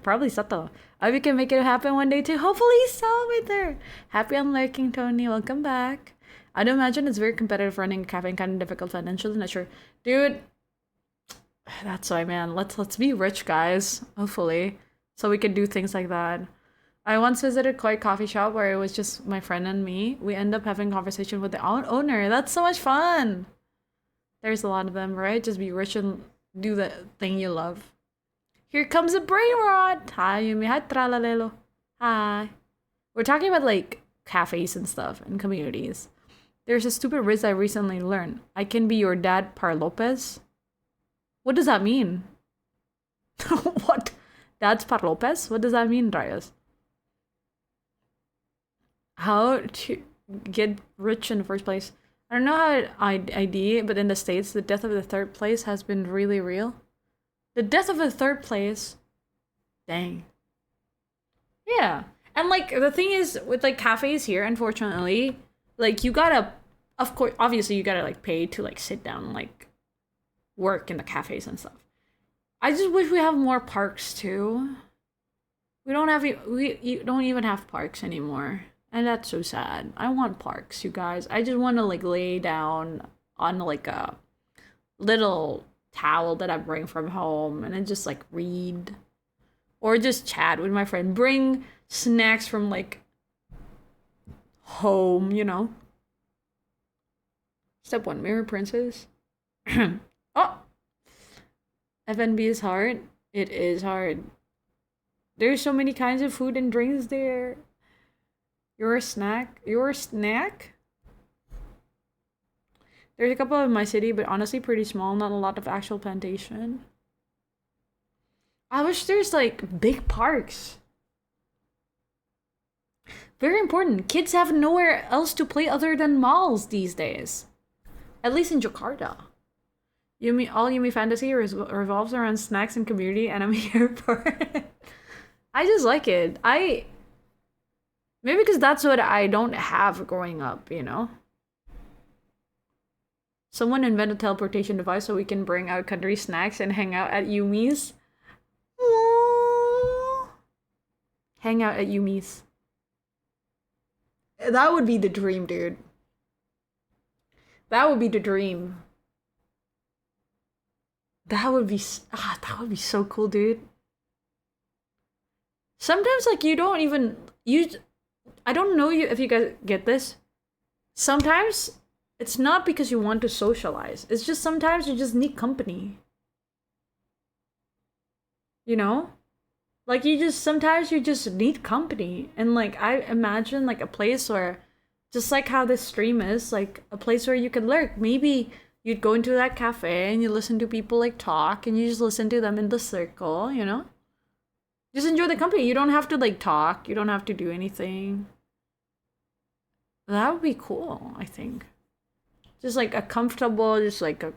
probably Sato. I hope you can make it happen one day too. Hopefully so with her. Happy unlurking, Tony. Welcome back. I'd imagine it's very competitive running a cafe and kind of difficult financially. Not sure, dude. That's why, man. Let's be rich, guys. Hopefully, so we can do things like that. I once visited Koi coffee shop where it was just my friend and me. We end up having a conversation with the owner. That's so much fun. There's a lot of them, right? Just be rich and do the thing you love. Here comes a brain rot. Hi, Yumi. Hi, Tralalelo. Hi. We're talking about like cafes and stuff and communities. There's a stupid riz I recently learned. I can be your dad, Par Lopez. What does that mean? What? Dad's Par Lopez? What does that mean, Reyes? How to get rich in the first place? I don't know how ID, but in the States, the death of the third place has been really real. The death of the third place? Dang. Yeah. And like, the thing is, with like cafes here, unfortunately, like you gotta, of course, obviously you gotta like pay to like sit down and like work in the cafes and stuff. I just wish we have more parks too. We don't have, we don't even have parks anymore. And that's so sad. I want parks, you guys. I just want to like lay down on like a little towel that I bring from home and then just like read or just chat with my friend. Bring snacks from like home, you know. Step 1, Mirror Princess. Oh! FNB is hard. It is hard. There's so many kinds of food and drinks there. Your snack? Your snack? There's a couple in my city, but honestly pretty small. Not a lot of actual plantation. I wish there's like big parks. Very important. Kids have nowhere else to play other than malls these days. At least in Jakarta. All Yumi fantasy revolves around snacks and community, and I'm here for it. I just like it. Maybe because that's what I don't have growing up, you know? Someone invent a teleportation device so we can bring out country snacks and hang out at Yumi's. Aww. Hang out at Yumi's. That would be the dream, dude. That would be the dream. That would be so cool, dude. Sometimes like you don't even I don't know if you guys get this. Sometimes it's not because you want to socialize. It's just sometimes you just need company. You know? Like sometimes you just need company. And like I imagine like a place where just like how this stream is, like a place where you could lurk. Maybe you'd go into that cafe and you listen to people like talk and you just listen to them in the circle, you know? Just enjoy the company. You don't have to like talk. You don't have to do anything. That would be cool, I think. Just like a comfortable, just like a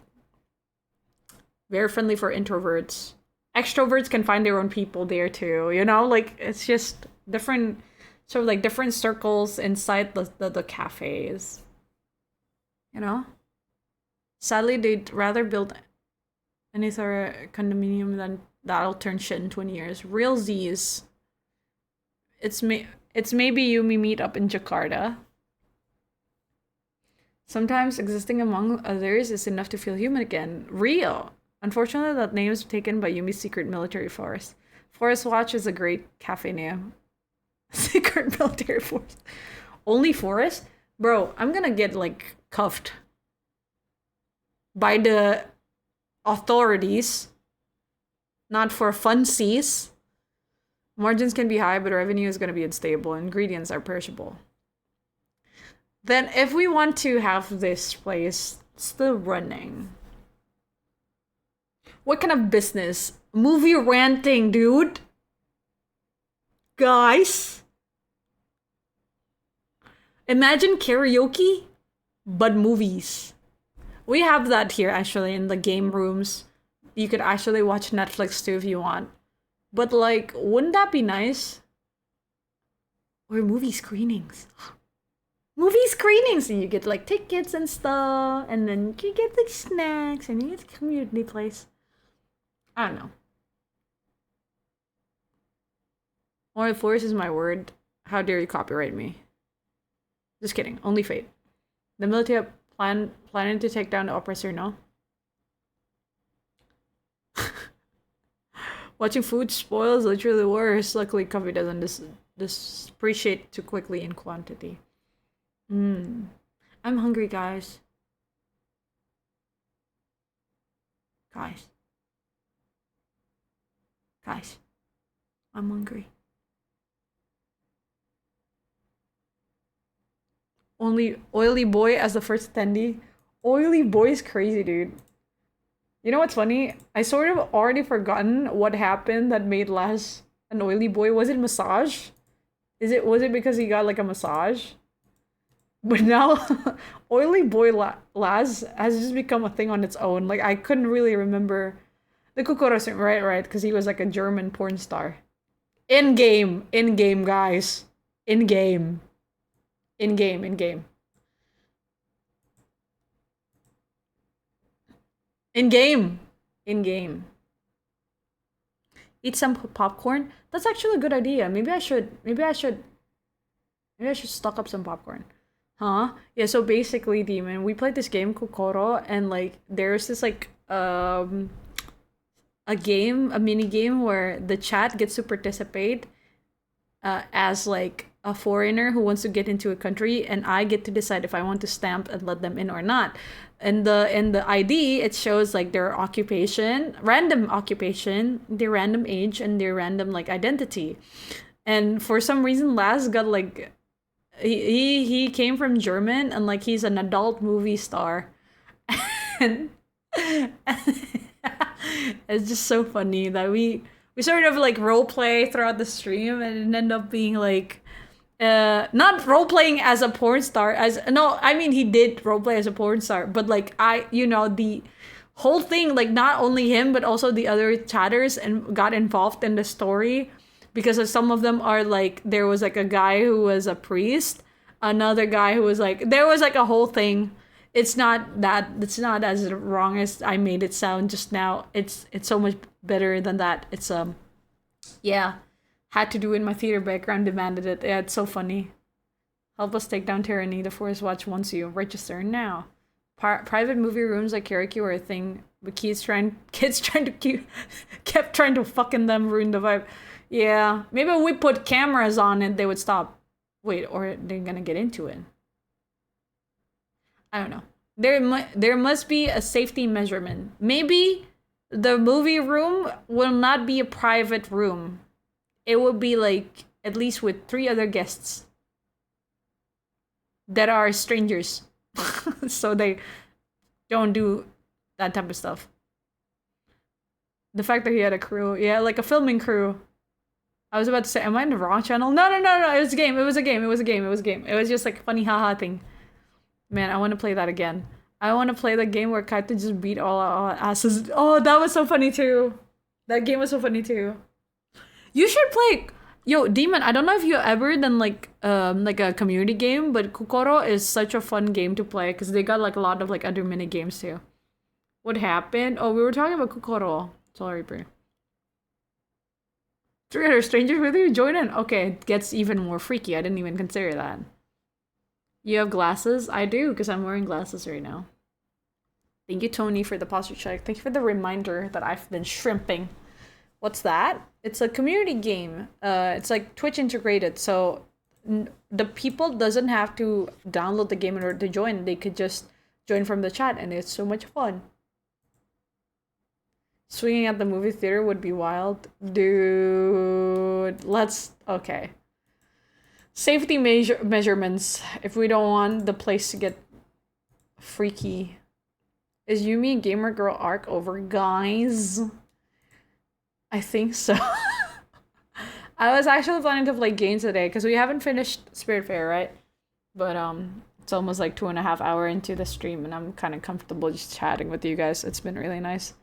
very friendly for introverts. Extroverts can find their own people there too, you know? Like it's just different, sort of like different circles inside the cafes. You know? Sadly, they'd rather build And it's our condominium, then that'll turn shit in 20 years. Real Z's. It's MaybeItsYumi meet up in Jakarta. Sometimes existing among others is enough to feel human again. Real. Unfortunately, that name is taken by Yumi's secret military force. Forest Watch is a great cafe name. Secret military force. Only forest? Bro, I'm gonna get like cuffed by the authorities. Not for funsies. Margins can be high, but revenue is gonna be unstable. Ingredients are perishable. Then if we want to have this place still running, what kind of business? Movie ranting, dude. Guys. Imagine karaoke, but movies. We have that here actually in the game rooms. You could actually watch Netflix too if you want. But like, wouldn't that be nice? Or movie screenings. Movie screenings, and you get like tickets and stuff, and then you get like snacks, and you get a community place. I don't know. Or force is my word. How dare you copyright me? Just kidding. Only fate. The military planning to take down the oppressor, no? Watching food spoil is literally worse. Luckily, coffee doesn't depreciate too quickly in quantity. I'm hungry, guys. Guys, I'm hungry. Only oily boy as the first attendee. Oily boy is crazy, dude. You know what's funny? I sort of already forgotten what happened that made Laz an oily boy. Was it massage? Was it because he got like a massage? But now, oily boy Laz has just become a thing on its own. Like, I couldn't really remember the Kokorosu, right, because he was like a German porn star. In-game, guys. In-game. In-game. Eat some popcorn? That's actually a good idea. Maybe I should stock up some popcorn. Huh? Yeah, so basically, Demon, we played this game, Kokoro, and like there's this like a mini game where the chat gets to participate as like a foreigner who wants to get into a country, and I get to decide if I want to stamp and let them in or not. And in the ID, it shows like their occupation, random occupation, their random age, and their random like identity. And for some reason, Laz got like he came from German, and like he's an adult movie star. And it's just so funny that we sort of like role play throughout the stream, and it ended up being like not role playing as a porn star, he did role play as a porn star, but like the whole thing, like not only him but also the other chatters and got involved in the story, because of some of them are like, there was like a guy who was a priest, another guy who was like, there was like a whole thing. It's not as wrong as I made it sound just now. It's so much better than that. It's yeah, had to do it. My theater background demanded it. Yeah, it's so funny. Help us take down tyranny. The Forest Watch wants you. Register now. Private movie rooms like karaoke were a thing, but kept trying to fucking them ruin the vibe. Yeah, maybe if we put cameras on it, they would stop. Wait, or they're gonna get into it. I don't know. There must be a safety measurement. Maybe the movie room will not be a private room. It will be like at least with 3 other guests that are strangers. So they don't do that type of stuff. The fact that he had a crew, yeah, like a filming crew. I was about to say, am I in the wrong channel? No, it was a game. It was a game. It was just like a funny haha thing. Man, I want to play that again. I want to play the game where Kaito just beat all our asses. Oh, that was so funny too. That game was so funny too. You should play. Yo, Demon, I don't know if you ever done like a community game, but Kokoro is such a fun game to play because they got like a lot of like other mini games too. What happened? Oh, we were talking about Kokoro. Sorry, bro. 300 strangers with you? Join in. Okay, it gets even more freaky. I didn't even consider that. You have glasses? I do, because I'm wearing glasses right now. Thank you, Tony, for the posture check. Thank you for the reminder that I've been shrimping. What's that? It's a community game. It's like Twitch integrated, so the people doesn't have to download the game in order to join. They could just join from the chat, and it's so much fun. Swinging at the movie theater would be wild. Dude, okay. Safety measurements, if we don't want the place to get freaky. Is Yumi and Gamer Girl arc over, guys? I think so. I was actually planning to play games today, because we haven't finished Spirit Fair, right? But, it's almost like 2.5 hours into the stream, and I'm kind of comfortable just chatting with you guys. It's been really nice.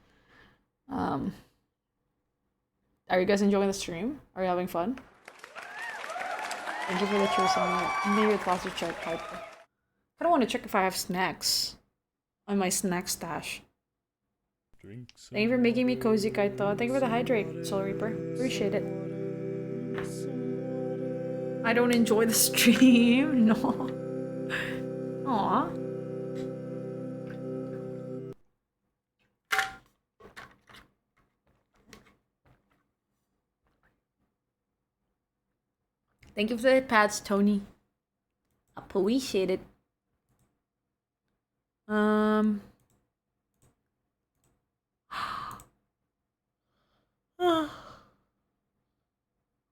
Are you guys enjoying the stream? Are you having fun? Thank you for the cheers on maybe a closet check. I don't want to check if I have snacks on my snack stash. Thank you for making me cozy, Kaito. Thank you for the hydrate, Soul Reaper. Appreciate it. I don't enjoy the stream. No. Aw. Thank you for the pads, Tony. Appreciate it.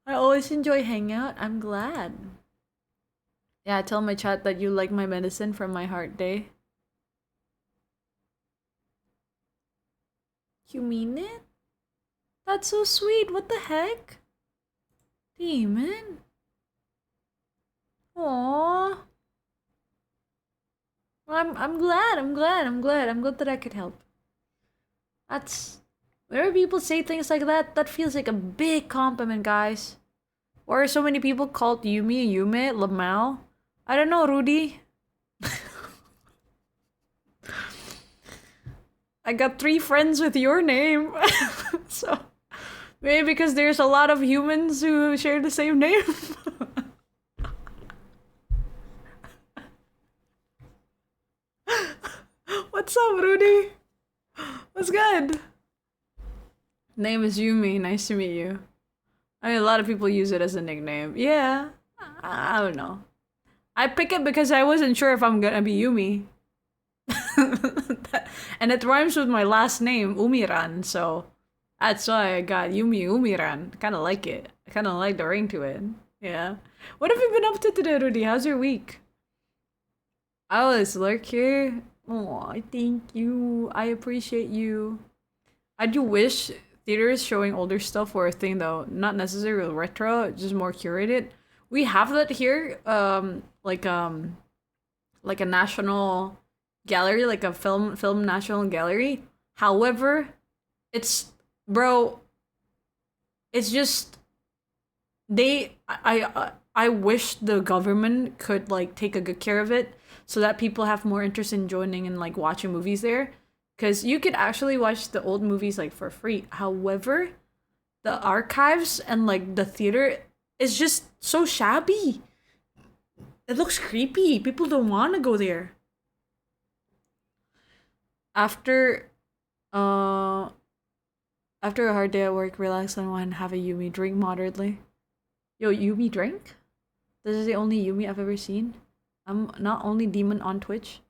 I always enjoy hangout. I'm glad. Yeah, tell my chat that you like my medicine from my heart day. You mean it? That's so sweet. What the heck? Demon? Aww. I'm glad that I could help. That's whenever people say things like that, that feels like a big compliment, guys. Why are so many people called Yumi, Yume, Lamau? I don't know, Rudy. I got 3 friends with your name. So maybe because there's a lot of humans who share the same name. What's up, Rudy? What's good? Name is Yumi. Nice to meet you. I mean, a lot of people use it as a nickname. Yeah. I don't know. I pick it because I wasn't sure if I'm gonna be Yumi. And it rhymes with my last name, Umiran, so that's why I got Yumi Umiran. Kinda like it. I kinda like the ring to it. Yeah. What have you been up to today, Rudy? How's your week? I was lurk here. Oh, thank you. I appreciate you. I do wish theaters showing older stuff were a thing, though. Not necessarily retro, just more curated. We have that here, like a national gallery, like a film national gallery. However, it's just I wish the government could like take a good care of it so that people have more interest in joining and like watching movies there, because you could actually watch the old movies like for free. However, the archives and like the theater is just so shabby. It looks creepy. People don't want to go there. After a hard day at work, relax and want to have a Yumi drink moderately. Yo, Yumi drink? This is the only Yumi I've ever seen. I'm not only demon on Twitch.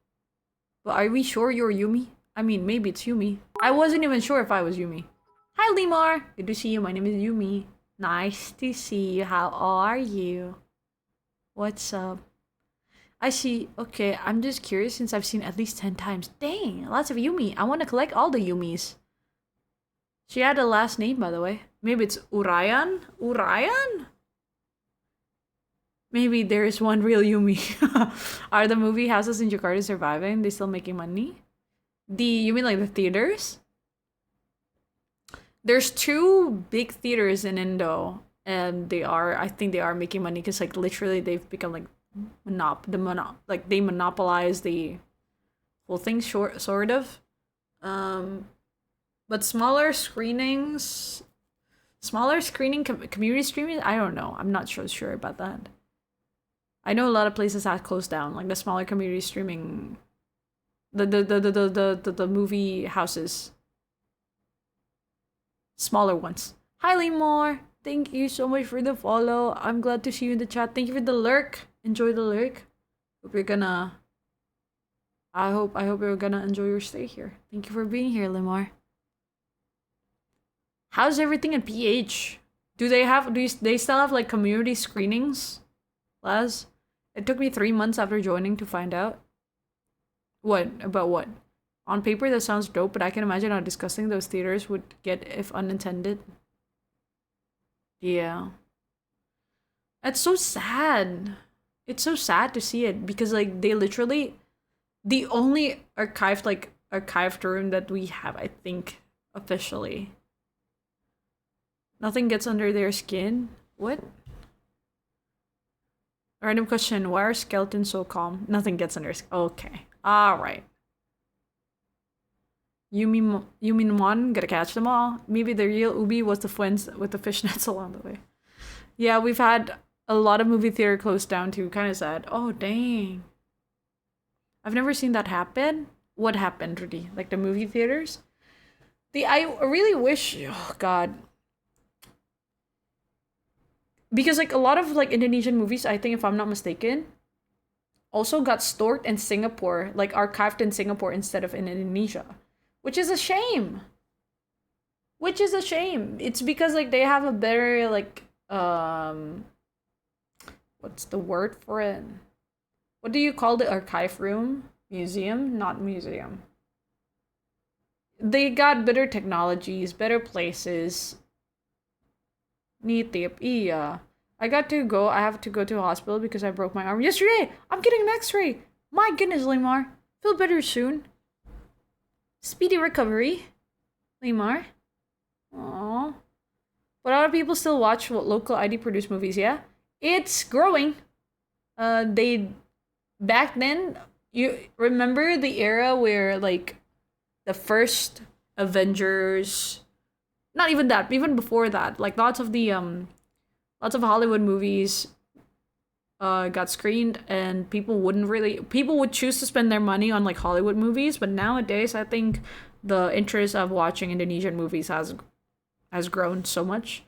But are we sure you're Yumi? I mean, maybe it's Yumi. I wasn't even sure if I was Yumi. Hi, Limar. Good to see you. My name is Yumi. Nice to see you. How are you? What's up? I see. Okay, I'm just curious since I've seen at least 10 times. Dang, lots of Yumi. I want to collect all the Yumis. She had a last name, by the way. Maybe it's Urayan? Urayan? Maybe there's one real Yumi. Are the movie houses in Jakarta surviving? They still making money? You mean like the theaters? There's 2 big theaters in Indo, and I think they are making money because like literally they've become like they monopolize the whole thing, sort of. Um, but smaller screening community streaming. I don't know. I'm not so sure about that. I know a lot of places have closed down, like the smaller community streaming, the movie houses, smaller ones. Hi, Lemore. Thank you so much for the follow. I'm glad to see you in the chat. Thank you for the lurk. Enjoy the lurk. Hope you're gonna. I hope you're gonna enjoy your stay here. Thank you for being here, Lemore. How's everything at PH? They still have like community screenings? Les? It took me 3 months after joining to find out. What? About what? On paper, that sounds dope, but I can imagine how disgusting those theaters would get if unintended. Yeah. It's so sad. It's so sad to see it because like they literally the only archived room that we have, I think, officially. Nothing gets under their skin. What? Random question. Why are skeletons so calm? Nothing gets under skin. Okay. Alright. Yumi gotta catch them all. Maybe the real Ubi was the Fwends with the fishnets along the way. Yeah, we've had a lot of movie theater closed down too. Kind of sad. Oh, dang. I've never seen that happen. What happened, Rudy? Like the movie theaters? I really wish. Oh God. Because like a lot of like Indonesian movies, I think if I'm not mistaken, also got stored in Singapore, like archived in Singapore instead of in Indonesia, which is a shame. Which is a shame. It's because like they have a better like what's the word for it? What do you call the archive room? Museum? Not museum. They got better technologies, better places. Nitip, iya. I have to go to a hospital because I broke my arm yesterday. I'm getting an x-ray. My goodness, Limar. Feel better soon. Speedy recovery. Limar. Aww. But a lot of people still watch local ID produced movies, yeah? It's growing. Back then, you remember the era where like the first Avengers, not even that, even before that, like lots of Hollywood movies got screened and people would choose to spend their money on like Hollywood movies, but nowadays I think the interest of watching Indonesian movies has grown so much.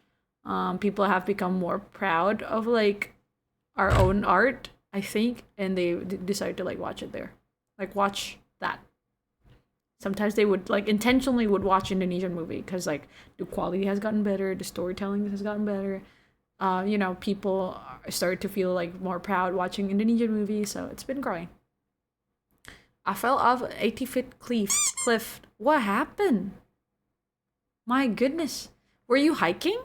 People have become more proud of like our own art, I think, and they decide to like watch it there, like watch that. Sometimes they would like intentionally would watch Indonesian movie because like the quality has gotten better, the storytelling has gotten better. People start to feel like more proud watching Indonesian movies, so it's been growing. I fell off 80-foot cliff. What happened? My goodness. Were you hiking?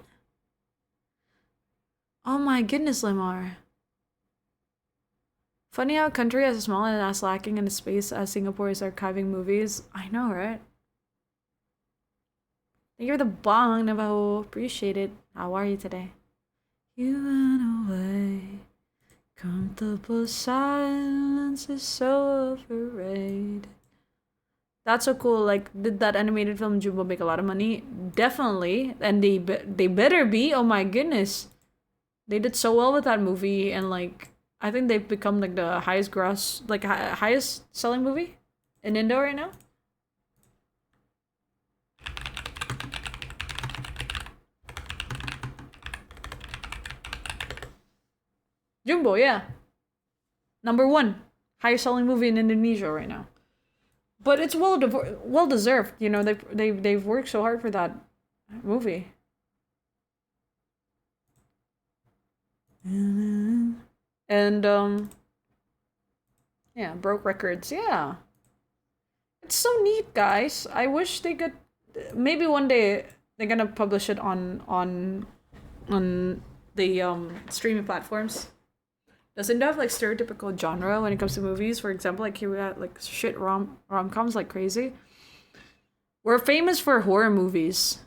Oh my goodness, Lemar. Funny how a country as small and as lacking in the space as Singapore is archiving movies. I know, right? Thank you for the bong, Navajo. Appreciate it. How are you today? You went away. Comfortable silence is so afraid. That's so cool. Like, did that animated film Jumbo make a lot of money? Definitely. And they better be. Oh my goodness. They did so well with that movie, and like I think they've become like the highest selling movie in Indo right now. Jumbo, yeah. Number 1 highest selling movie in Indonesia right now. But it's well deserved. They've worked so hard for that movie. And yeah, broke records. Yeah, it's so neat, guys. I wish they could. Maybe one day they're gonna publish it on the streaming platforms. Doesn't it have like stereotypical genre when it comes to movies? For example, like here we got like shit rom-coms like crazy. We're famous for horror movies,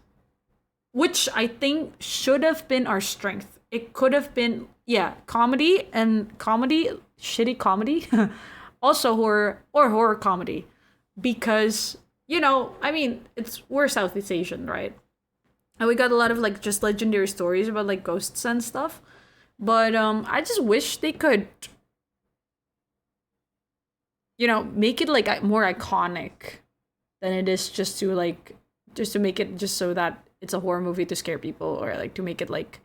which I think should have been our strength. It could have been, yeah, comedy, shitty comedy, also horror or horror comedy, because I mean, we're Southeast Asian, right? And we got a lot of like just legendary stories about like ghosts and stuff. But I just wish they could, make it like more iconic than it is just to make it just so that it's a horror movie to scare people, or like to make it like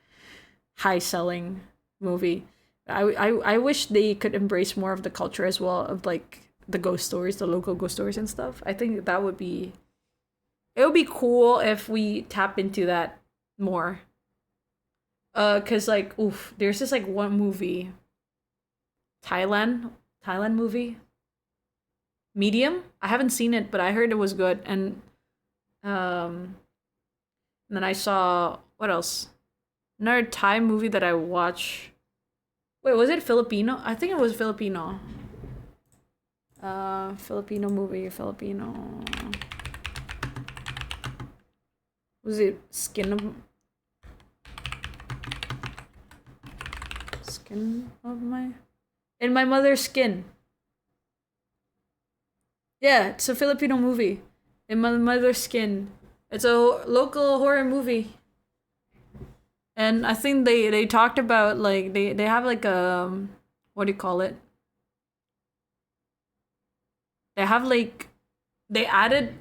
high selling movie. I wish they could embrace more of the culture as well, of like the ghost stories, the local ghost stories and stuff. I think that would be it would be cool if we tap into that more. Cause like oof, there's this like one movie, Thailand Thailand movie, Medium. I haven't seen it, but I heard it was good. Um and then I saw what else? Another Thai movie that I watched. Wait, was it Filipino? I think it was Filipino. Filipino movie, Filipino. Was it Skin of my In My Mother's Skin? Yeah, it's a Filipino movie. In My Mother's Skin. It's a local horror movie. And I think they talked about like they have like what do you call it? They have like they added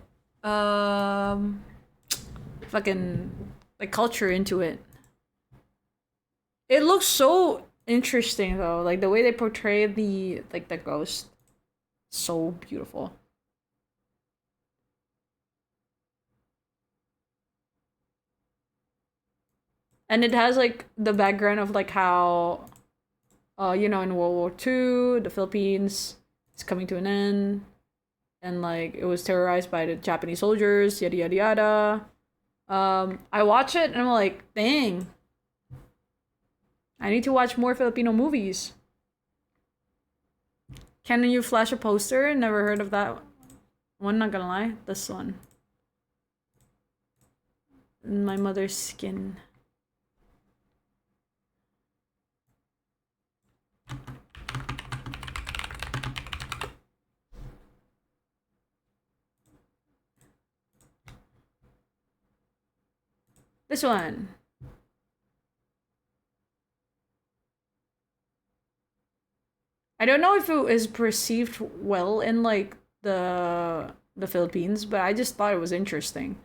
fucking like culture into it. It looks so interesting though, like the way they portray the ghost. So beautiful. And it has like the background of like how in World War II, the Philippines is coming to an end, and like it was terrorized by the Japanese soldiers, yada yada yada. I watch it and I'm like, dang, I need to watch more Filipino movies. Can you flash a poster? Never heard of that one, not gonna lie. This one. In My Mother's Skin. This one. I don't know if it is perceived well in like the Philippines, but I just thought it was interesting.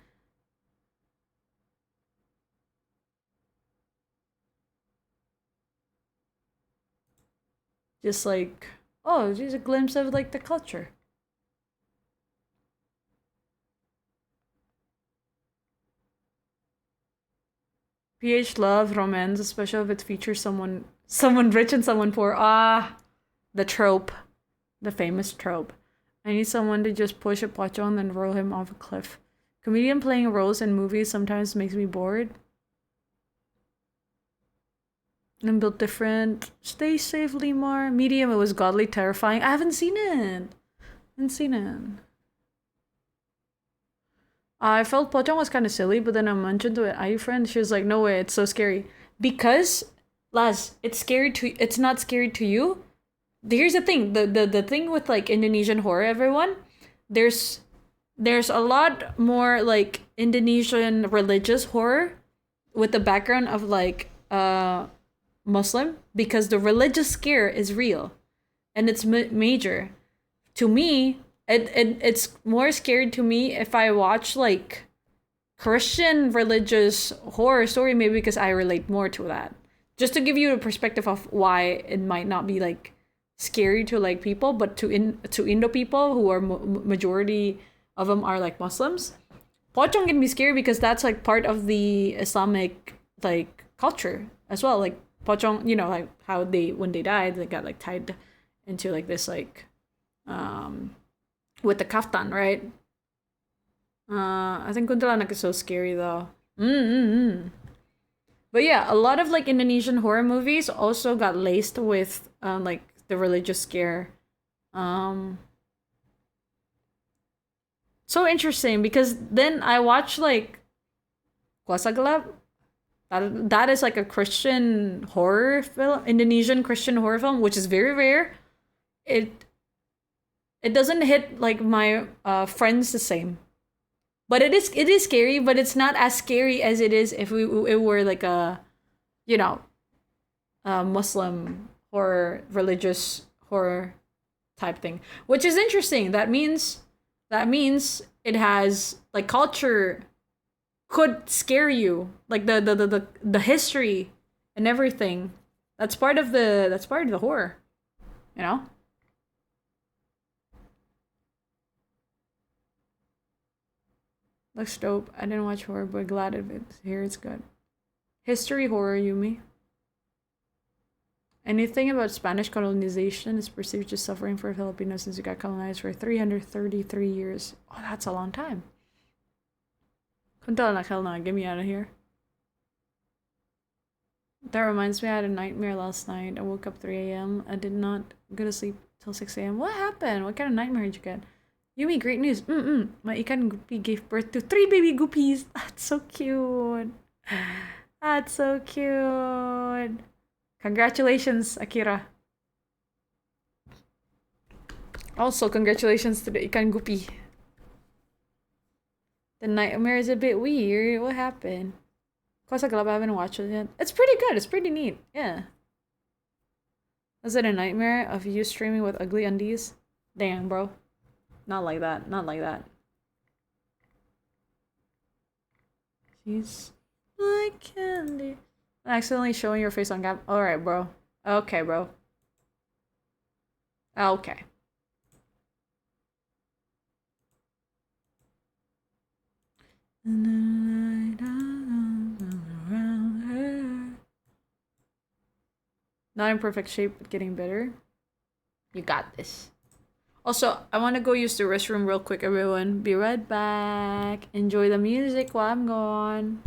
Just like, oh, just a glimpse of like the culture. PH love romance, especially if it features someone rich and someone poor. Ah, the trope, the famous trope. I need someone to just push a pachon and roll him off a cliff. Comedian playing roles in movies sometimes makes me bored. And built different. Stay safe, Lemar. Medium, it was godly terrifying. I haven't seen it. Haven't seen it. I felt Pochan was kind of silly, but then I mentioned to an IU friend. She was like, "No way, it's so scary." Because, Laz, it's not scary to you. Here's the thing. The thing with like Indonesian horror, everyone, there's there's a lot more like Indonesian religious horror with the background of like Muslim, because the religious scare is real and it's major. To me, it's more scary to me if I watch like Christian religious horror story, maybe because I relate more to that. Just to give you a perspective of why it might not be like scary to like people, but to Indo people who are majority of them are like Muslims. Pocong can be scary because that's like part of the Islamic like culture as well. Like pocong, like how they when they died, they got like tied into like this like um with the kaftan, right? I think Kuntilanak is so scary though. Mm-hmm. But yeah, a lot of like Indonesian horror movies also got laced with like the religious scare. Um, so interesting because then I watched like Kuasa Gelap. That is like a Christian horror film, Indonesian Christian horror film, which is very rare. It it doesn't hit like my friends the same. But it is scary, but it's not as scary as it is if it were like a, you know, a Muslim horror, religious horror type thing, which is interesting. That means it has like culture could scare you, like the history and everything. That's part of the horror, you know. Looks dope. I didn't watch horror, but glad of it. Here it's good. History horror, Yumi. Anything about Spanish colonization is perceived as suffering for Filipinos since we got colonized for 333 years. Oh, that's a long time. Kuntal na hell no, get me out of here. That reminds me, I had a nightmare last night. I woke up 3 a.m. I did not go to sleep till 6 a.m. What happened? What kind of nightmare did you get? Yumi, great news. My ikan guppy gave birth to 3 baby guppies. That's so cute. That's so cute. Congratulations, Akira. Also, congratulations to the ikan guppy. The nightmare is a bit weird. What happened? Cause I haven't watched it yet. It's pretty good. It's pretty neat. Yeah. Was it a nightmare of you streaming with ugly undies? Dang, bro. Not like that. Not like that. She's like candy. Accidentally showing your face on cam. Alright, bro. Okay, bro. Okay. Not in perfect shape, but getting better. You got this. Also, I want to go use the restroom real quick, everyone. Be right back. Enjoy the music while I'm gone.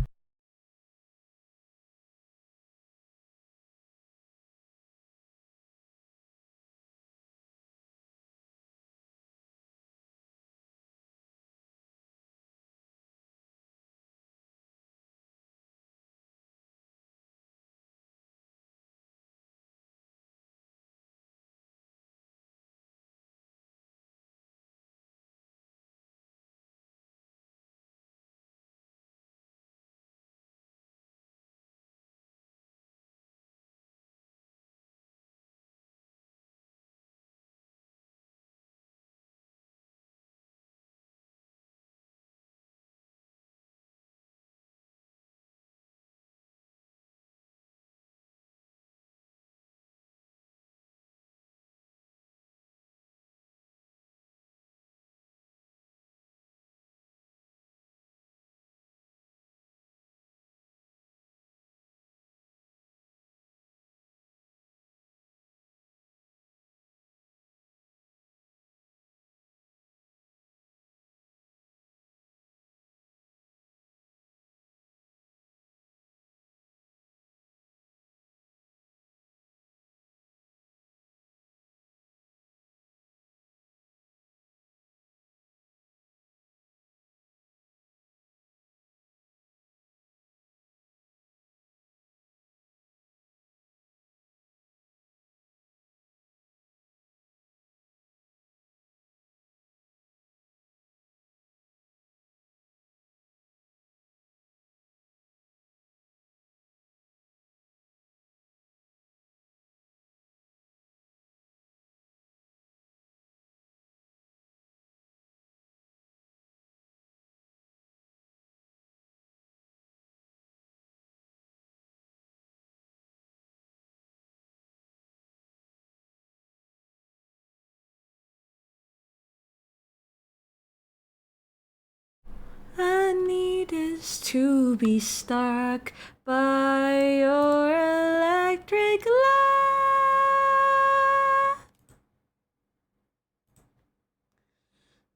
I need us to be struck by your electric light.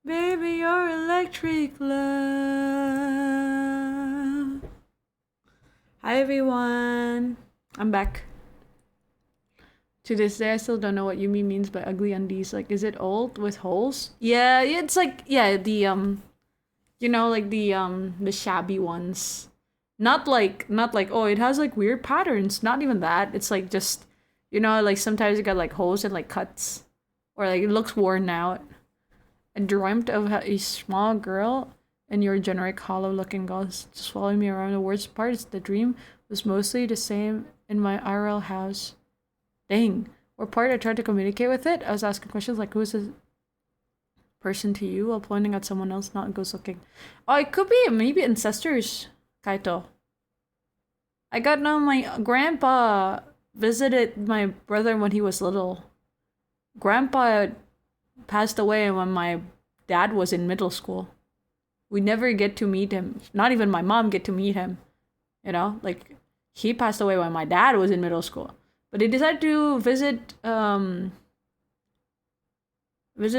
Baby, your electric love. Hi everyone. I'm back. To this day, I still don't know what Yumi means by ugly undies. Like, is it old with holes? Yeah, it's like, yeah, the you know, like the shabby ones. Not like oh, it has like weird patterns. Not even that. It's like just, you know, like sometimes it got like holes and like cuts, or like it looks worn out. I dreamt of a small girl and your generic hollow-looking ghost just following me around. The worst part is the dream was mostly the same in my IRL house. Dang. What part I tried to communicate with it? I was asking questions like, who is this person to you, while pointing at someone else, not ghost looking. Oh, it could be maybe ancestors, Kaito. I got know my grandpa visited my brother when he was little. Grandpa passed away when my dad was in middle school. We never get to meet him. Not even my mom get to meet him. You know, like he passed away when my dad was in middle school. But he decided to visit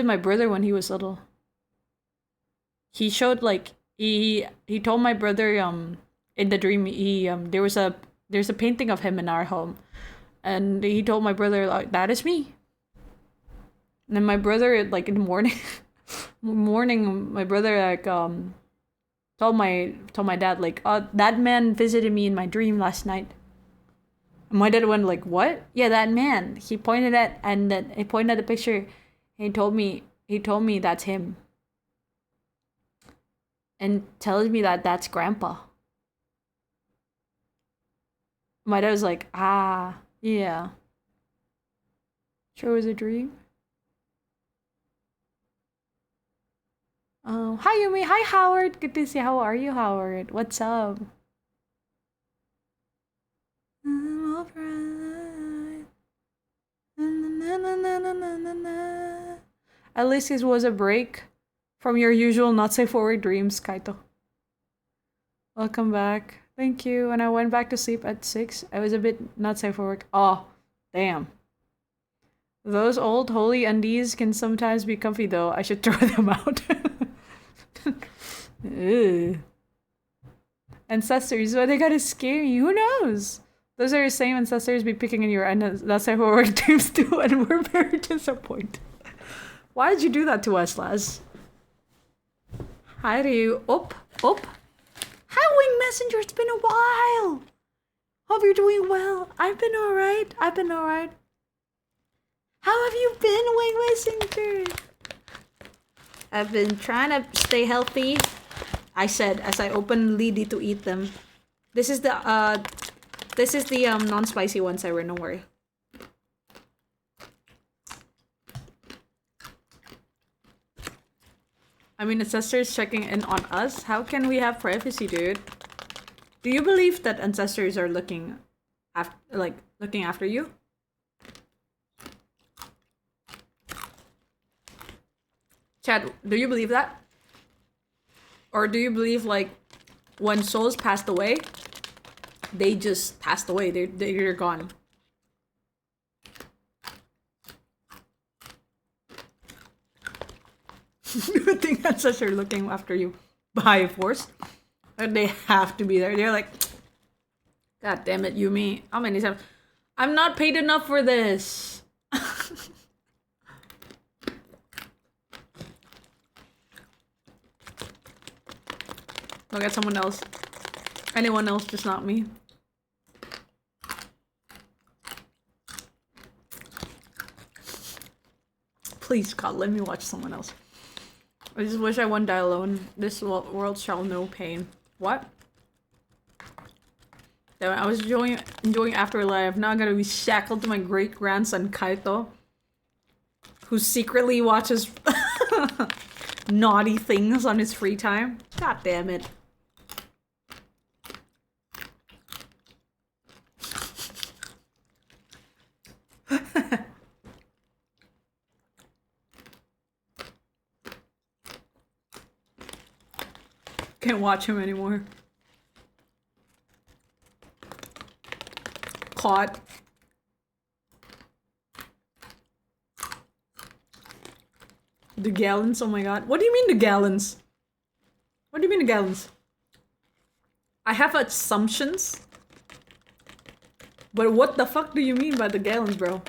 my brother when he was little. He showed like he told my brother in the dream there's a painting of him in our home, and he told my brother like, that is me. And then my brother like in the morning my brother like told my dad like, oh, that man visited me in my dream last night. And my dad went like, what? Yeah, that man. He pointed at the picture. He told me that's him. And tells me that that's grandpa. My dad was like, ah, yeah. Sure was a dream. Hi Yumi, hi Howard. Good to see you. How are you, Howard? What's up? I'm alright. At least it was a break from your usual not safe for work dreams, Kaito. Welcome back. Thank you. When I went back to sleep at 6, I was a bit not safe for work. Oh, damn. Those old holy undies can sometimes be comfy though. I should throw them out. Ew. Ancestors, why they gotta scare you? Who knows? Those are the same ancestors be picking in your not safe for work dreams too, and we're very disappointed. Why did you do that to us, Laz? Hi to you. Up. Hi, Wing Messenger. It's been a while. Hope you're doing well. I've been alright. How have you been, Wing Messenger? I've been trying to stay healthy. I said as I open Lidi to eat them. This is the non-spicy one, Siren, don't worry. I mean, ancestors checking in on us? How can we have privacy, dude? Do you believe that ancestors are looking after you? Chad, do you believe that? Or do you believe like when souls passed away, they just passed away, they're gone? You think ancestors are looking after you by force? Or they have to be there. They're like, God damn it, Yumi. How many times? I'm not paid enough for this. Look at someone else. Anyone else, just not me. Please, God, let me watch someone else. I just wish I wouldn't die alone. This world shall know pain. What? Damn, I was enjoying Afterlife. Now I'm gonna be shackled to my great-grandson Kaito, who secretly watches naughty things on his free time. God damn it. Can't watch him anymore. Caught. The gallons? Oh my god. What do you mean the gallons? What do you mean the gallons? I have assumptions. But what the fuck do you mean by the gallons, bro?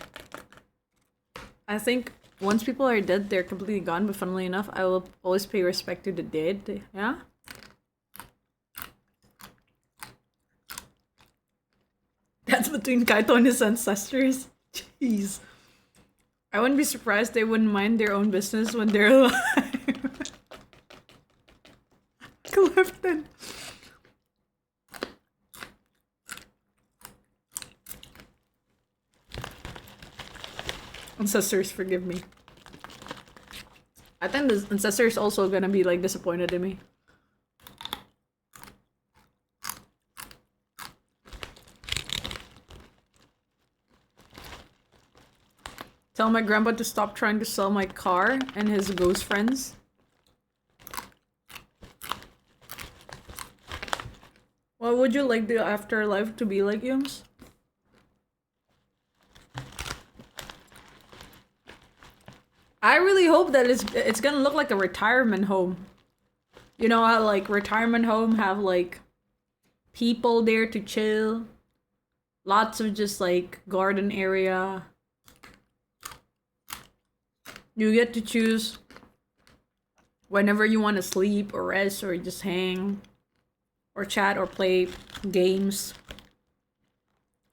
I think once people are dead, they're completely gone, but funnily enough, I will always pay respect to the dead. Yeah? That's between Kaito and his ancestors. Jeez. I wouldn't be surprised they wouldn't mind their own business when they're alive. Ancestors, forgive me. I think the ancestors also gonna be like disappointed in me. Tell my grandpa to stop trying to sell my car and his ghost friends. What would you like the afterlife to be like, Yums? I really hope that it's gonna look like a retirement home. You know how like retirement home have like people there to chill. Lots of just like garden area. You get to choose whenever you want to sleep or rest or just hang or chat or play games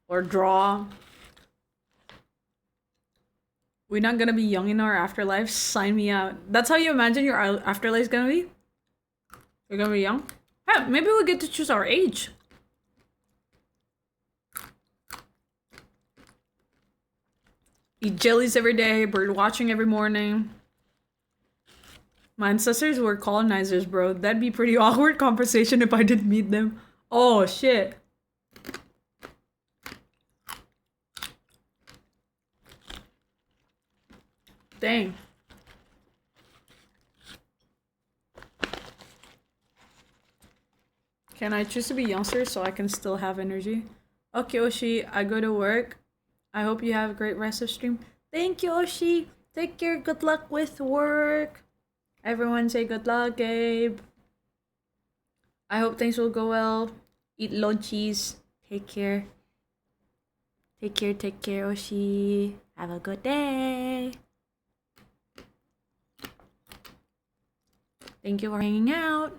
or draw. We're not gonna be young in our afterlife. Sign me out. That's how you imagine your afterlife is gonna be? You're gonna be young? Yeah, maybe we get to choose our age. Eat jellies every day, bird watching every morning. My ancestors were colonizers, bro. That'd be pretty awkward conversation if I didn't meet them. Oh, shit. Dang. Can I choose to be youngster so I can still have energy? Okay, Oshi, I go to work. I hope you have a great rest of stream. Thank you, Oshi. Take care. Good luck with work. Everyone say good luck, Gabe. I hope things will go well. Eat lunchies. Take care. Take care, Oshi. Have a good day. Thank you for hanging out.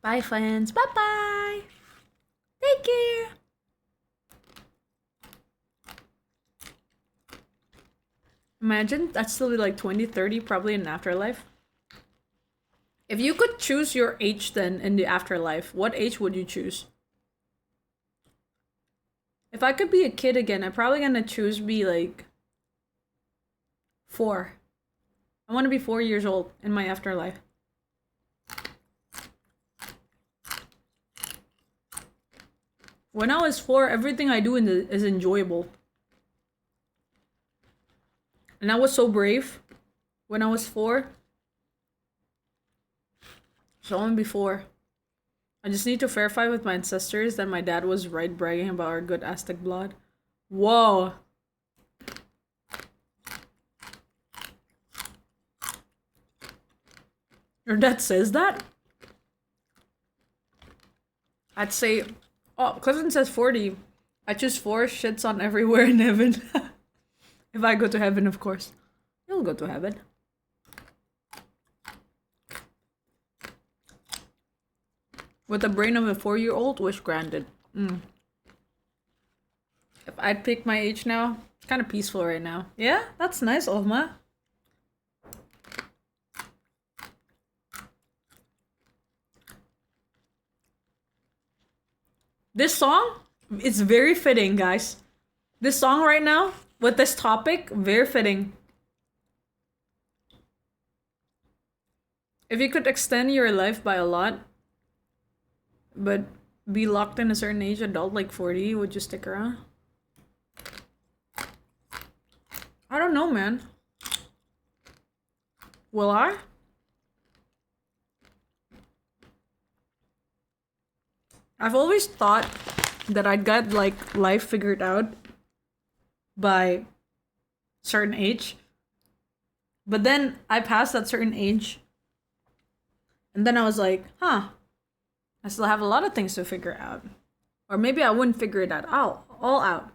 Bye, friends. Bye-bye. Take care. Imagine that's still like 20, 30, probably in afterlife. If you could choose your age then in the afterlife, what age would you choose? If I could be a kid again, I'm probably gonna choose be like 4. I want to be 4 years old in my afterlife. When I was 4, everything I do is enjoyable. And I was so brave when I was 4. So only before. I just need to verify with my ancestors that my dad was right bragging about our good Aztec blood. Whoa. Your dad says that? I'd say, oh, cousin says 40. I choose 4, shits on everywhere in heaven. If I go to heaven, of course. You'll go to heaven. With the brain of a 4-year-old, wish granted. If I'd pick my age now, it's kind of peaceful right now. Yeah, that's nice, Olma. This song is very fitting, guys. This song right now, with this topic, very fitting. If you could extend your life by a lot, but be locked in a certain age, adult like 40, would you stick around? I don't know, man. Will I? I've always thought that I'd got like life figured out by certain age. But then I passed that certain age. And then I was like, huh. I still have a lot of things to figure out. Or maybe I wouldn't figure it out all out.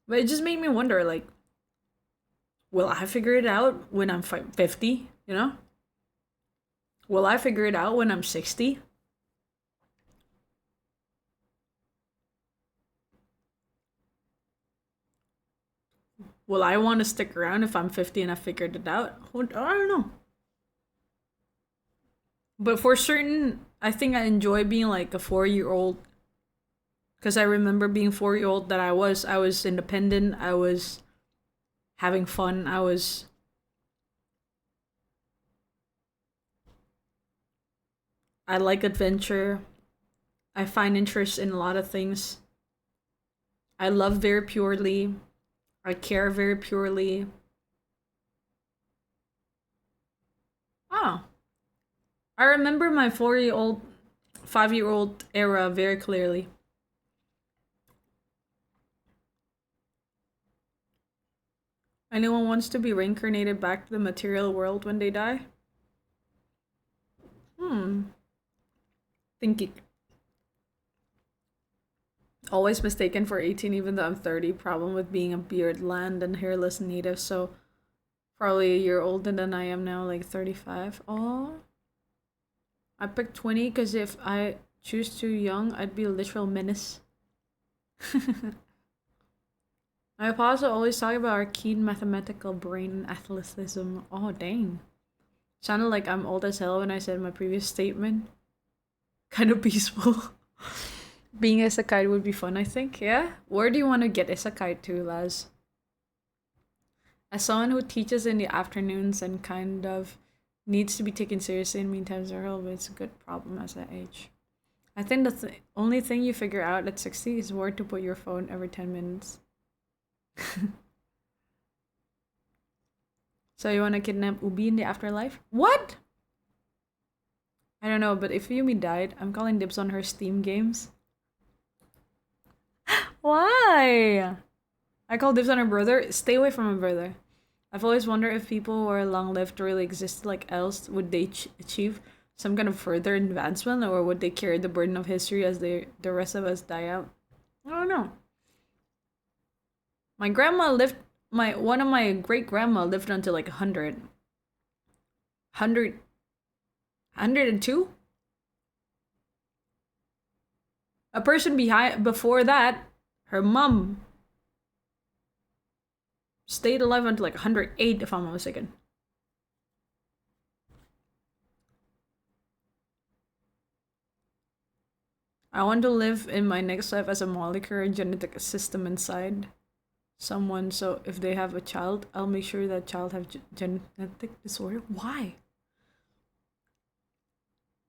But it just made me wonder, like, will I figure it out when I'm 50, you know? Will I figure it out when I'm 60? Will I want to stick around if I'm 50 and I figured it out? I don't know. But for certain, I think I enjoy being like a 4-year-old. Because I remember being 4-year-old that I was independent, I was having fun, I like adventure. I find interest in a lot of things. I love very purely. I care very purely. Oh. I remember my 4-year-old, 5-year-old era very clearly. Anyone wants to be reincarnated back to the material world when they die? Thinking. Always mistaken for 18 even though I'm 30. Problem with being a beard land and hairless native, so probably a year older than I am now, like 35. Oh. I picked 20 because if I choose too young, I'd be a literal menace. My apostle always talk about our keen mathematical brain and athleticism. Oh, dang. Sounded like I'm old as hell when I said my previous statement. Kind of peaceful. Being isekai would be fun, I think. Yeah? Where do you want to get isekai to, Laz? As someone who teaches in the afternoons and kind of needs to be taken seriously in meantime, but it's a good problem as that age. I think the only thing you figure out at 60 is where to put your phone every 10 minutes. So you want to kidnap Ubi in the afterlife? What? I don't know, but if Yumi died, I'm calling dibs on her Steam games. Why? I call dibs on her brother. Stay away from her brother. I've always wondered if people who are long-lived really existed like else, would they achieve some kind of further advancement, or would they carry the burden of history as the rest of us die out? I don't know. My grandma lived, one of my great-grandma lived until like 100. 102? A person before that, her mom, stayed alive until like 108 if I'm not mistaken. I want to live in my next life as a molecular genetic system inside someone, so if they have a child, I'll make sure that child have genetic disorder. Why?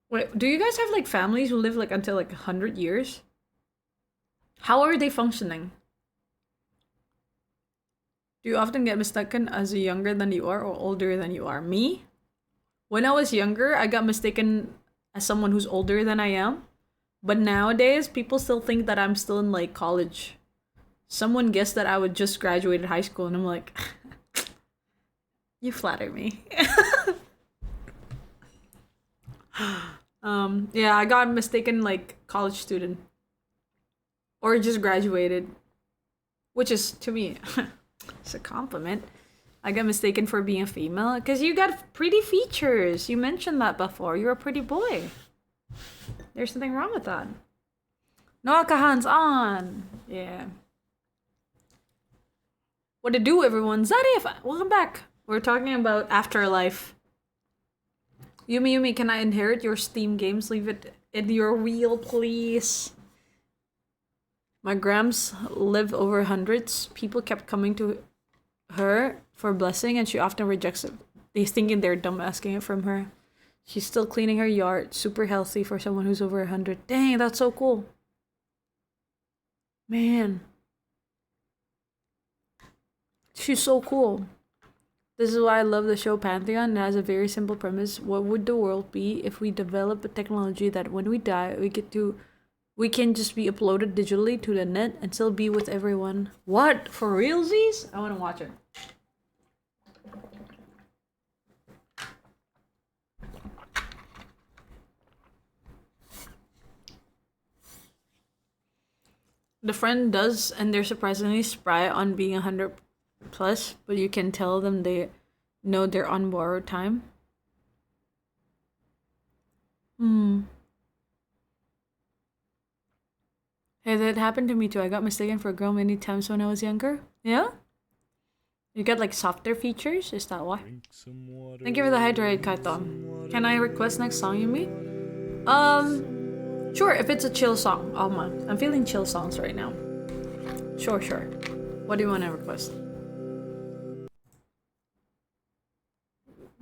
Wait, do you guys have like families who live like until like 100 years? How are they functioning? Do you often get mistaken as younger than you are or older than you are? Me? When I was younger, I got mistaken as someone who's older than I am. But nowadays, people still think that I'm still in like college. Someone guessed that I would just graduated high school, and I'm like, you flatter me. Yeah, I got mistaken like college student. Or just graduated. Which is, to me, it's a compliment. I got mistaken for being a female because you got pretty features. You mentioned that before. You're a pretty boy. There's something wrong with that. No Kahan's on. Yeah. What to do, everyone? Zarif, welcome back. We're talking about afterlife. Yumi, can I inherit your Steam games? Leave it in your wheel, please. My grams lived over hundreds. People kept coming to her for blessing, and she often rejects it. They thinking they're dumb asking it from her. She's still cleaning her yard. Super healthy for someone who's over 100. Dang, that's so cool. Man. She's so cool. This is why I love the show Pantheon. It has a very simple premise. What would the world be if we develop a technology that when we die, we can just be uploaded digitally to the net and still be with everyone? What? For realsies? I want to watch it. The friend does, and they're surprisingly spry on being 100 plus, but you can tell them they know they're on borrowed time. Hey, that happened to me too. I got mistaken for a girl many times when I was younger. Yeah? You get like softer features? Is that why? Thank you for the hydrate, Kaito. Can I request next song, Yumi? Sure, if it's a chill song. Oh man, I'm feeling chill songs right now. Sure. What do you want to request?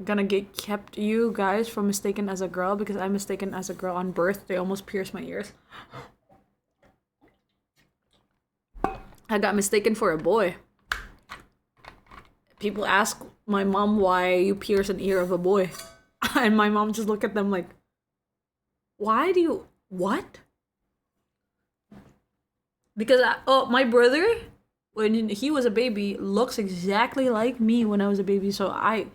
Gonna get kept you guys from mistaken as a girl because I'm mistaken as a girl on birth. They almost pierced my ears. I got mistaken for a boy. People ask my mom why you pierce an ear of a boy. And my mom just look at them like, why do you, what? Because my brother, when he was a baby, looks exactly like me when I was a baby. So I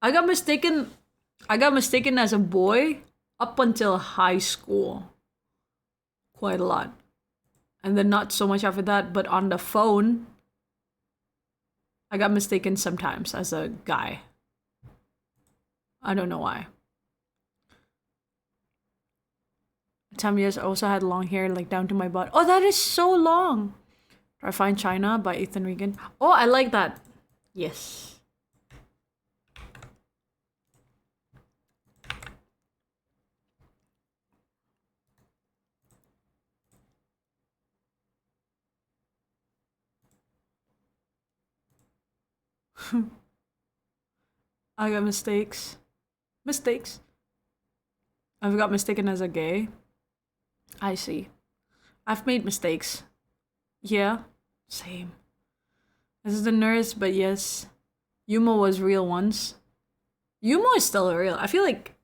got mistaken as a boy up until high school. Quite a lot. And then not so much after that, but on the phone, I got mistaken sometimes as a guy. I don't know why. Tamiya's also had long hair, like down to my butt. Oh, that is so long. I Find China by Ethan Regan. Oh, I like that. Yes. I got mistakes. I've got mistaken as a gay. I see. I've made mistakes. Yeah, same. This is the nurse, but yes. Yumo was real once. Yumo is still real. I feel like,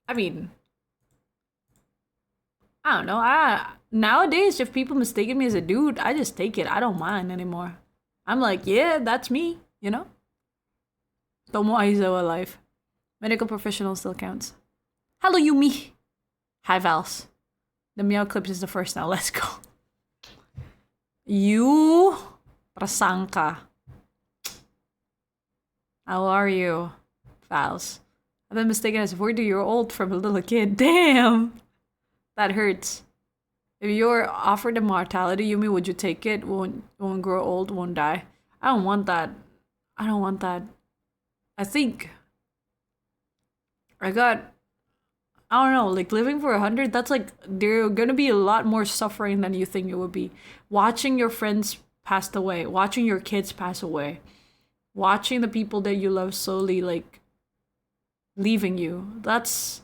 I don't know. Nowadays, if people mistaken me as a dude, I just take it. I don't mind anymore. I'm like, yeah, that's me, you know? Tomo Aizawa life. Medical professional still counts. Hello, Yumi. Hi, Vals. The meow clips is the first now. Let's go. You Prasangka. How are you, Vals? I've been mistaken as a 40-year-old from a little kid. Damn! That hurts. If you're offered immortality, Yumi, would you take it? Won't grow old, won't die. I don't want that. I think I don't know, like living for 100, that's like, there are gonna be a lot more suffering than you think it would be. Watching your friends pass away, watching your kids pass away, watching the people that you love slowly, like, leaving you. That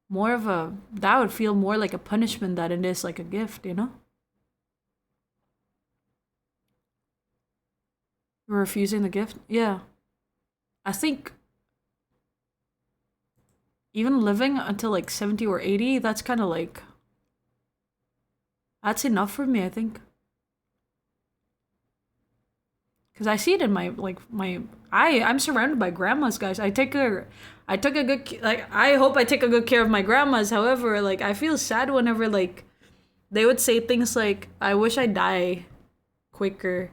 would feel more like a punishment than it is like a gift, you know? Refusing the gift? Yeah. I think even living until like 70 or 80, that's kind of like, that's enough for me, I think. Because I see it in I'm surrounded by grandmas, guys. I hope I take a good care of my grandmas. However, like, I feel sad whenever, like, they would say things like, I wish I die quicker.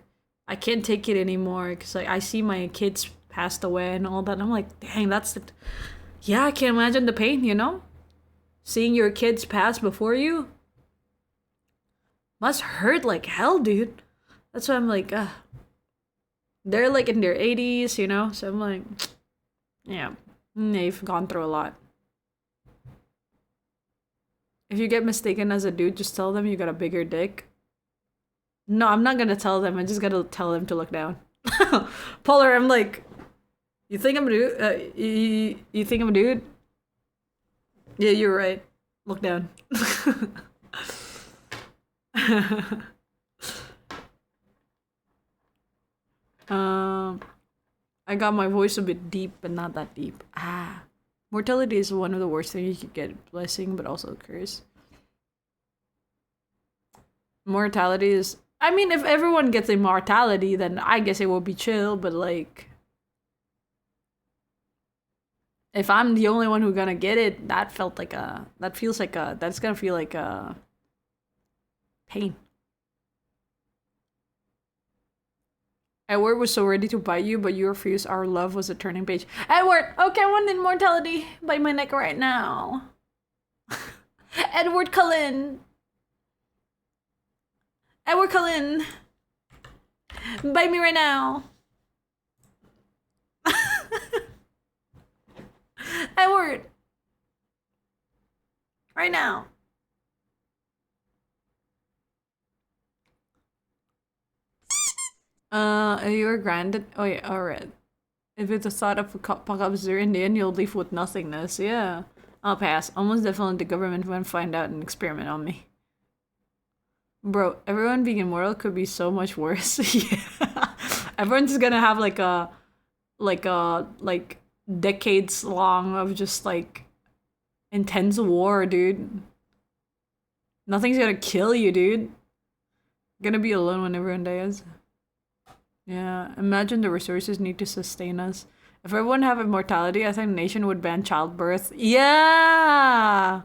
I can't take it anymore. Because, like, I see my kids passed away and all that. And I'm like, dang, yeah, I can't imagine the pain, you know? Seeing your kids pass before you must hurt like hell, dude. That's why I'm like, they're like in their 80s, you know? So I'm like, yeah, they've gone through a lot. If you get mistaken as a dude, just tell them you got a bigger dick. No, I'm not gonna tell them. I just gotta tell them to look down. Polar, I'm like, you think I'm a dude? You think I'm a dude? Yeah, you're right. Look down. I got my voice a bit deep, but not that deep. Mortality is one of the worst things you could get. Blessing, but also a curse. Mortality is, I mean, if everyone gets immortality, then I guess it will be chill, but like, if I'm the only one who's gonna get it, that's gonna feel like a pain. Edward was so ready to bite you, but you refused. Our love was a turning page. Edward, okay, I want immortality. Bite my neck right now. Edward Cullen. Edward Cullen. Bite me right now. Right now. If you were granted... Oh yeah, alright. If it's a thought of apocalypse in the end, you'll leave with nothingness. Yeah. I'll pass. Almost definitely the government won't find out and experiment on me. Bro, everyone being immortal could be so much worse. Yeah. Everyone's just gonna have like decades long of just like intense war, dude. Nothing's gonna kill you, dude. You're gonna be alone when everyone dies. Yeah, imagine the resources need to sustain us. If everyone have immortality, I think the nation would ban childbirth. Yeah!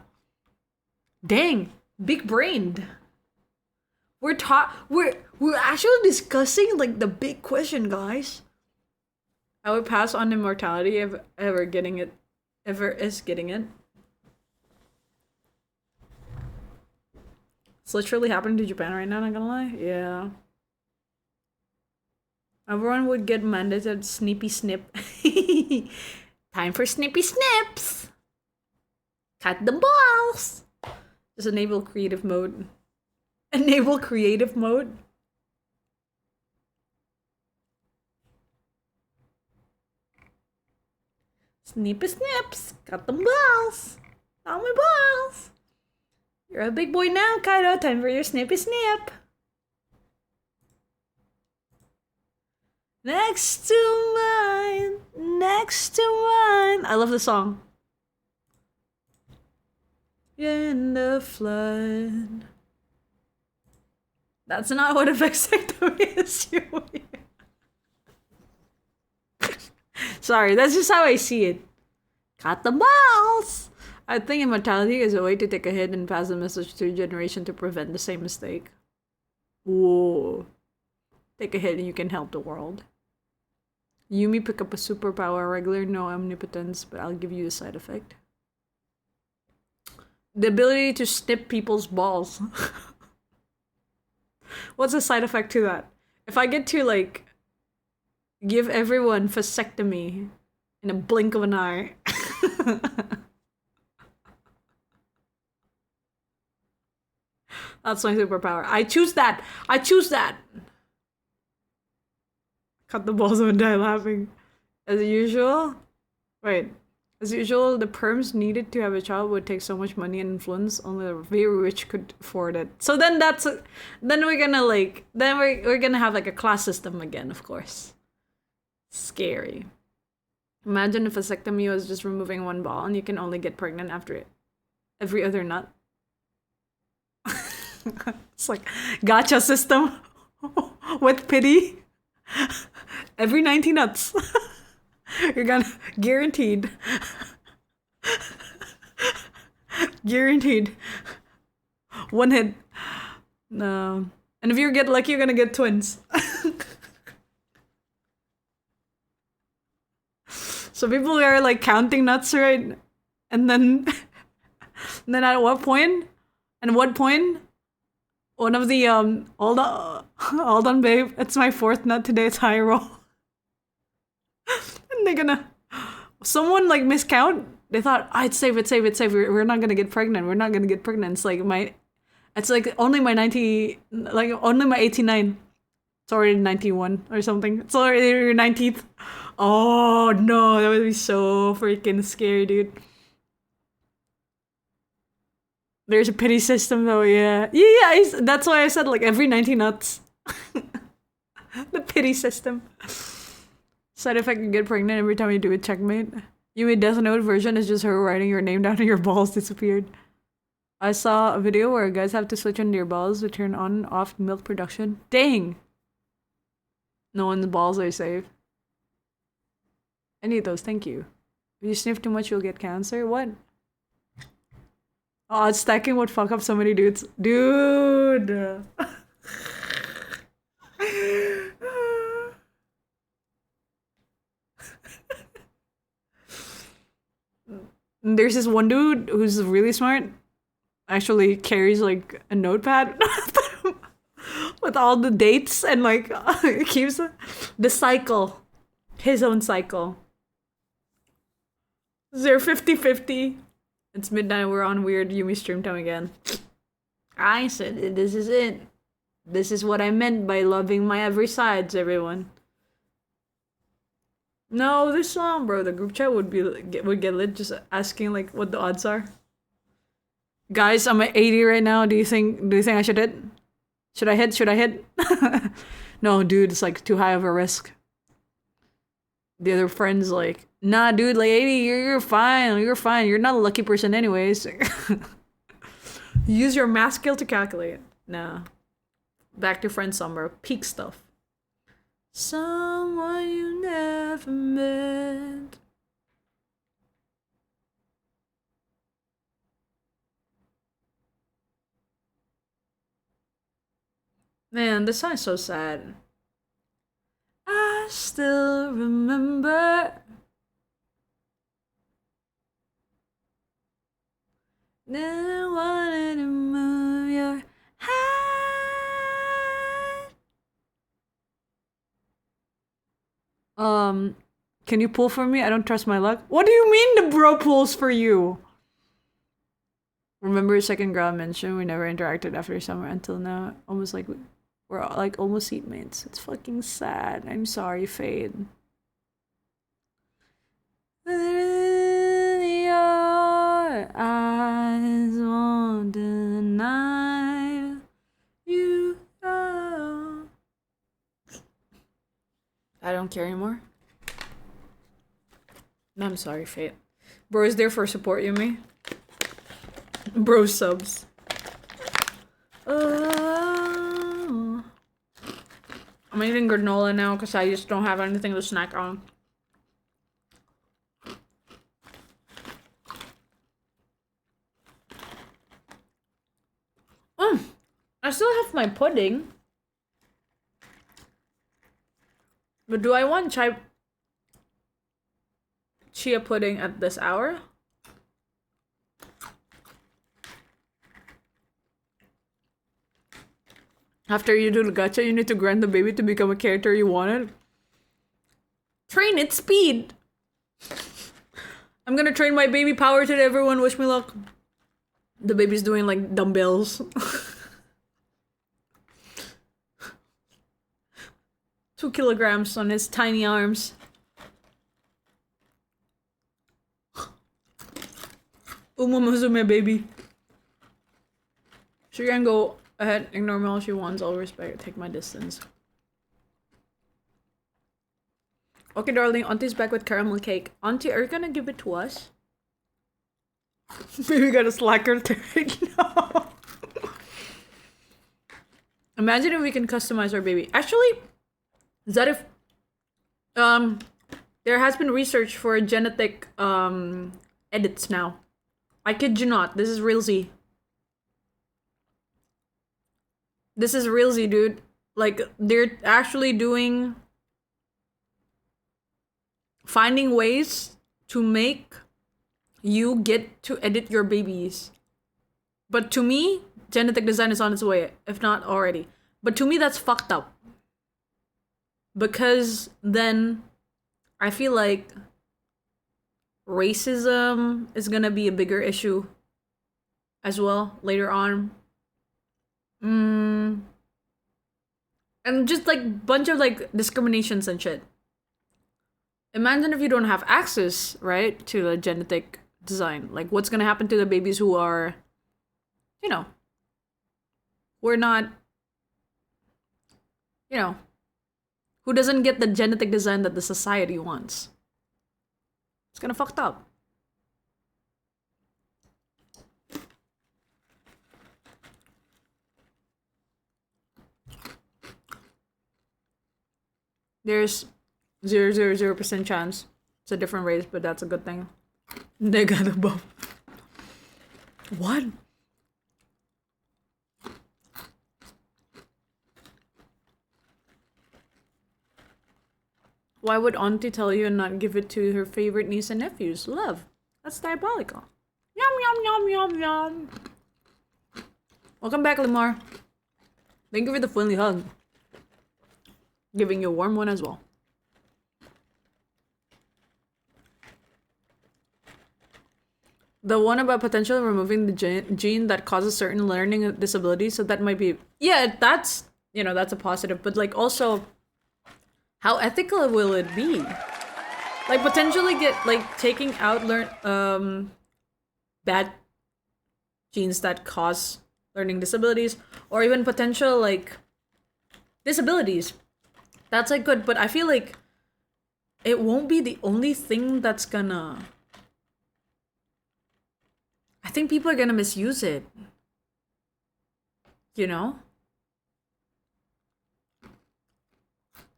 Dang, big brained. We're actually discussing like the big question, guys. I would pass on immortality if ever is getting it. It's literally happening to Japan right now, not gonna lie. Yeah. Everyone would get mandated snippy snip. Time for snippy snips! Cut the balls! Just enable creative mode. Enable creative mode? Snippy snips! Cut the balls! Not my balls! You're a big boy now, Kaido. Time for your snippy snip! Next to mine, next to mine. I love the song. In the flood. That's not what a vasectomy is, Yumi. Sorry, that's just how I see it. Cut the balls! I think immortality is a way to take a hit and pass the message to a generation to prevent the same mistake. Whoa. Take a hit and you can help the world. Yumi, pick up a superpower. Regular, no omnipotence, but I'll give you a side effect. The ability to snip people's balls. What's a side effect to that? If I get to, like, give everyone vasectomy in a blink of an eye. That's my superpower. I choose that! I choose that! Cut the balls and die laughing. As usual? Wait. As usual, the perms needed to have a child would take so much money and influence, only the very rich could afford it. So then then we're gonna like, then we're gonna have like a class system again, of course. Scary. Imagine if a vasectomy was just removing one ball and you can only get pregnant after it. Every other nut. It's like, gotcha system. With pity. Every 90 nuts. You're gonna guaranteed. Guaranteed. One hit. No. And if you get lucky, you're gonna get twins. So people are like counting nuts, right? And then at what point? And what point? One of the hold on babe, it's my fourth nut today, it's high roll. And they're gonna someone like miscount. They thought, it's safe. We're not gonna get pregnant. It's like only my 90, like only my 89. It's already 91 or something. It's already your 19th. Oh no, that would be so freaking scary, dude. There's a pity system though, yeah. Yeah, that's why I said like every 90 nuts. The pity system. Side effect, you get pregnant every time you do a checkmate. Yumi Death Note version is just her writing your name down and your balls disappeared. I saw a video where guys have to switch on their balls to turn on and off milk production. Dang! No one's balls are safe. I need those, thank you. If you sniff too much, you'll get cancer? What? Oh, stacking would fuck up so many dudes. Dude! There's this one dude who's really smart. Actually carries like a notepad with all the dates and like keeps the cycle. His own cycle. They're 50-50. It's midnight, we're on weird Yumi stream time again. I said this is it. This is what I meant by loving my every sides, everyone. No, this song, bro. The group chat would get lit just asking like what the odds are. Guys, I'm at 80 right now. Do you think I should hit? Should I hit? No, dude, it's like too high of a risk. The other friend's like, nah, dude, like 80, you're fine. You're fine. You're not a lucky person anyways. Use your math skill to calculate. Nah. Back to friend summer. Peak stuff. Someone you never met. Man, this song is so sad. I still remember. Never wanted to move your hand. Can you pull for me? I don't trust my luck. What do you mean the bro pulls for you? Remember second grade mention we never interacted after summer until now. Almost like we're like almost seatmates. It's fucking sad. I'm sorry, Fade. Your eyes won't deny you. I don't care anymore. No, I'm sorry, Fate. Bro is there for support, Yumi. Bro subs. I'm eating granola now because I just don't have anything to snack on. I still have my pudding. But do I want chia pudding at this hour? After you do the gacha, you need to grant the baby to become a character you wanted. Train its speed! I'm gonna train my baby power today, everyone. Wish me luck. The baby's doing like dumbbells. 2 kilograms on his tiny arms. Musume, baby. She can go ahead, ignore me all she wants, all respect, take my distance. Okay, darling, Auntie's back with caramel cake. Auntie, are you gonna give it to us? Baby got a slacker right now. Imagine if we can customize our baby. Actually, is that if there has been research for genetic edits now. I kid you not, this is realsy. This is realsy, dude. Like, they're actually finding ways to make you get to edit your babies. But to me, genetic design is on its way, if not already. But to me, that's fucked up. Because then I feel like racism is gonna be a bigger issue as well later on. And just like bunch of like discriminations and shit. Imagine if you don't have access, right, to the genetic design. Like, what's gonna happen to the babies who are, you know, we're not, you know, who doesn't get the genetic design that the society wants? It's gonna fucked up. There's 0.000% chance. It's a different race, but that's a good thing. They got a buff. What? Why would Auntie tell you and not give it to her favorite niece and nephews? Love. That's diabolical. Yum, yum, yum, yum, yum. Welcome back, Lamar. Thank you for the friendly hug. Giving you a warm one as well. The one about potentially removing the gene that causes certain learning disabilities. So that might be, yeah, that's, that's a positive. But like also, how ethical will it be? Like potentially get like taking out bad genes that cause learning disabilities, or even potential like disabilities. That's like good, but I feel like it won't be the only thing that's gonna. I think people are gonna misuse it. You know?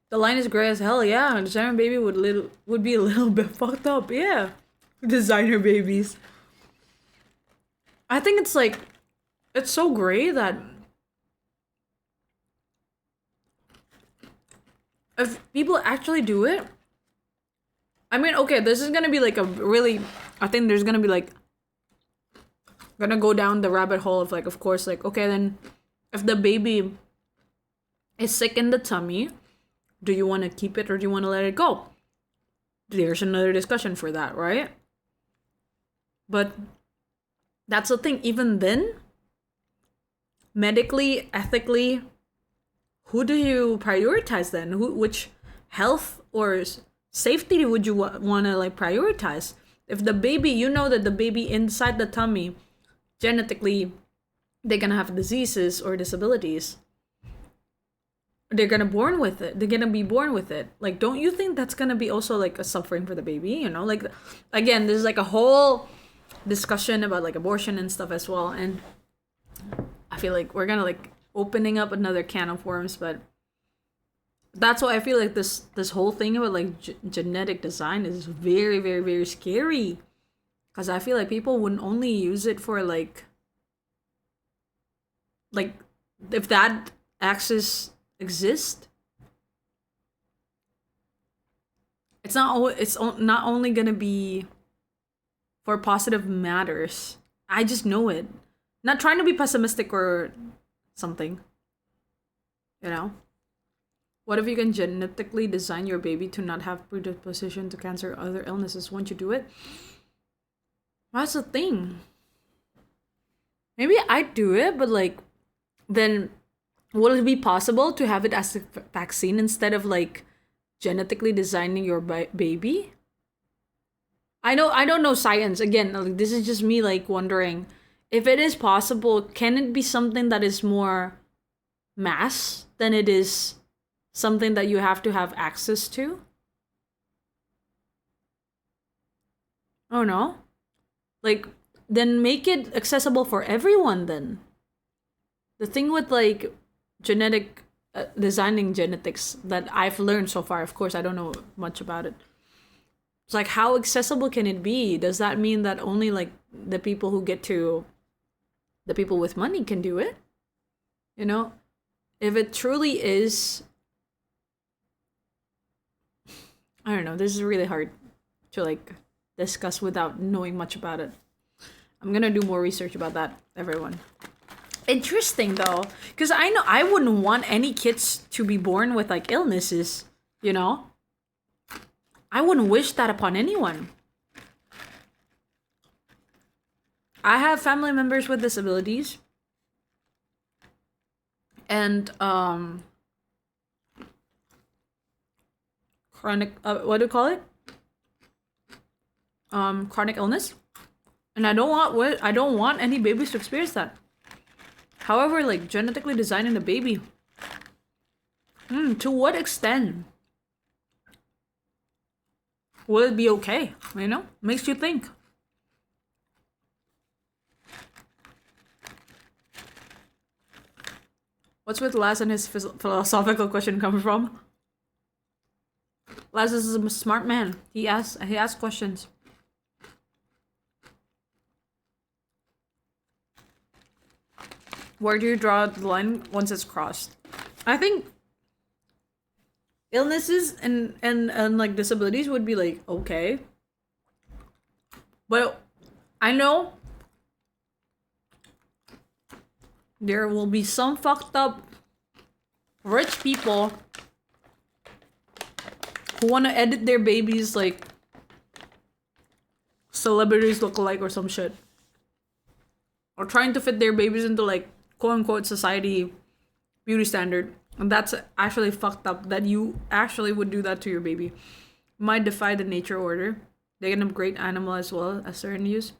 The line is gray as hell, yeah. Designer baby would be a little bit fucked up, yeah. Designer babies. I think it's like it's so gray that if people actually do it, I mean, okay, this is gonna be like a really, I think there's gonna be like, gonna go down the rabbit hole of like, of course, like, okay, then if the baby is sick in the tummy, do you want to keep it or do you want to let it go? There's another discussion for that, right? But that's the thing, even then, medically, ethically, who do you prioritize then? Which health or safety would you want to like prioritize? If the baby, you know that the baby inside the tummy, genetically, they're gonna have diseases or disabilities. They're gonna born with it. They're gonna be born with it. Like, don't you think that's gonna be also like a suffering for the baby? You know, like, again, there's like a whole discussion about like abortion and stuff as well, and I feel like we're gonna like opening up another can of worms, but that's why I feel like this whole thing about like genetic design is very, very, very scary, because I feel like people wouldn't only use it for like if that access exists, it's not only gonna be for positive matters. I just know it. Not trying to be pessimistic or something. You know? What if you can genetically design your baby to not have predisposition to cancer or other illnesses? Won't you do it? That's the thing. Maybe I'd do it, but like, then will it be possible to have it as a vaccine instead of like genetically designing your baby? I don't know science. Again, like, this is just me like wondering if it is possible. Can it be something that is more mass than it is something that you have to have access to? Oh no, like then make it accessible for everyone. Then the thing with like genetic designing genetics that I've learned so far, of course I don't know much about it, it's like, how accessible can it be? Does that mean that only like the people with money can do it? You know, if it truly is, I don't know, this is really hard to like discuss without knowing much about it. I'm gonna do more research about that, everyone. Interesting though, because I know I wouldn't want any kids to be born with like illnesses, you know? I wouldn't wish that upon anyone. I have family members with disabilities, and chronic what do you call it? Chronic illness, and I don't want any babies to experience that. However, like genetically designing the baby, to what extent will it be okay? You know, makes you think. What's with Laz and his philosophical question coming from? Laz is a smart man. He asks questions. Where do you draw the line once it's crossed? I think illnesses and like disabilities would be like okay, but I know there will be some fucked up rich people who want to edit their babies like celebrities look alike or some shit. Or trying to fit their babies into like quote unquote society beauty standard. And that's actually fucked up that you actually would do that to your baby. Might defy the nature order. They can upgrade animal as well as certain use.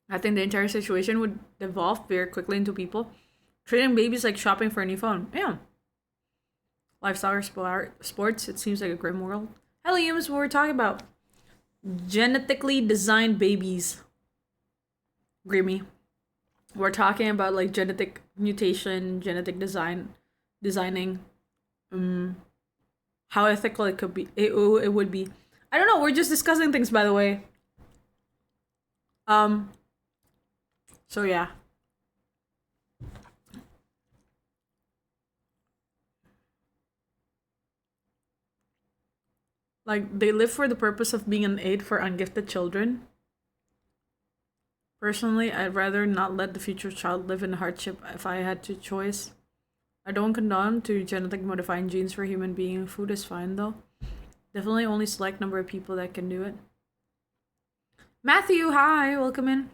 I think the entire situation would evolve very quickly into people treating babies like shopping for a new phone. Yeah. Lifestyle or sports, it seems like a grim world. Hello, Yumi, is what we're talking about. Genetically designed babies. Grimmy. We're talking about like genetic mutation, genetic designing. How ethical it could be. It would be. I don't know. We're just discussing things, by the way. So yeah. Like they live for the purpose of being an aid for ungifted children. Personally, I'd rather not let the future child live in hardship if I had to choice. I don't condone to genetic modifying genes for human being. Food is fine though. Definitely only select number of people that can do it. Matthew, hi, welcome in.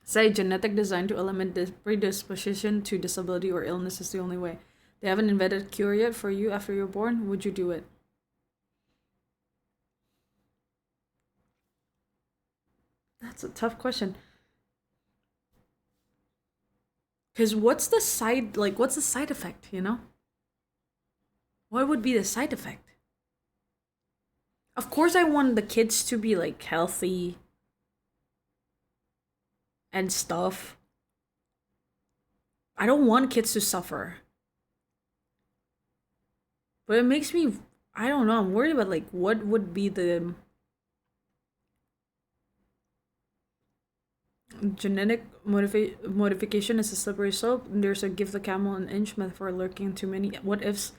Say genetic design to eliminate predisposition to disability or illness is the only way. They haven't invented a cure yet for you after you're born. Would you do it? That's a tough question. Because what's the side effect, you know? What would be the side effect? Of course I want the kids to be like healthy and stuff. I don't want kids to suffer. But it makes me, I don't know, I'm worried about like what would be the genetic modification is a slippery slope. There's a give the camel an inch metaphor lurking too many what ifs,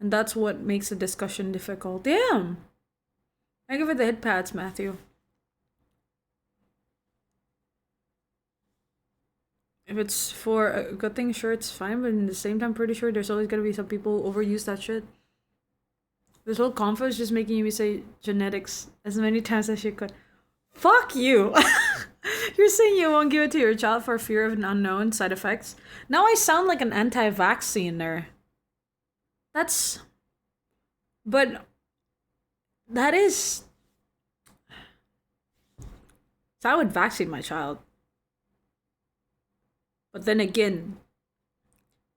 and that's what makes the discussion difficult. Damn! I give it the head pats, Matthew. If it's for a good thing, sure, it's fine, but at the same time, pretty sure there's always gonna be some people who overuse that shit. This whole convo is just making you say genetics as many times as you could. Fuck you! You're saying you won't give it to your child for fear of an unknown side effects? Now I sound like an anti-vacciner. That's... But... That is... So I would vaccinate my child. But then again...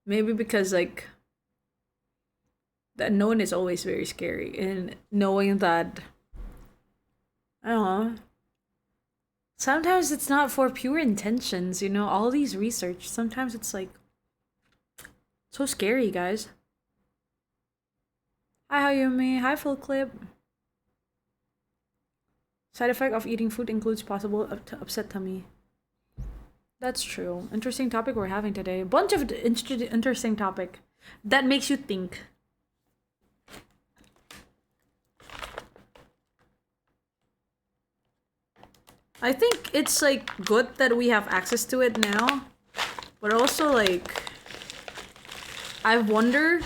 Maybe because, like... The unknown is always very scary. And knowing that... I don't know... Sometimes it's not for pure intentions, you know, all these research. Sometimes it's like so scary, guys. Hi, Yumi. Hi, full clip. Side effect of eating food includes possible upset tummy. That's true. Interesting topic we're having today. A bunch of interesting topic that makes you think. I think it's like good that we have access to it now, but also like I wonder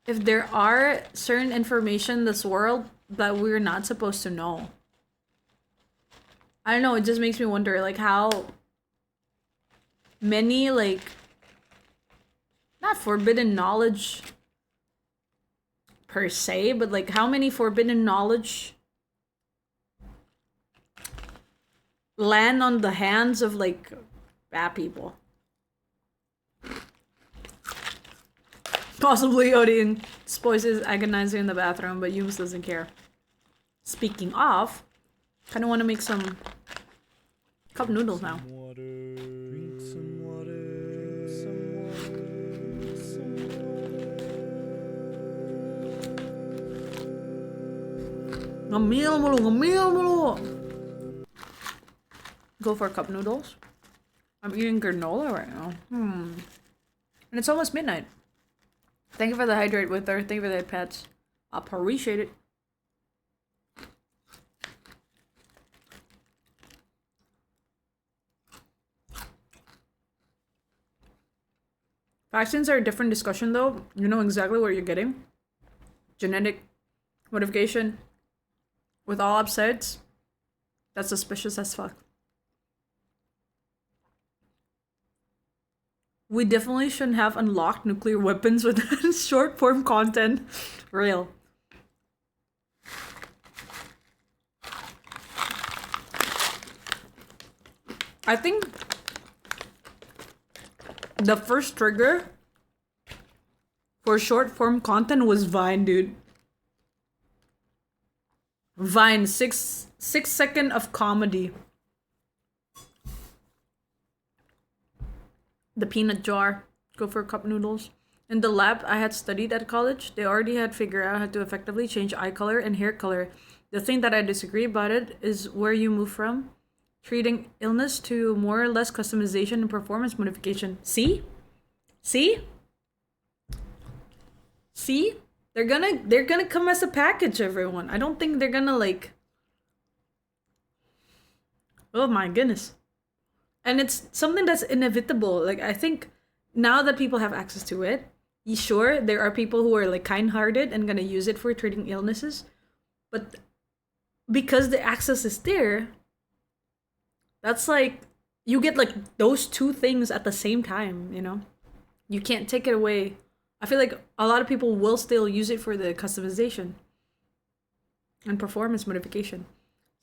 if there are certain information in this world that we're not supposed to know. I don't know, it just makes me wonder like how many like not forbidden knowledge per se, but like how many forbidden knowledge land on the hands of like bad people. Possibly Odin spoils is agonizing in the bathroom, but Yums doesn't care. Speaking of, kind of want to make some cup noodles now. Drink some water. Ngemil mulu. Go for cup noodles. I'm eating granola right now. And it's almost midnight. Thank you for the hydrate with her. Thank you for the pets. I appreciate it. Vaccines are a different discussion though. You know exactly what you're getting. Genetic modification with all upsides. That's suspicious as fuck. We definitely shouldn't have unlocked nuclear weapons with short form content. Real. I think the first trigger for short form content was Vine, dude. Vine, 6 second of comedy. The peanut jar. Go for cup noodles. In the lab I had studied at college, they already had figured out how to effectively change eye color and hair color. The thing that I disagree about it is where you move from. Treating illness to more or less customization and performance modification. See? See? See? They're gonna come as a package, everyone. I don't think they're gonna like. Oh my goodness. And it's something that's inevitable. Like I think now that people have access to it, sure, there are people who are like kind-hearted and gonna use it for treating illnesses, but because the access is there, that's like you get like those two things at the same time, you know? You can't take it away. I feel like a lot of people will still use it for the customization and performance modification.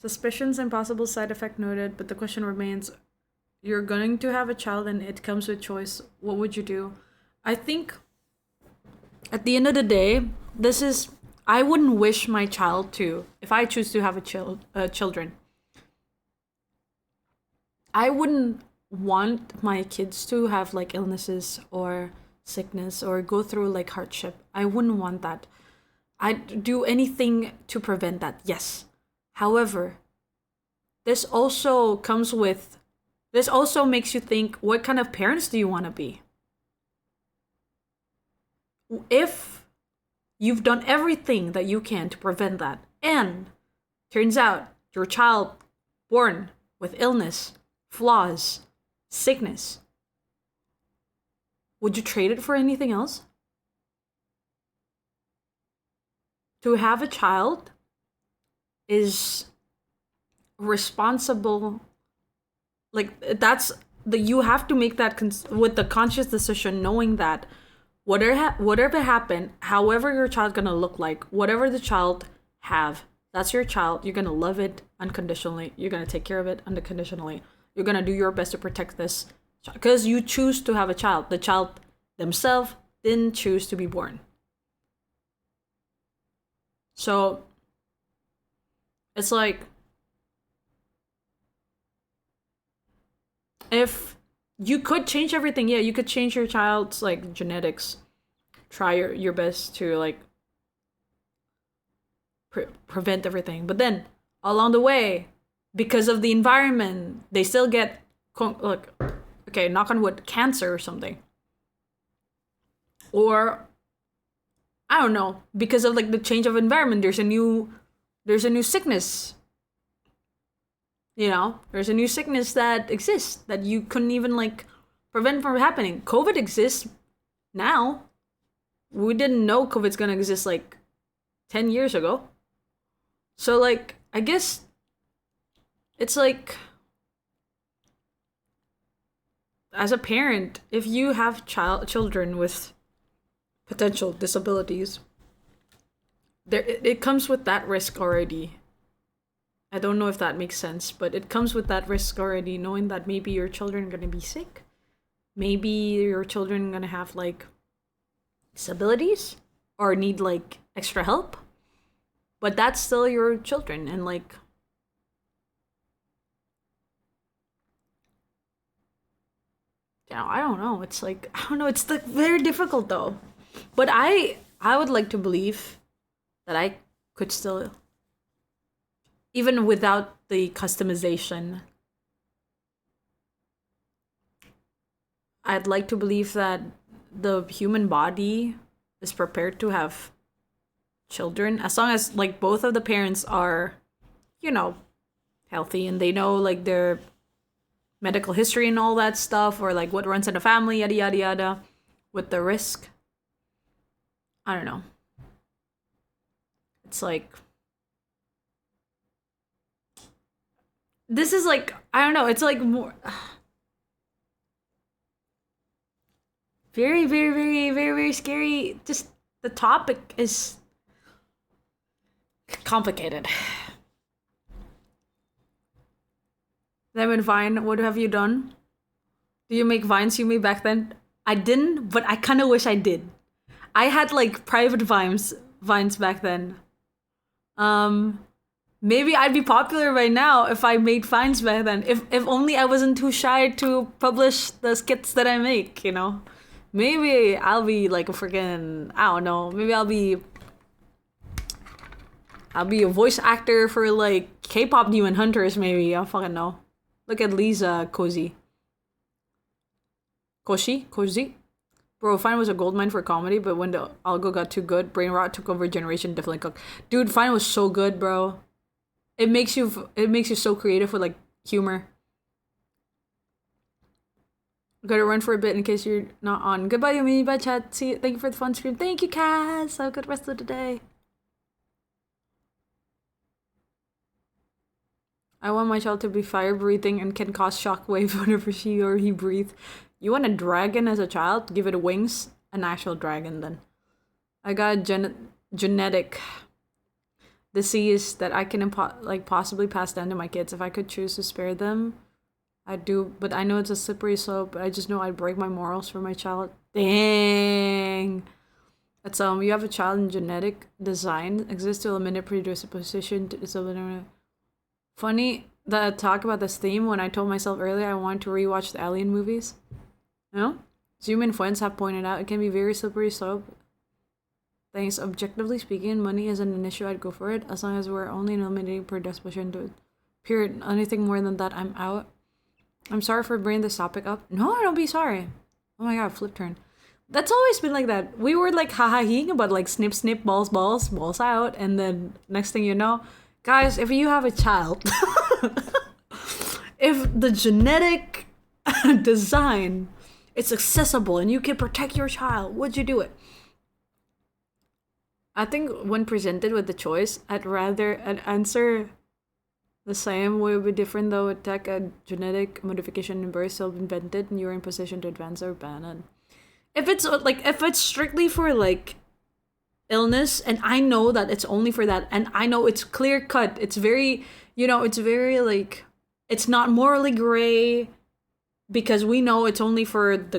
Suspicions and possible side effect noted, but the question remains, you're going to have a child and it comes with choice. What would you do? I think at the end of the day, I wouldn't wish my child to, if I choose to have children, I wouldn't want my kids to have like illnesses or sickness or go through like hardship. I wouldn't want that. I'd do anything to prevent that, yes. However, this also makes you think, what kind of parents do you want to be? If you've done everything that you can to prevent that, and turns out your child born with illness, flaws, sickness, would you trade it for anything else? To have a child is responsible. Like you have to make that with the conscious decision, knowing that whatever happened, however your child gonna look like, whatever the child have, that's your child. You're gonna love it unconditionally. You're gonna take care of it unconditionally. You're gonna do your best to protect this because you choose to have a child. The child themselves didn't choose to be born. So it's like, if you could change everything, yeah, you could change your child's like genetics. Try your best to like prevent everything, but then along the way, because of the environment, they still get like, okay, knock on wood, cancer or something, or I don't know, because of like the change of environment, there's a new sickness. You know, there's a new sickness that exists that you couldn't even like prevent from happening. COVID exists now. We didn't know COVID's gonna exist like 10 years ago. So like, I guess it's like, as a parent, if you have children with potential disabilities, it comes with that risk already. I don't know if that makes sense, but it comes with that risk already, knowing that maybe your children are gonna be sick, maybe your children are gonna have like disabilities or need like extra help, but that's still your children. And like, you know, I don't know, it's like, I don't know, it's like very difficult though. But I would like to believe that I could still, even without the customization, I'd like to believe that the human body is prepared to have children as long as like both of the parents are, you know, healthy and they know like their medical history and all that stuff, or like what runs in the family, yada yada yada, with the risk. I don't know. It's like, this is like, I don't know, it's like more very, very, very, very, very scary. Just the topic is complicated. Then in Vine, what have you done? Do you make Vines, Yumi, back then? I didn't, but I kind of wish I did. I had like private vines back then. Um, Maybe I'd be popular right now if I made vines back then. If only I wasn't too shy to publish the skits that I make, you know? Maybe I'll be like a freaking, I don't know. Maybe I'll be a voice actor for like K-pop Demon Hunters. Maybe I don't fucking know. Look at Lisa Cozy. Cozy. Bro, Fine was a goldmine for comedy, but when the algo got too good, brain rot took over generation. Definitely cooked. Dude, Fine was so good, bro. It makes you so creative with like humor. Gotta run for a bit in case you're not on. Goodbye, Yumi. Bye, chat. See you. Thank you for the fun stream. Thank you, Cass. Have a good rest of the day. I want my child to be fire breathing and can cause shockwave whenever she or he breathe. You want a dragon as a child? Give it wings. An actual dragon then. I got a genetic disease that I can possibly pass down to my kids. If I could choose to spare them, I'd do. But I know it's a slippery slope. I just know I'd break my morals for my child. Dang. That's you have a child in genetic design exists to eliminate predisposition to disability. Funny that I talk about this theme when I told myself earlier I wanted to rewatch the Alien movies. You know? Zoom and Fwends have pointed out it can be very slippery slope. Thanks. Objectively speaking, money isn't an issue. I'd go for it as long as we're only eliminating predisposition to it. Period. Anything more than that, I'm out. I'm sorry for bringing this topic up. No, don't be sorry. Oh my god, flip turn. That's always been like that. We were like ha-ha-ing about like snip, snip, balls, balls, balls out. And then next thing you know, guys, if you have a child, if the genetic design is accessible and you can protect your child, would you do it? I think when presented with the choice, I'd rather an answer the same would be different though. Attack a genetic modification in birth self-invented and you're in position to advance or ban it. If it's strictly for like illness and I know that it's only for that and I know it's clear cut, it's very, it's very like, it's not morally gray because we know it's only for the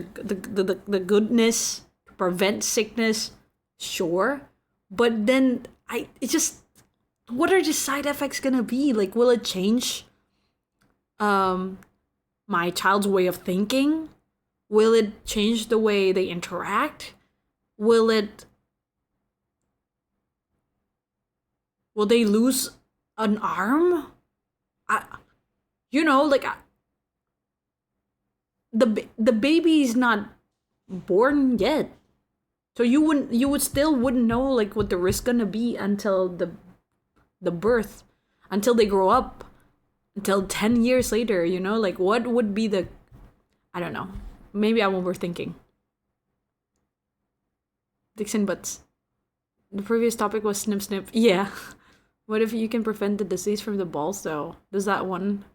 goodness, to prevent sickness, sure. But then what are the side effects gonna be? Like, will it change my child's way of thinking? Will it change the way they interact? Will they lose an arm? The baby's not born yet. So you wouldn't know like what the risk gonna be until the birth, until they grow up, until 10 years later, like what would be I don't know. Maybe I'm overthinking. Dixon butts. The previous topic was snip snip. Yeah. What if you can prevent the disease from the balls though? Does that one?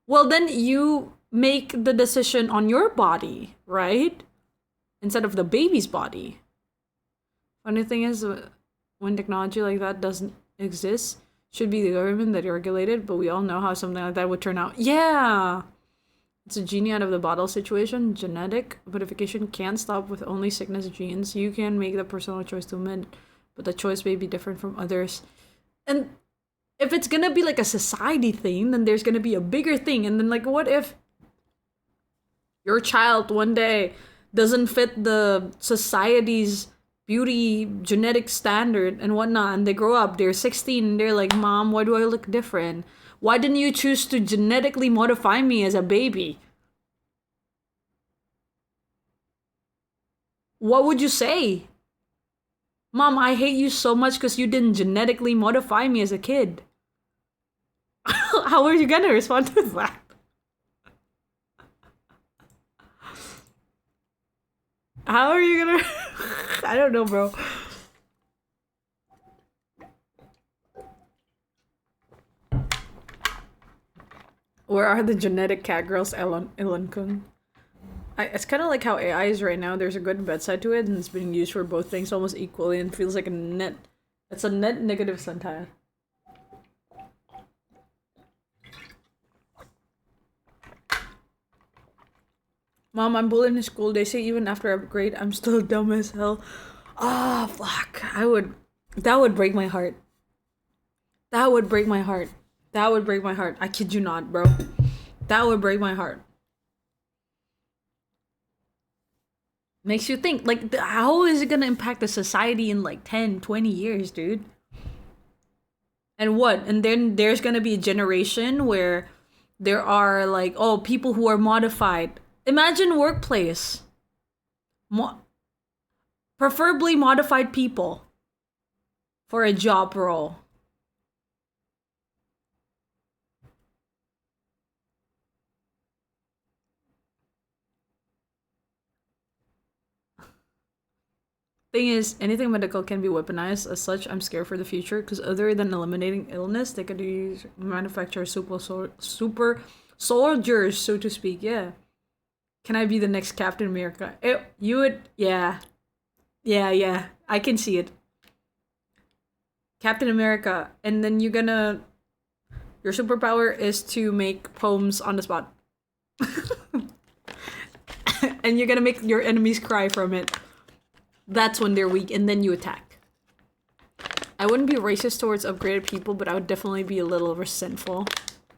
Well, then you make the decision on your body, right? Instead of the baby's body. Funny thing is, when technology like that doesn't exist, should be the government that regulated, but we all know how something like that would turn out. Yeah! It's a genie out of the bottle situation. Genetic modification can't stop with only sickness genes. You can make the personal choice to amend, but the choice may be different from others. And if it's gonna be like a society thing, then there's gonna be a bigger thing. And then like, what if your child one day doesn't fit the society's beauty genetic standard and whatnot, and they grow up, they're 16, and they're like, Mom, why do I look different? Why didn't you choose to genetically modify me as a baby? What would you say? Mom, I hate you so much because you didn't genetically modify me as a kid. How are you gonna respond to that? How are you gonna... I don't know, bro. Where are the genetic cat girls, Elon Kung? It's kind of like how AI is right now. There's a good and bad side to it, and it's being used for both things almost equally, and feels like a net. It's a net negative sometimes. Mom, I'm bullied in school. They say even after I upgrade, I'm still dumb as hell. Ah, fuck. That would break my heart. That would break my heart. That would break my heart. I kid you not, bro. That would break my heart. Makes you think, like, how is it gonna impact the society in like 10, 20 years, dude? And what? And then there's gonna be a generation where there are like, oh, people who are modified. Imagine workplace. Preferably modified people for a job role. Thing is, anything medical can be weaponized. As such, I'm scared for the future because other than eliminating illness, they could use manufacture super soldiers, so to speak. Yeah. Can I be the next Captain America? You would, yeah. Yeah. I can see it. Captain America, and then your superpower is to make poems on the spot. And you're gonna make your enemies cry from it. That's when they're weak, and then you attack. I wouldn't be racist towards upgraded people, but I would definitely be a little resentful.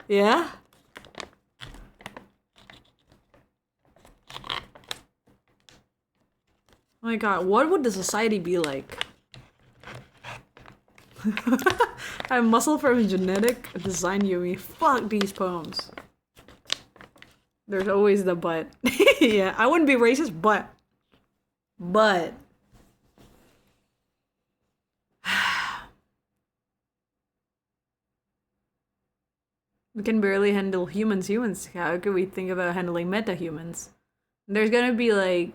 Yeah? Oh my god, what would the society be like? I'm muscle from genetic design Yumi. Fuck these poems. There's always the but. Yeah, I wouldn't be racist, but. We can barely handle humans. How could we think about handling meta-humans? There's gonna be like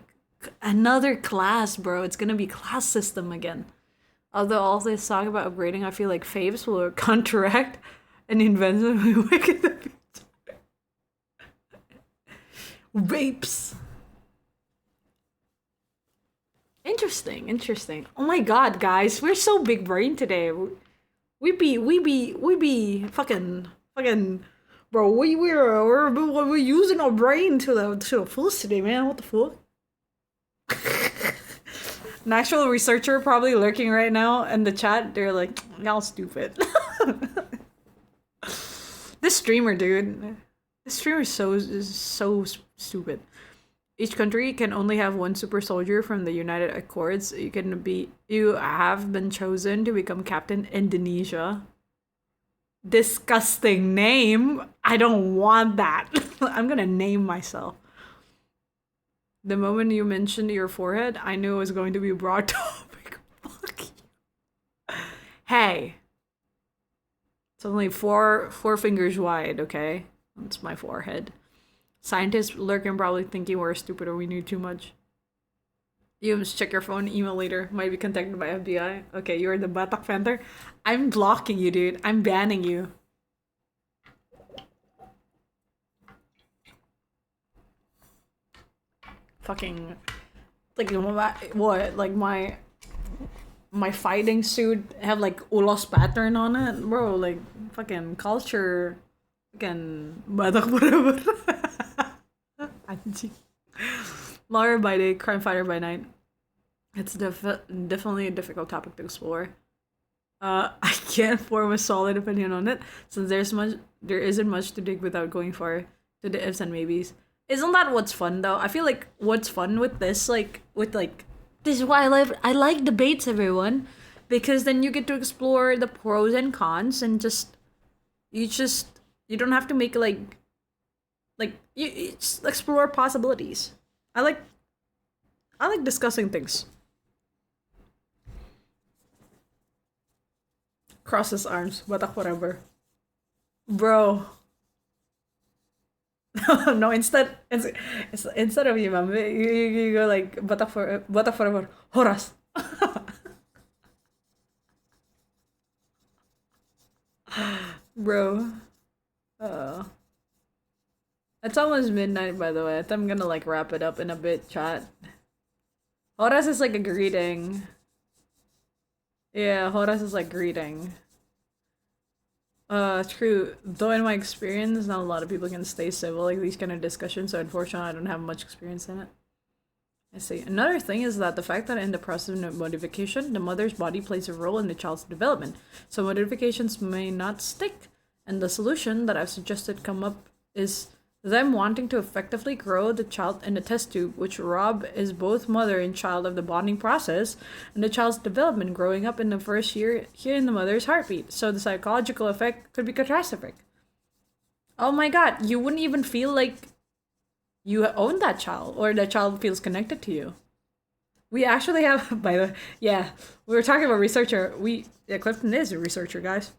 another class, bro. It's gonna be class system again. Although all this talk about upgrading, I feel like faves will counteract an invention we work in the future. Vapes. Interesting. Oh my god, guys, we're so big brain today. We be fucking, bro. We're using our brain to the fullest today, man. What the fuck? An actual researcher probably lurking right now in the chat. They're like, y'all stupid. This streamer, dude. This streamer is so stupid. Each country can only have one super soldier from the United Accords. You have been chosen to become Captain Indonesia. Disgusting name. I don't want that. I'm gonna name myself. The moment you mentioned your forehead, I knew it was going to be a broad topic. Fuck you. Hey. It's only four fingers wide, okay? That's my forehead. Scientists lurking probably thinking we're stupid or we knew too much. You must check your phone, email later. Might be contacted by FBI. Okay, you're the Batak Fenter. I'm blocking you, dude. I'm banning you. Fucking, like, what? Like my fighting suit have like ulos pattern on it, bro. Like fucking culture, fucking Batak whatever. Lawyer by day, crime fighter by night. It's definitely a difficult topic to explore. I can't form a solid opinion on it since there isn't much to dig without going far to the ifs and maybes. Isn't that what's fun though? I feel like what's fun with this, this is why I like debates, everyone, because then you get to explore the pros and cons and you don't have to make you just explore possibilities. I like discussing things. Cross his arms, whatever. Bro. No, instead of you, ma'am, you go like forever. Horas. Bro. It's almost midnight, by the way. I'm gonna like wrap it up in a bit, chat. Horas is like a greeting. Yeah, Horas is like greeting. True. Though in my experience, not a lot of people can stay civil like these kind of discussions, so unfortunately I don't have much experience in it. I see. Another thing is that the fact that in the process of modification, the mother's body plays a role in the child's development. So modifications may not stick, and the solution that I've suggested come up is them wanting to effectively grow the child in the test tube, which rob is both mother and child of the bonding process and the child's development growing up in the first year hearing the mother's heartbeat. So the psychological effect could be catastrophic. Oh my god, you wouldn't even feel like you own that child or that child feels connected to you. We actually have, by the yeah, we were talking about researcher. Clifton is a researcher, guys.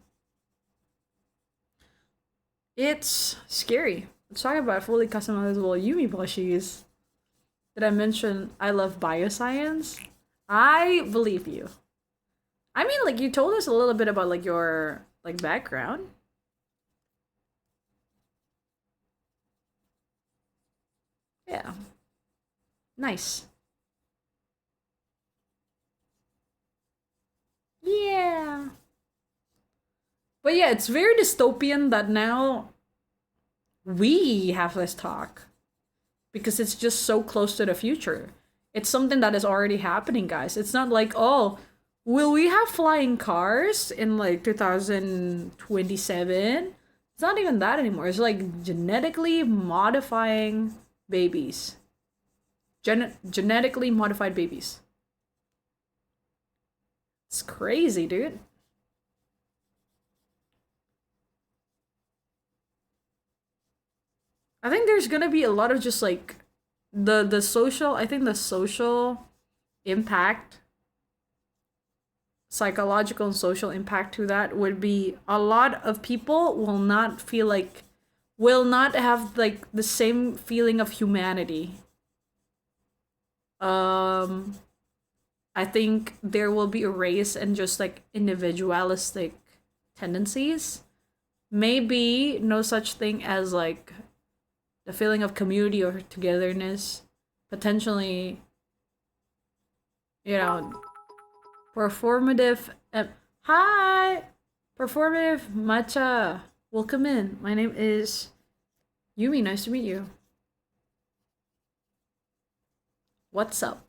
It's scary. Let's talk about fully customizable Yumi plushies. Did I mention I love bioscience? I believe you. I mean, like, you told us a little bit about, like, your, like, background. Yeah. Nice. Yeah. But yeah, it's very dystopian that now we have this talk because it's just so close to the future. It's something that is already happening, guys. It's not like, oh, will we have flying cars in like 2027? It's not even that anymore. It's like genetically modifying babies. Genetically modified babies. It's crazy, dude. I think there's gonna be a lot of just like the social. I think the social impact, psychological and social impact to that would be a lot of people will not have like the same feeling of humanity. Um, I think there will be a race and just like individualistic tendencies. Maybe no such thing as like the feeling of community or togetherness. Potentially, you know, performative. Hi! Performative matcha. Welcome in. My name is Yumi. Nice to meet you. What's up?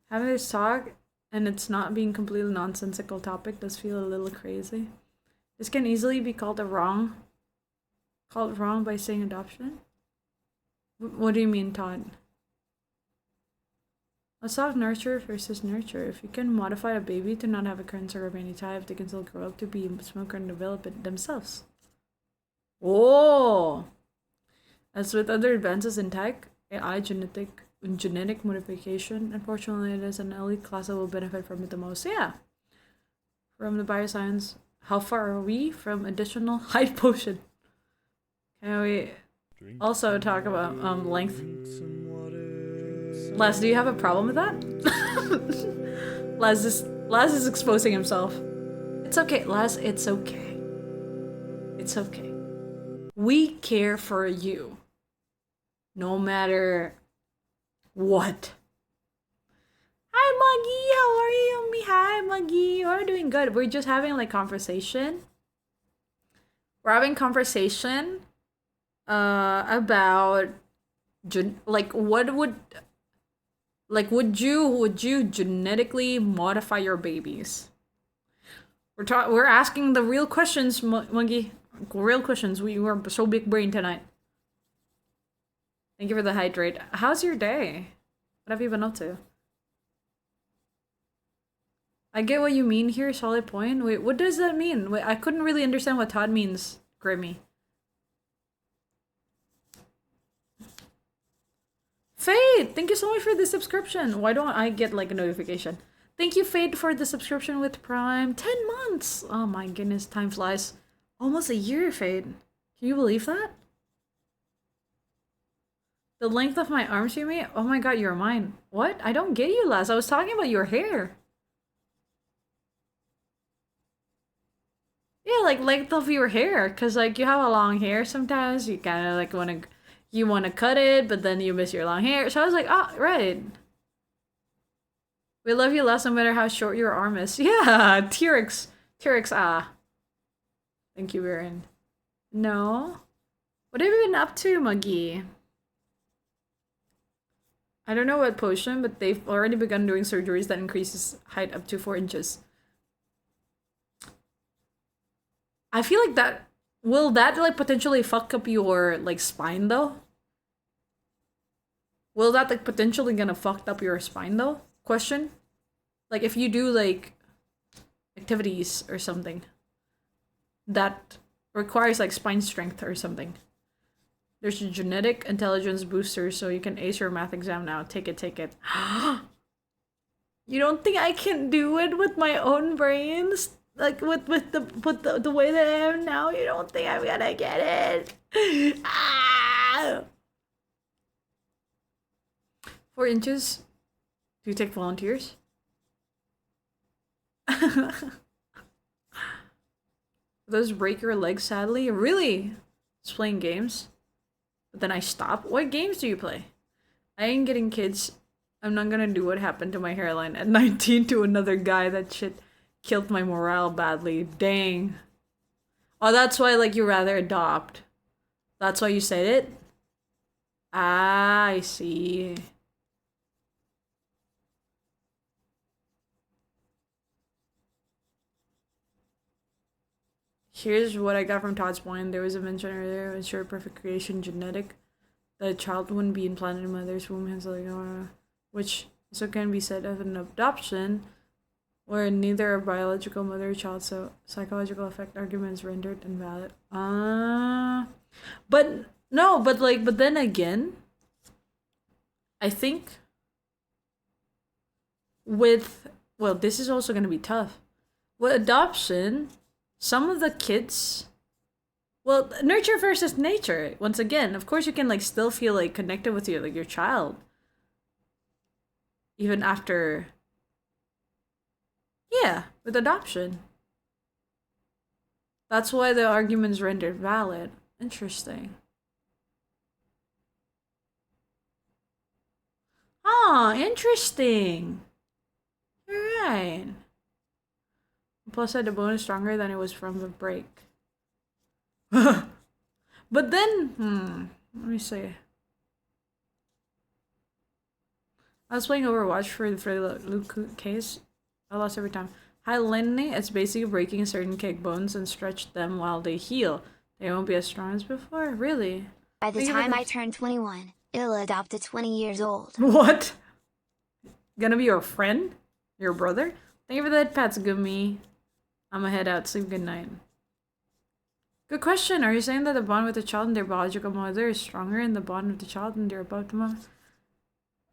Having this talk and it's not being completely nonsensical topic does feel a little crazy. This can easily be called wrong by saying adoption. What do you mean, Todd? Let's talk nurture versus nurture. If you can modify a baby to not have a cancer of any type, they can still grow up to be a smoker and develop it themselves. Oh! As with other advances in tech, AI, genetic modification, unfortunately, it is an elite class that will benefit from it the most. Yeah. From the bioscience, how far are we from additional height potion? Can we also talk about length? Les, do you have a problem with that? Les is exposing himself. It's okay, Les. It's okay. It's okay. We care for you. No matter what. Hi, Muggy. How are you? Hi, Muggy. We're doing good. We're just having like conversation. We're having conversation about like what would you genetically modify your babies? We're asking the real questions, Muggy. Real questions. We were so big brain tonight. Thank you for the hydrate. How's your day? What have you been up to? I get what you mean here, solid point. Wait, what does that mean? Wait, I couldn't really understand what Todd means, Grimmy. Fade, thank you so much for the subscription. Why don't I get like a notification? Thank you, Fade, for the subscription with Prime. 10 months! Oh my goodness, time flies. Almost a year, Fade. Can you believe that? The length of my arms, Yumi? Oh my god, you're mine. What? I don't get you, Les. I was talking about your hair. Yeah, like length of your hair, cause like you have a long hair. Sometimes you kind of like wanna cut it, but then you miss your long hair. So I was like, ah, right. We love you less no matter how short your arm is. Yeah, T-Rex. Ah, thank you, Baron. No, what have you been up to, Muggy? I don't know what potion, but they've already begun doing surgeries that increases height up to 4 inches. I feel like that will that like potentially fuck up your like spine though? Will that like potentially gonna fuck up your spine though? Question. Like if you do like activities or something that requires like spine strength or something. There's a genetic intelligence booster, so you can ace your math exam now. Take it. You don't think I can do it with my own brains? Like with the way that I am now, you don't think I'm gonna get it? Ah! 4 inches? Do you take volunteers? Those break your legs sadly? Really? Just playing games? But then I stop? What games do you play? I ain't getting kids. I'm not gonna do what happened to my hairline at 19 to another guy. That shit killed my morale badly. Dang. Oh, that's why like you rather adopt. That's why you said it? Ah, I see. Here's what I got from Todd's point. There was a mention earlier, ensure perfect creation genetic. The child wouldn't be implanted in mother's womb, hence like, which also can be said of an adoption, where neither a biological mother or child, so psychological effect arguments rendered invalid. But no, but then again, I think with this is also gonna be tough. With adoption, some of the kids, nurture versus nature. Once again, of course, you can like still feel like connected with your child, even after. Yeah, with adoption. That's why the argument's rendered valid. Interesting. Ah, interesting. You're right. Plus, I had the bone is stronger than it was from the break. But then, let me see. I was playing Overwatch for the Luke case. I lost every time. High lineage, it's basically breaking certain cake bones and stretch them while they heal. They won't be as strong as before, really. By the time I turn 21, it'll adopt a 20 years old. What? Gonna be your friend? Your brother? Thank you for that, Pats Gummy. I'ma head out. Sleep good night. Good question. Are you saying that the bond with the child and their biological mother is stronger than the bond with the child and their biological mother?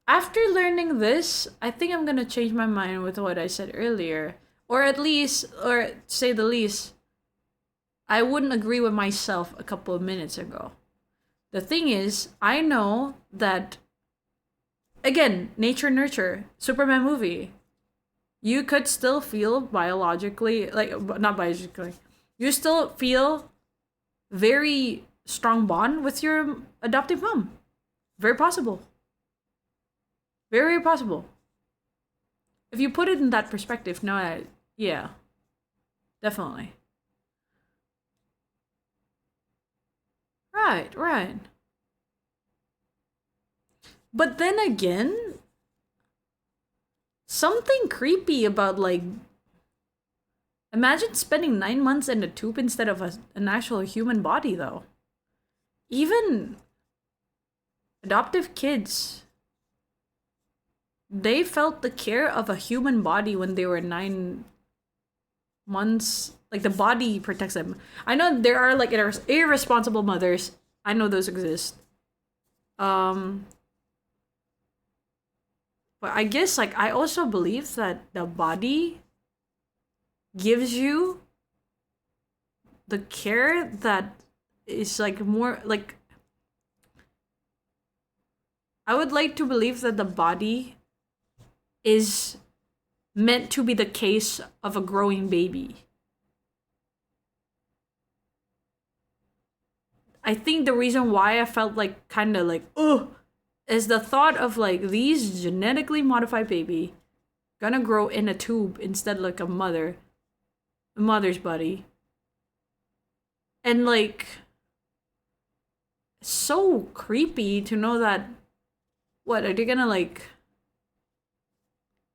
After learning this, I think I'm gonna change my mind with what I said earlier. Or at least, or say the least, I wouldn't agree with myself a couple of minutes ago. The thing is, I know that, again, nature nurture, Superman movie. You could still feel biologically, like, not biologically, you still feel very strong bond with your adoptive mom. Very possible. Very possible. If you put it in that perspective, no, yeah. Definitely. Right. But then again, something creepy about like, imagine spending 9 months in a tube instead of an actual human body though. Even adoptive kids, they felt the care of a human body when they were 9 months. Like the body protects them. I know there are like irresponsible mothers. I know those exist. But I guess like I also believe that the body gives you the care that is like more like, I would like to believe that the body is meant to be the case of a growing baby. I think the reason why I felt like kind of like, ugh, is the thought of like these genetically modified baby gonna grow in a tube instead of like a mother's body. And like, so creepy to know that, what, are they gonna like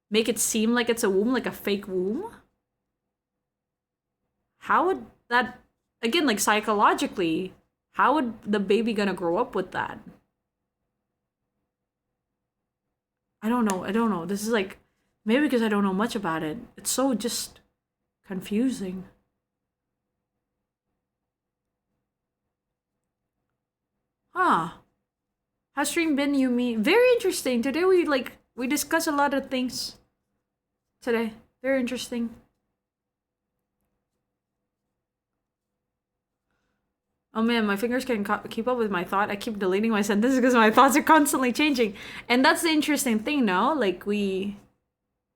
make it seem like it's a womb, like a fake womb? How would that, again, like psychologically, how would the baby gonna grow up with that? I don't know. This is like, maybe because I don't know much about it. It's so just confusing. Huh. How's stream been, Yumi? Very interesting. Today we discuss a lot of things. Today. Very interesting. Oh man, my fingers can't keep up with my thought. I keep deleting my sentences because my thoughts are constantly changing. And that's the interesting thing, no? Like we're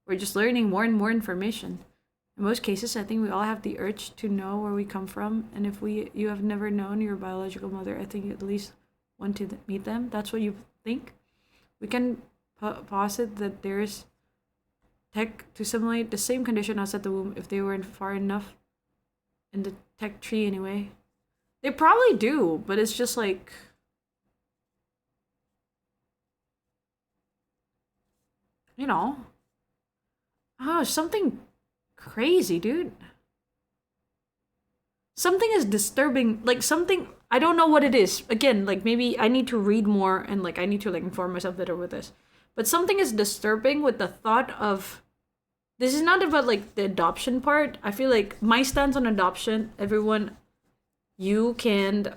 just learning more and more information. In most cases, I think we all have the urge to know where we come from. And if you have never known your biological mother, I think you at least want to meet them. That's what you think. We can posit that there's tech to simulate the same condition outside the womb if they weren't far enough in the tech tree anyway. They probably do, but it's just like, you know, oh, something crazy, dude. Something is disturbing, like something, I don't know what it is. Again, like maybe I need to read more and like I need to like inform myself better with this. But something is disturbing with the thought of, this is not about like the adoption part. I feel like my stance on adoption, everyone, you can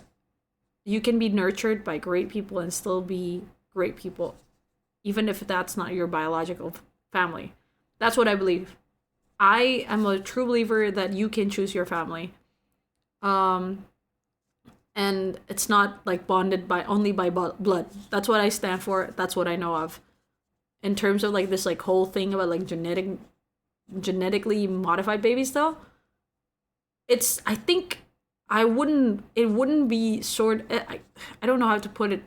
be nurtured by great people and still be great people, even if that's not your biological family. That's what I believe. I am a true believer that you can choose your family. And it's not like bonded by only by blood. That's what I stand for. That's what I know of. In terms of like this like whole thing about like genetically modified babies though, it's, I think it wouldn't be I don't know how to put it.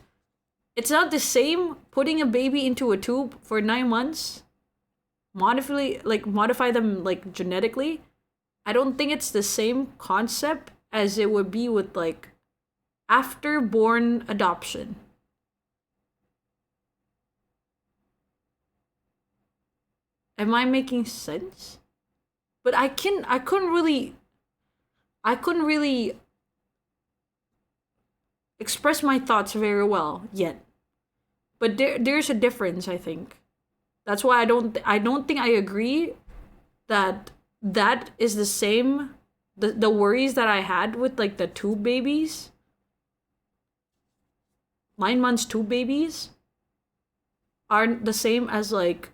It's not the same putting a baby into a tube for 9 months, modify them like genetically. I don't think it's the same concept as it would be with like after-born adoption. Am I making sense? But I couldn't really express my thoughts very well yet. But there's a difference, I think. That's why I don't think I agree that is the same, the worries that I had with like the tube babies. 9 months tube babies aren't the same as like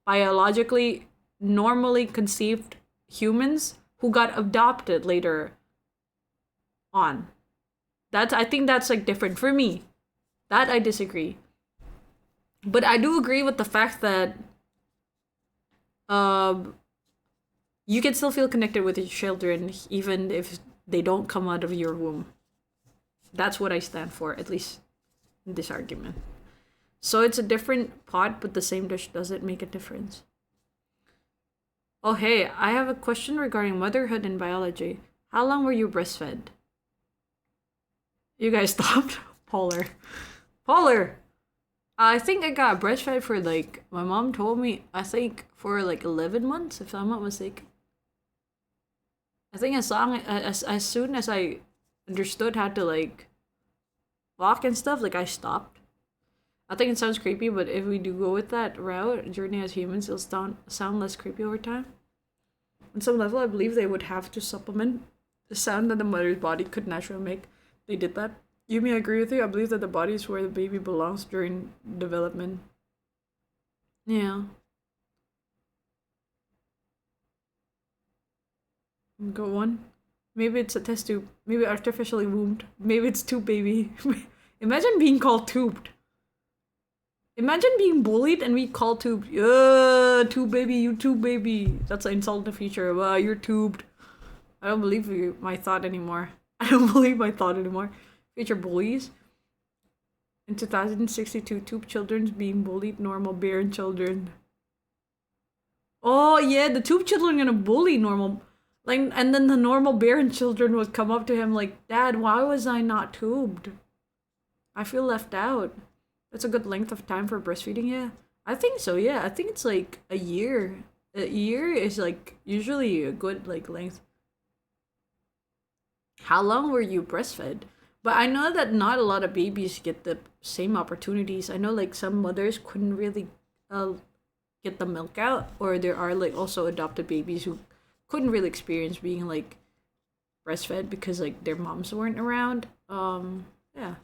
biologically normally conceived humans who got adopted later on. I think that's like different for me. That I disagree. But I do agree with the fact that you can still feel connected with your children even if they don't come out of your womb. That's what I stand for, at least in this argument. So it's a different pot, but the same dish doesn't make a difference. Oh hey, I have a question regarding motherhood and biology. How long were you breastfed? You guys stopped? Polar. I think I got breastfed for like, my mom told me, I think for like 11 months, if I'm not mistaken. I think as soon as I understood how to like walk and stuff, like I stopped. I think it sounds creepy, but if we do go with that route, journey as humans, it'll sound less creepy over time. On some level, I believe they would have to supplement the sound that the mother's body could naturally make. They did that. Yumi, I agree with you. I believe that the body is where the baby belongs during development. Yeah. Go on. Maybe it's a test tube. Maybe artificially wombed. Maybe it's tube baby. Imagine being called tubed. Imagine being bullied and we call tubed. Tube baby, you tube baby. That's an insult in the future. Wow, you're tubed. I don't believe my thought anymore. future bullies. In 2062, two children being bullied normal barren children. Oh yeah, the tube children gonna bully normal, like, and then the normal barren children would come up to him like, "Dad, why was I not tubed? I feel left out." That's a good length of time for breastfeeding, yeah. I think so, yeah. I think it's like a year. A year is like usually a good like length. How long were you breastfed? But I know that not a lot of babies get the same opportunities. I know like some mothers couldn't really get the milk out, or there are like also adopted babies who couldn't really experience being like breastfed because like their moms weren't around. Yeah.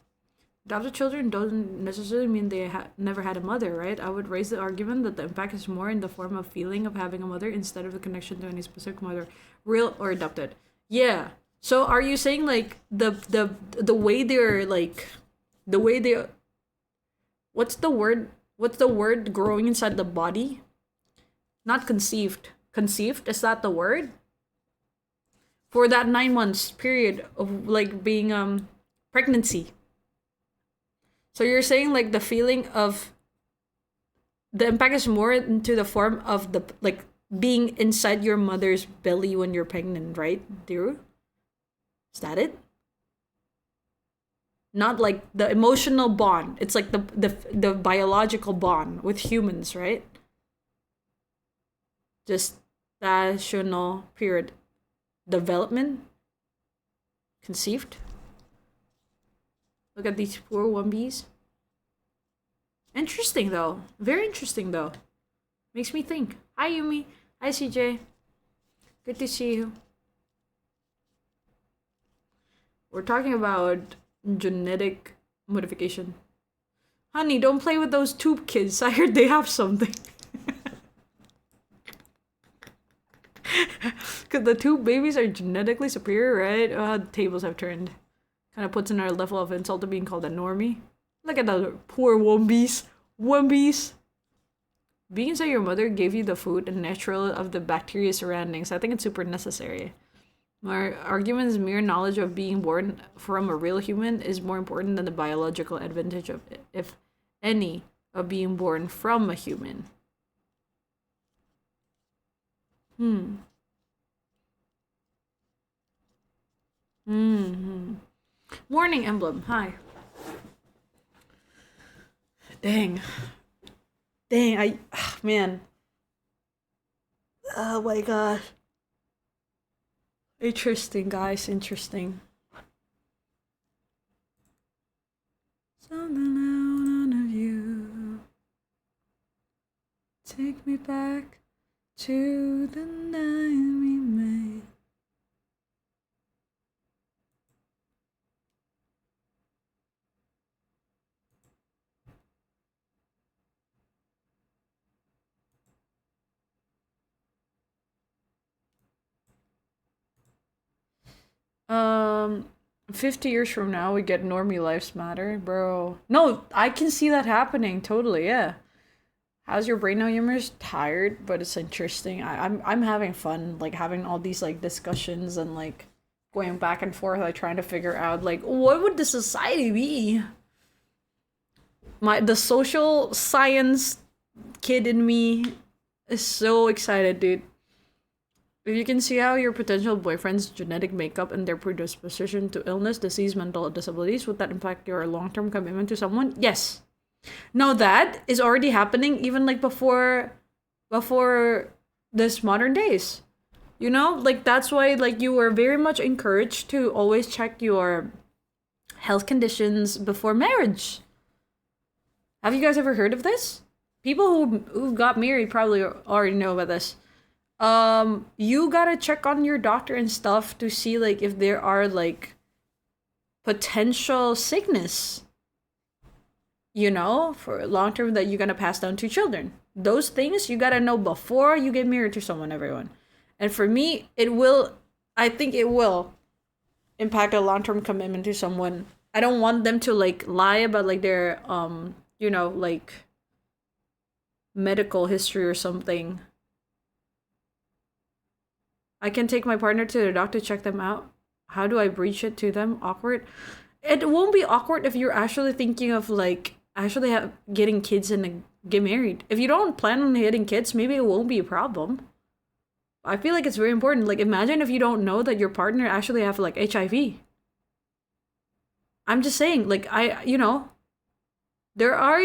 Adopted children doesn't necessarily mean they never had a mother, right? I would raise the argument that the impact is more in the form of feeling of having a mother instead of the connection to any specific mother, real or adopted. Yeah. So are you saying like the way they're like the way they what's the word? What's the word growing inside the body? Not conceived. Conceived, is that the word? For that 9 months period of like being pregnancy. So you're saying like the feeling of the impact is more into the form of the like being inside your mother's belly when you're pregnant, right? Dear? Is that it? Not like the emotional bond. It's like the biological bond with humans, right? Gestational period. Development. Conceived. Look at these poor wumbies. Interesting though. Very interesting though. Makes me think. Hi Yumi. Hi CJ. Good to see you. We're talking about genetic modification. Honey, don't play with those tube kids. I heard they have something. Because the tube babies are genetically superior, right? The tables have turned. Kind of puts in our level of insult to being called a normie. Look at the poor wumbies. Wumbies. Being inside your mother gave you the food and natural of the bacteria surroundings. I think it's super necessary. My argument is mere knowledge of being born from a real human is more important than the biological advantage of, if any, of being born from a human. Warning emblem. Hi. Dang. Man. Oh my gosh. Interesting, guys. Interesting. Something out of you. Take me back to the night we made. Um, 50 years from now, we get normie lives matter, bro. No, I can see that happening. Totally, yeah. How's your brain now? You're tired, but it's interesting. I'm having fun, like having all these like discussions and like going back and forth, like trying to figure out like what would the society be. The social science kid in me is so excited, dude. If you can see how your potential boyfriend's genetic makeup and their predisposition to illness, disease, mental disabilities, would that impact your long-term commitment to someone? Yes. No, that is already happening even like before this modern days. You know, like that's why like you were very much encouraged to always check your health conditions before marriage. Have you guys ever heard of this? People who got married probably already know about this. You gotta check on your doctor and stuff to see like if there are like potential sickness, you know, for long term that you're gonna pass down to children. Those things you gotta know before you get married to someone, everyone. And for me, I think it will impact a long term commitment to someone. I don't want them to like lie about like their you know, like medical history or something. I can take my partner to the doctor to check them out. How do I breach it to them? Awkward. it won't be awkward if you're actually thinking of like actually getting kids and get married. If you don't plan on getting kids, maybe it won't be a problem. I feel like it's very important. Like, imagine if you don't know that your partner actually have like HIV. I'm just saying, like, there are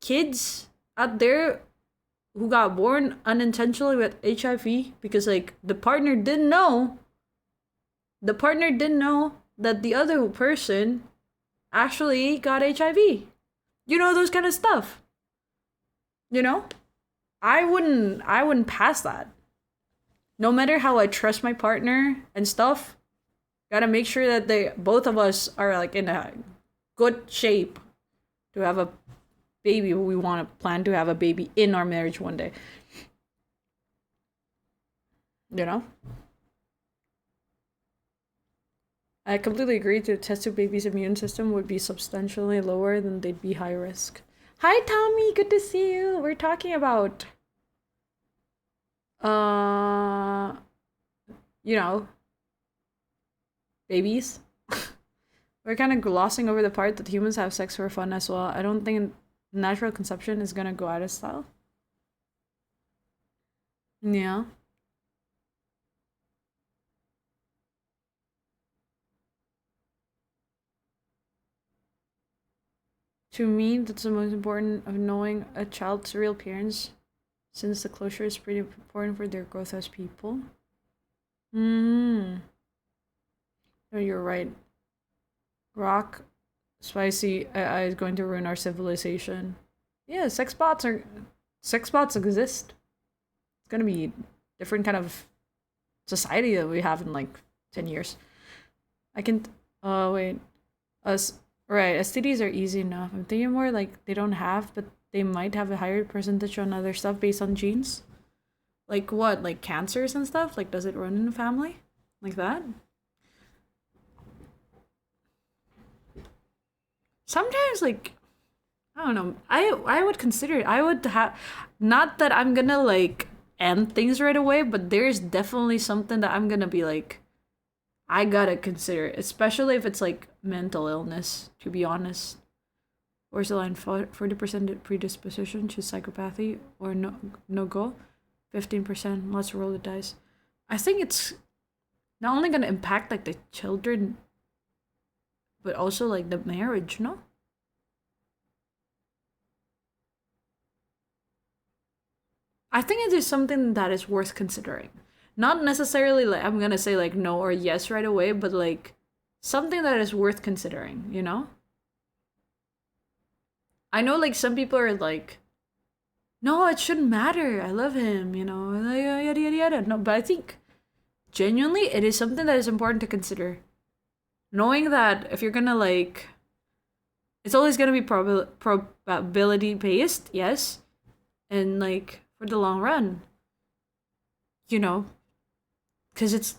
kids out there who got born unintentionally with HIV because like the partner didn't know. The partner didn't know that the other person actually got HIV. You know, those kind of stuff. You know? I wouldn't pass that. No matter how I trust my partner and stuff, gotta make sure that both of us are like in a good shape to have a baby. We want to plan to have a baby in our marriage one day. You know? I completely agree to test a baby's immune system would be substantially lower than they'd be high risk. Hi Tommy, good to see you. We're talking about babies. We're kind of glossing over the part that humans have sex for fun as well. I don't think natural conception is gonna go out of style. Yeah. To me, that's the most important of knowing a child's real parents, since the closure is pretty important for their growth as people. No, you're right. Rock, spicy AI is going to ruin our civilization. Yeah, sex bots exist. It's gonna be different kind of society that we have in like 10 years. I can. Oh wait, us right. STDs are easy enough. I'm thinking more like they don't have, but they might have a higher percentage on other stuff based on genes. Like what? Like cancers and stuff? Like does it run in the family? Like that? Sometimes like I don't know. I would consider it. I would have not that I'm gonna like end things right away, but there's definitely something that I'm gonna be like I gotta consider, especially if it's like mental illness, to be honest. Where's the line? 40% predisposition to psychopathy or no go? 15%. Let's roll the dice. I think it's not only gonna impact like the children, but also like the marriage, no? I think it is something that is worth considering. Not necessarily like I'm gonna say like no or yes right away, but like something that is worth considering, you know? I know like some people are like, no, it shouldn't matter. I love him, you know, yada yada yada. No, but I think genuinely it is something that is important to consider. Knowing that if you're gonna like, it's always gonna be probability based, yes, and like for the long run, you know, because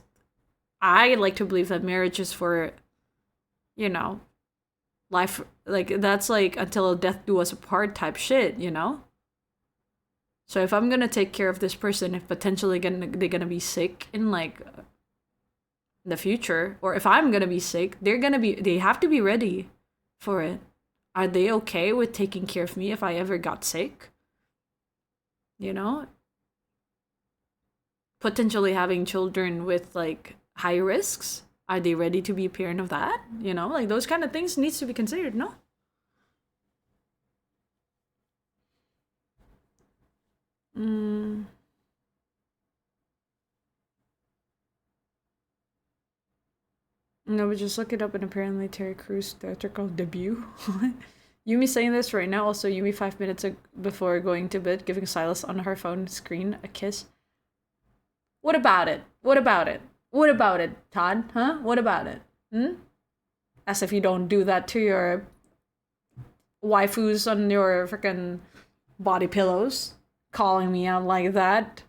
I like to believe that marriage is for, you know, life, like that's like until death do us apart type shit, you know. So if I'm gonna take care of this person, if potentially they're gonna be sick in like the future, or if I'm gonna be sick, they have to be ready for it. Are they okay with taking care of me if I ever got sick? You know, potentially having children with like high risks, are they ready to be a parent of that? You know, like those kind of things needs to be considered, no? No, but just look it up, and apparently Terry Crews theatrical debut. Yumi saying this right now. Also, Yumi 5 minutes before going to bed, giving Silas on her phone screen a kiss. What about it? What about it? What about it, Todd? Huh? What about it? As if you don't do that to your waifus on your freaking body pillows, calling me out like that.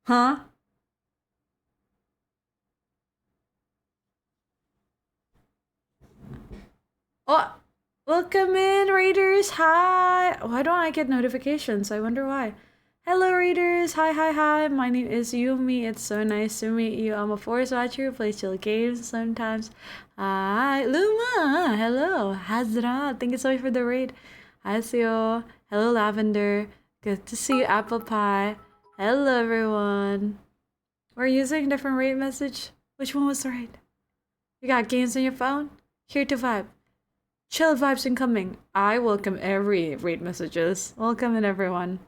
Huh? Oh, welcome in, Raiders. Hi. Why don't I get notifications? I wonder why. Hello, readers. Hi. My name is Yumi. It's so nice to meet you. I'm a force watcher who plays chill games sometimes. Hi, Luma. Hello, Hazra. Thank you so much for the raid. Hi, Seo. Hello, Lavender. Good to see you, Apple Pie. Hello, everyone. We're using a different raid message. Which one was the raid? You got games on your phone? Here to vibe. Chill vibes incoming. I welcome every raid messages. Welcome in, everyone.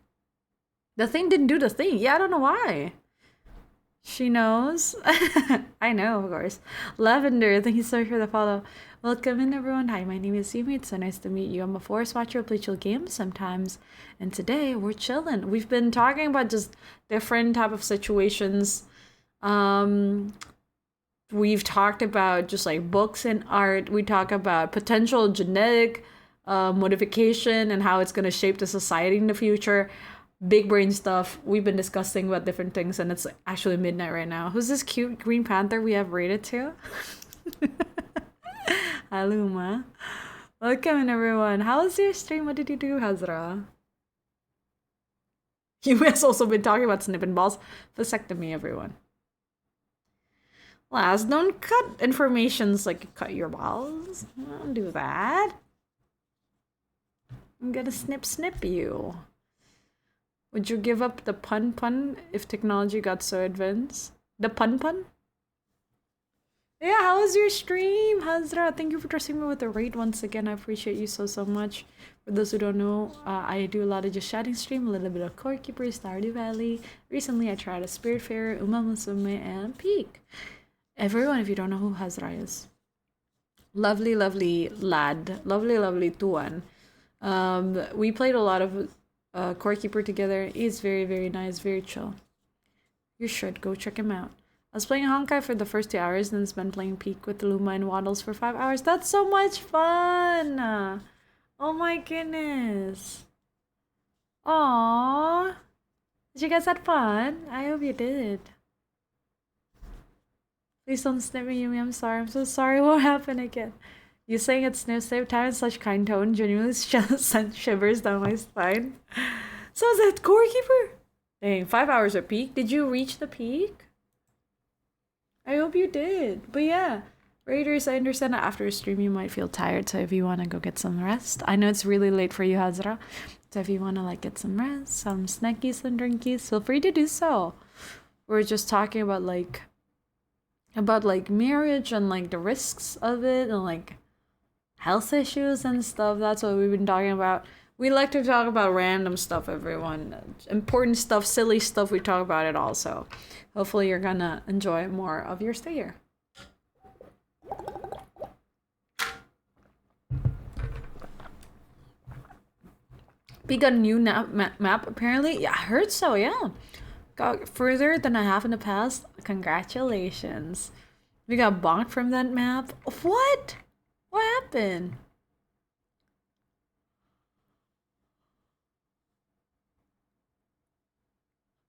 The thing didn't do the thing. Yeah, I don't know why. She knows. I know, of course. Lavender, thank you so much for the follow. Welcome in, everyone. Hi, my name is Yumi. It's so nice to meet you. I'm a forest watcher who play chill games sometimes. And today, we're chilling. We've been talking about just different type of situations. We've talked about just like books and art. We talk about potential genetic modification and how it's going to shape the society in the future. Big brain stuff. We've been discussing about different things, and it's actually midnight right now. Who's this cute Green Panther we have rated to? Aluma. Welcome in, everyone. How was your stream? What did you do, Hazra? You has also been talking about snipping balls. Vasectomy, everyone. Last, don't cut informations like cut your balls. Don't do that. I'm gonna snip you. Would you give up the pun if technology got so advanced? The pun? Yeah, how was your stream, Hazra? Thank you for trusting me with the raid once again. I appreciate you so much. For those who don't know, I do a lot of just chatting stream, a little bit of Core Keeper, Stardew Valley. Recently, I tried a Spiritfarer, Musume, and Peak. Everyone, if you don't know who Hazra is. Lovely lad. Lovely tuan. We played a lot of Core Keeper together. He's very nice, very chill. You should go check him out. I was playing Honkai for the first 2 hours, then spent playing Peak with Luma and Waddles for 5 hours. That's so much fun! Oh my goodness. Aww. Did you guys have fun? I hope you did. Please don't snip me, Yumi. I'm sorry. I'm so sorry. What happened again? You saying it's no save time in such kind tone genuinely sent shivers down my spine. So is that Core Keeper? Dang, 5 hours of Peak. Did you reach the peak? I hope you did. But yeah, Raiders, I understand that after a stream you might feel tired, so if you want to go get some rest. I know it's really late for you, Hazra. So if you want to like get some rest, some snackies, some drinkies, feel free to do so. We're just talking about like marriage and like the risks of it and like health issues and stuff. That's what we've been talking about. We like to talk about random stuff, everyone. Important stuff, silly stuff, we talk about it also. Hopefully you're gonna enjoy more of your stay here. We got a new map apparently. Yeah, I heard so, yeah. Got further than I have in the past. Congratulations. We got bonked from that map. What? What happened?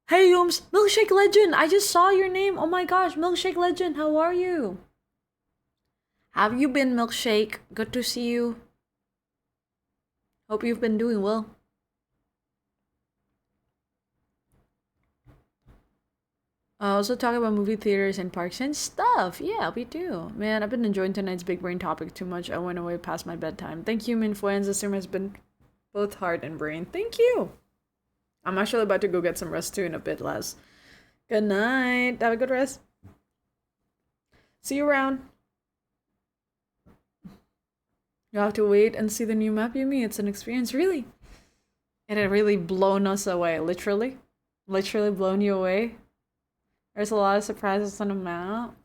Hey, Yums, Milkshake Legend! I just saw your name! Oh my gosh, Milkshake Legend, how are you? Have you been, Milkshake? Good to see you. Hope you've been doing well. Also talk about movie theaters and parks and stuff. Yeah, we do. Man, I've been enjoying tonight's big brain topic too much. I went away past my bedtime. Thank you, Min Fwends. This stream has been both heart and brain. Thank you. I'm actually about to go get some rest too in a bit, Les. Good night. Have a good rest. See you around. You have to wait and see the new map, Yumi. It's an experience, really. It had really blown us away, literally. Literally blown you away. There's a lot of surprises on the map.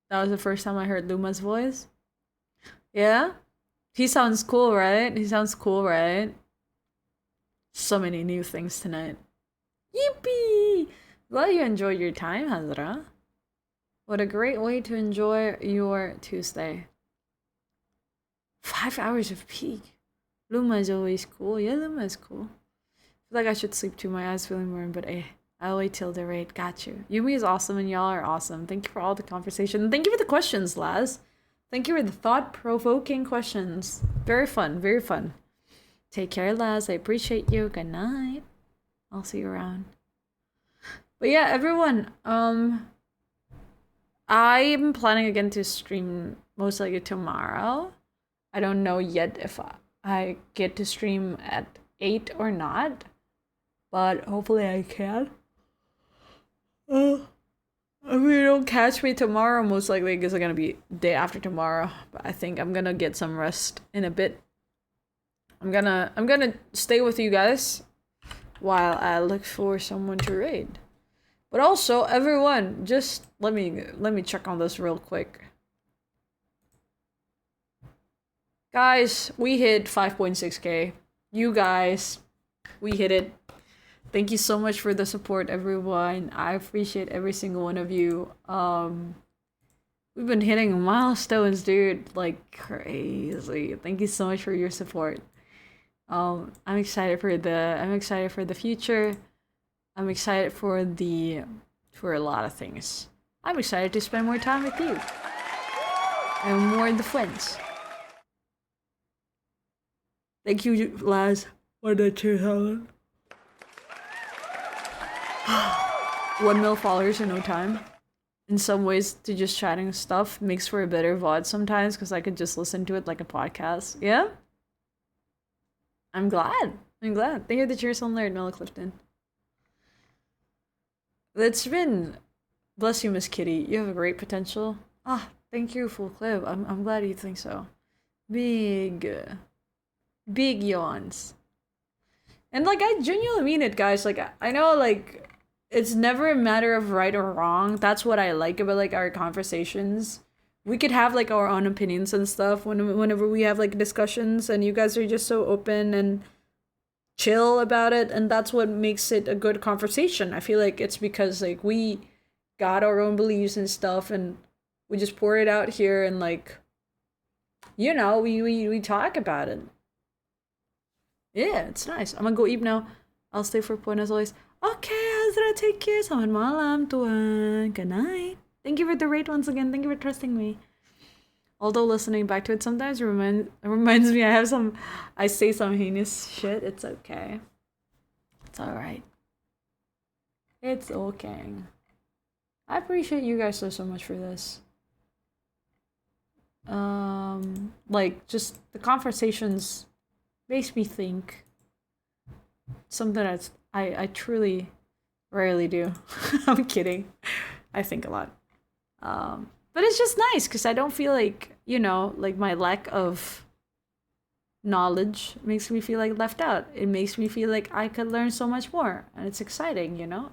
That was the first time I heard Luma's voice. Yeah? He sounds cool, right? He sounds cool, right? So many new things tonight. Yippee! Well, you enjoyed your time, Hazra. What a great way to enjoy your Tuesday. 5 hours of peak. Luma is always cool. Yeah, Luma is cool. I feel like I should sleep too. My eyes feeling warm, but I'll wait till the raid. Got you. Yumi is awesome and y'all are awesome. Thank you for all the conversation. Thank you for the questions, Laz. Thank you for the thought-provoking questions. Very fun, very fun. Take care, lads. I appreciate you. Good night. I'll see you around. But yeah, everyone, I'm planning again to stream most likely tomorrow. I don't know yet if I get to stream at 8 or not, but hopefully I can. If you don't catch me tomorrow, most likely it's gonna be day after tomorrow. But I think I'm gonna get some rest in a bit. I'm gonna stay with you guys while I look for someone to raid. But also, everyone, just let me check on this real quick. Guys, we hit 5.6k. You guys, we hit it. Thank you so much for the support, everyone. I appreciate every single one of you. We've been hitting milestones, dude, like crazy. Thank you so much for your support. I'm excited for the future. I'm excited for a lot of things. I'm excited to spend more time with you. And more in the Fwends. Thank you, Laz, for the 2,000. 1 mil followers in no time. In some ways, to just chatting stuff makes for a better VOD sometimes, because I could just listen to it like a podcast. Yeah? I'm glad. Thank you the cheers on Laird, Mel Clifton. It's been... Bless you, Miss Kitty. You have a great potential. Ah, thank you, Full Clip. I'm glad you think so. Big yawns. And like, I genuinely mean it, guys. Like, I know, like, it's never a matter of right or wrong. That's what I like about like our conversations. We could have like our own opinions and stuff whenever we have like discussions, and you guys are just so open and chill about it, and that's what makes it a good conversation. I feel like it's because like we got our own beliefs and stuff, and we just pour it out here, and like, you know, we talk about it. Yeah, it's nice. I'm gonna go eat now. I'll stay for point as always. Okay, Azra, take care. Selamat malam, Tuan. Good night. Thank you for the rate once again. Thank you for trusting me. Although listening back to it sometimes reminds me I say some heinous shit. It's okay. It's alright. It's okay. I appreciate you guys so much for this. Like, just the conversations makes me think. Something that's I truly rarely do. I'm kidding. I think a lot. But it's just nice because I don't feel like, you know, like my lack of knowledge makes me feel like left out. It makes me feel like I could learn so much more, and it's exciting, you know?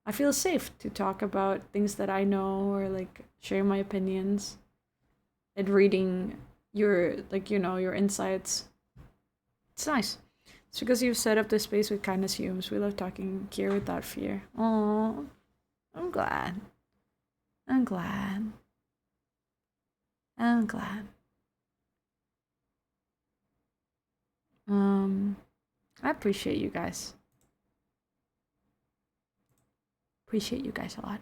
I feel safe to talk about things that I know, or like share my opinions and reading your, like, you know, your insights. It's nice. It's because you've set up this space with kindness, Humes. We love talking here without fear. Oh, I'm glad. I'm glad. I'm glad. I appreciate you guys. Appreciate you guys a lot.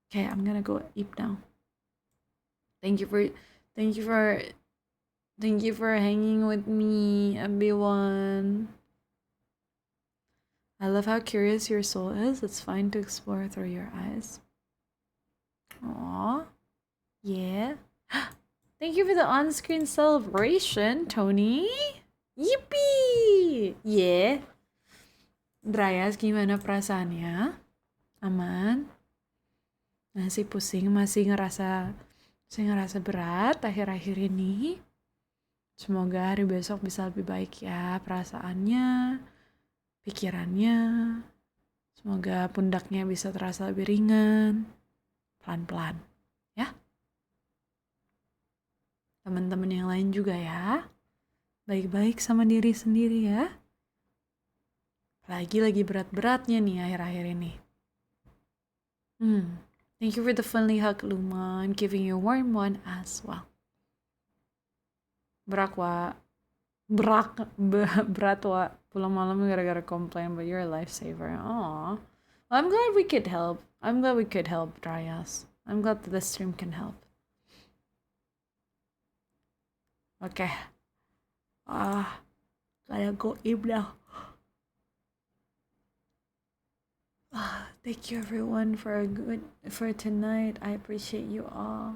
Okay, I'm gonna go eat now. Thank you for hanging with me, everyone. I love how curious your soul is. It's fine to explore through your eyes. Aww. Yeah. Thank you for the on-screen celebration, Tony. Yippee! Yeah. Drayas, gimana perasaannya? Aman? Masih pusing, masih ngerasa berat akhir-akhir ini. Semoga hari besok bisa lebih baik ya perasaannya, pikirannya. Semoga pundaknya bisa terasa lebih ringan, pelan-pelan, ya. Teman-teman yang lain juga ya. Baik-baik sama diri sendiri ya. Lagi berat-beratnya nih akhir-akhir ini. Thank you for the friendly hug, Luma. I'm giving you a warm one as well. Berakwa. Bratwa. Pulang malam gara-gara complain, but you're a lifesaver. Aw. Well, I'm glad we could help. I'm glad we could help, Dryas. I'm glad that the stream can help. Okay. Gotta go eat now. Thank you everyone for tonight. I appreciate you all.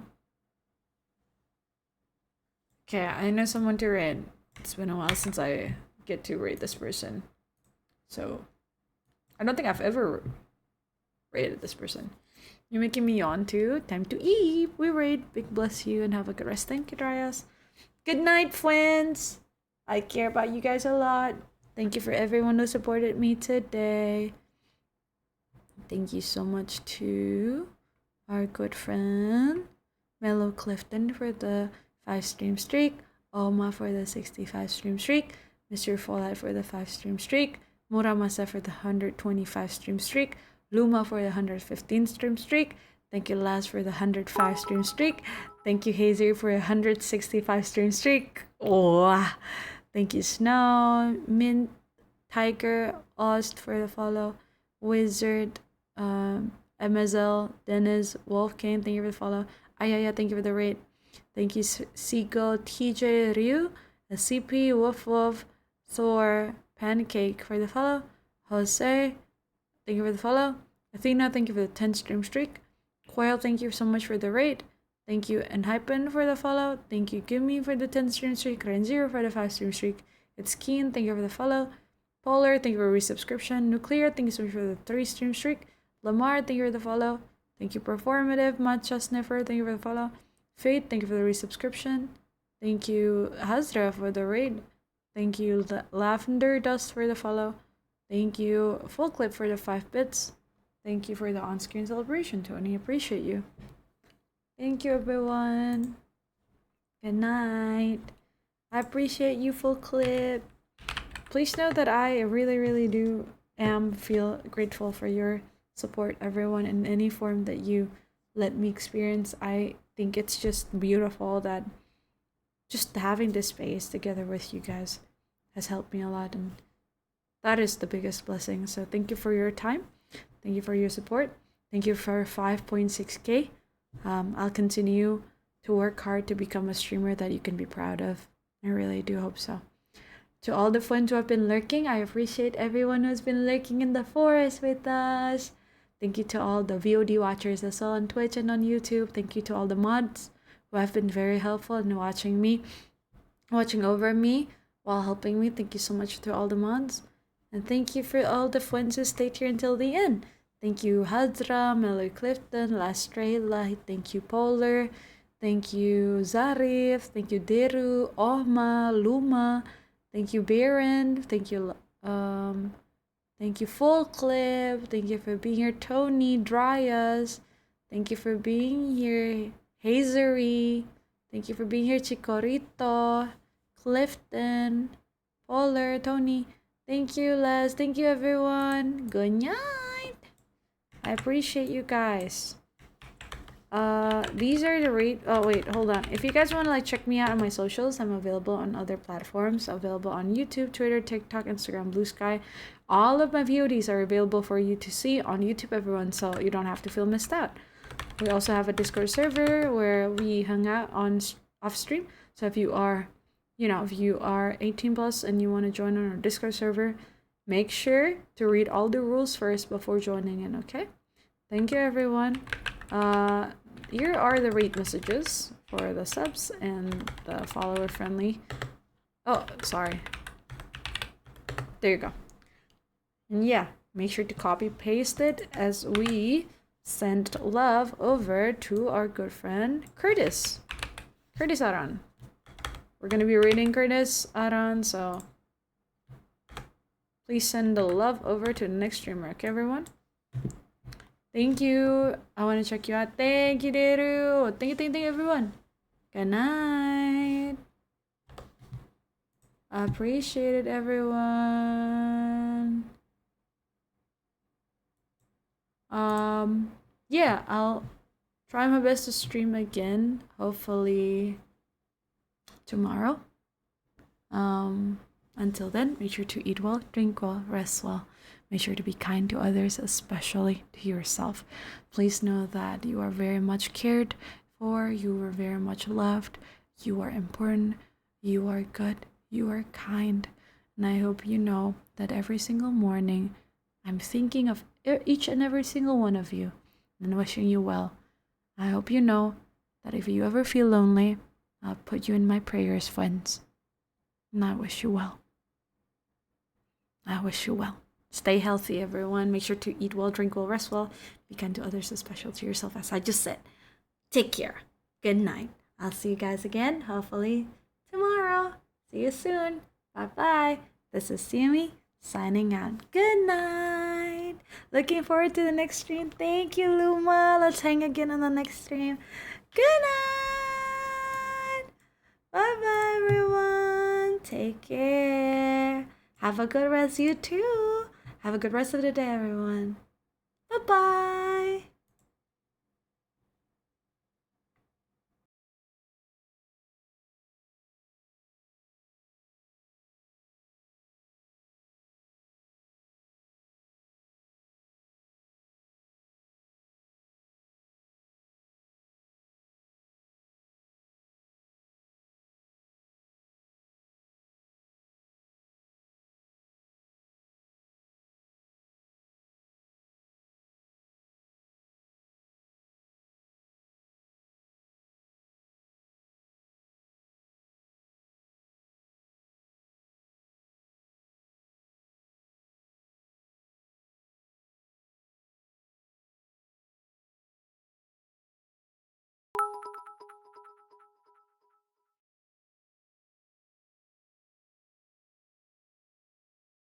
Okay, I know someone to rate. It's been a while since I get to rate this person. So I don't think I've ever rated this person. You're making me yawn too. Time to eat. We rate. Big bless you and have a good rest. Thank you, Dryas. Good night, Fwends. I care about you guys a lot. Thank you for everyone who supported me today. Thank you so much to our good friend Mellow Clifton for the 5 stream streak, Oma for the 65 stream streak, Mr. Fallout for the 5 stream streak, Muramasa for the 125 stream streak, Luma for the 115 stream streak. Thank you, Laz, for the 105 stream streak. Thank you, Hazer, for a 165 stream streak. Oh, thank you, Snow, Mint, Tiger, Ost for the follow, Wizard, MSL, Dennis, Wolfgang, thank you for the follow. Ayaya, thank you for the rate. Thank you, Seagull, TJ, Ryu, CP, Woof Woof, Thor, Pancake for the follow. Jose, thank you for the follow. Athena, thank you for the 10 stream streak. Coil, thank you so much for the rate. Thank you, Enhypen, for the follow. Thank you, Gimme, for the 10 stream streak. Ren0 for the 5 stream streak. It's Keen, thank you for the follow. Polar, thank you for resubscription. Nuclear, thank you so much for the 3 stream streak. Lamar, thank you for the follow. Thank you, Performative. Matcha Sniffer, thank you for the follow. Fate, thank you for the resubscription. Thank you, Hazra, for the raid. Thank you, Lavender Dust, for the follow. Thank you, Full Clip, for the 5 bits. Thank you for the on-screen celebration, Tony. Appreciate you. Thank you, everyone. Good night. I appreciate you, Full Clip. Please know that I really do feel grateful for your support, everyone, in any form that you let me experience. I think it's just beautiful that just having this space together with you guys has helped me a lot, and that is the biggest blessing. So thank you for your time. Thank you for your support. Thank you for 5.6k. I'll continue to work hard to become a streamer that you can be proud of. I really do hope so. To all the friends who have been lurking, I appreciate everyone who's been lurking in the forest with us. Thank you to all the VOD watchers as well on Twitch and on YouTube. Thank you to all the mods who have been very helpful in watching over me while helping me. Thank you so much to all the mods. And thank you for all the Fwends who stayed here until the end. Thank you, Hadra, Melody Clifton, Lastrela. Thank you, Polar. Thank you, Zarif. Thank you, Deru, Ohma, Luma. Thank you, Baron. Thank you, Full Clip. Thank you for being here, Tony, Dryas. Thank you for being here, Hazery. Thank you for being here, Chikorito, Clifton, Polar, Tony. Thank you, Les. Thank you, everyone. Good night. I appreciate you guys. These are the rate. Oh wait, hold on. If you guys want to check me out on my socials, I'm available on other platforms. Available on YouTube, Twitter, TikTok, Instagram, Blue Sky. All of my VODs are available for you to see on YouTube, everyone, so you don't have to feel missed out. We also have a Discord server where we hang out on off stream. So if you are, if you are 18 plus and you want to join on our Discord server, make sure to read all the rules first before joining in. Okay? Thank you, everyone. Here are the rate messages for the subs and the follower friendly. Oh, sorry. There you go. And yeah, make sure to copy paste it as we send love over to our good friend Curtis. Curtis Aran. We're gonna be reading Curtis Aran, so please send the love over to the next streamer, okay, everyone? Thank you. I want to check you out. Thank you, Deru. Thank you, everyone. Good night. I appreciate it, everyone. Yeah, I'll try my best to stream again, hopefully tomorrow. Until then, make sure to eat well, drink well, rest well. Make sure to be kind to others, especially to yourself. Please know that you are very much cared for, you are very much loved, you are important, you are good, you are kind. And I hope you know that every single morning I'm thinking of each and every single one of you and wishing you well. I hope you know that if you ever feel lonely, I'll put you in my prayers, Fwends. And I wish you well. I wish you well. Stay healthy, everyone. Make sure to eat well, drink well, rest well. Be kind to others, especially to yourself, as I just said. Take care. Good night. I'll see you guys again, hopefully tomorrow. See you soon. Bye-bye. This is Yumi signing out. Good night. Looking forward to the next stream. Thank you, Luma. Let's hang again on the next stream. Good night. Bye-bye, everyone. Take care. Have a good rest, you too. Have a good rest of the day, everyone.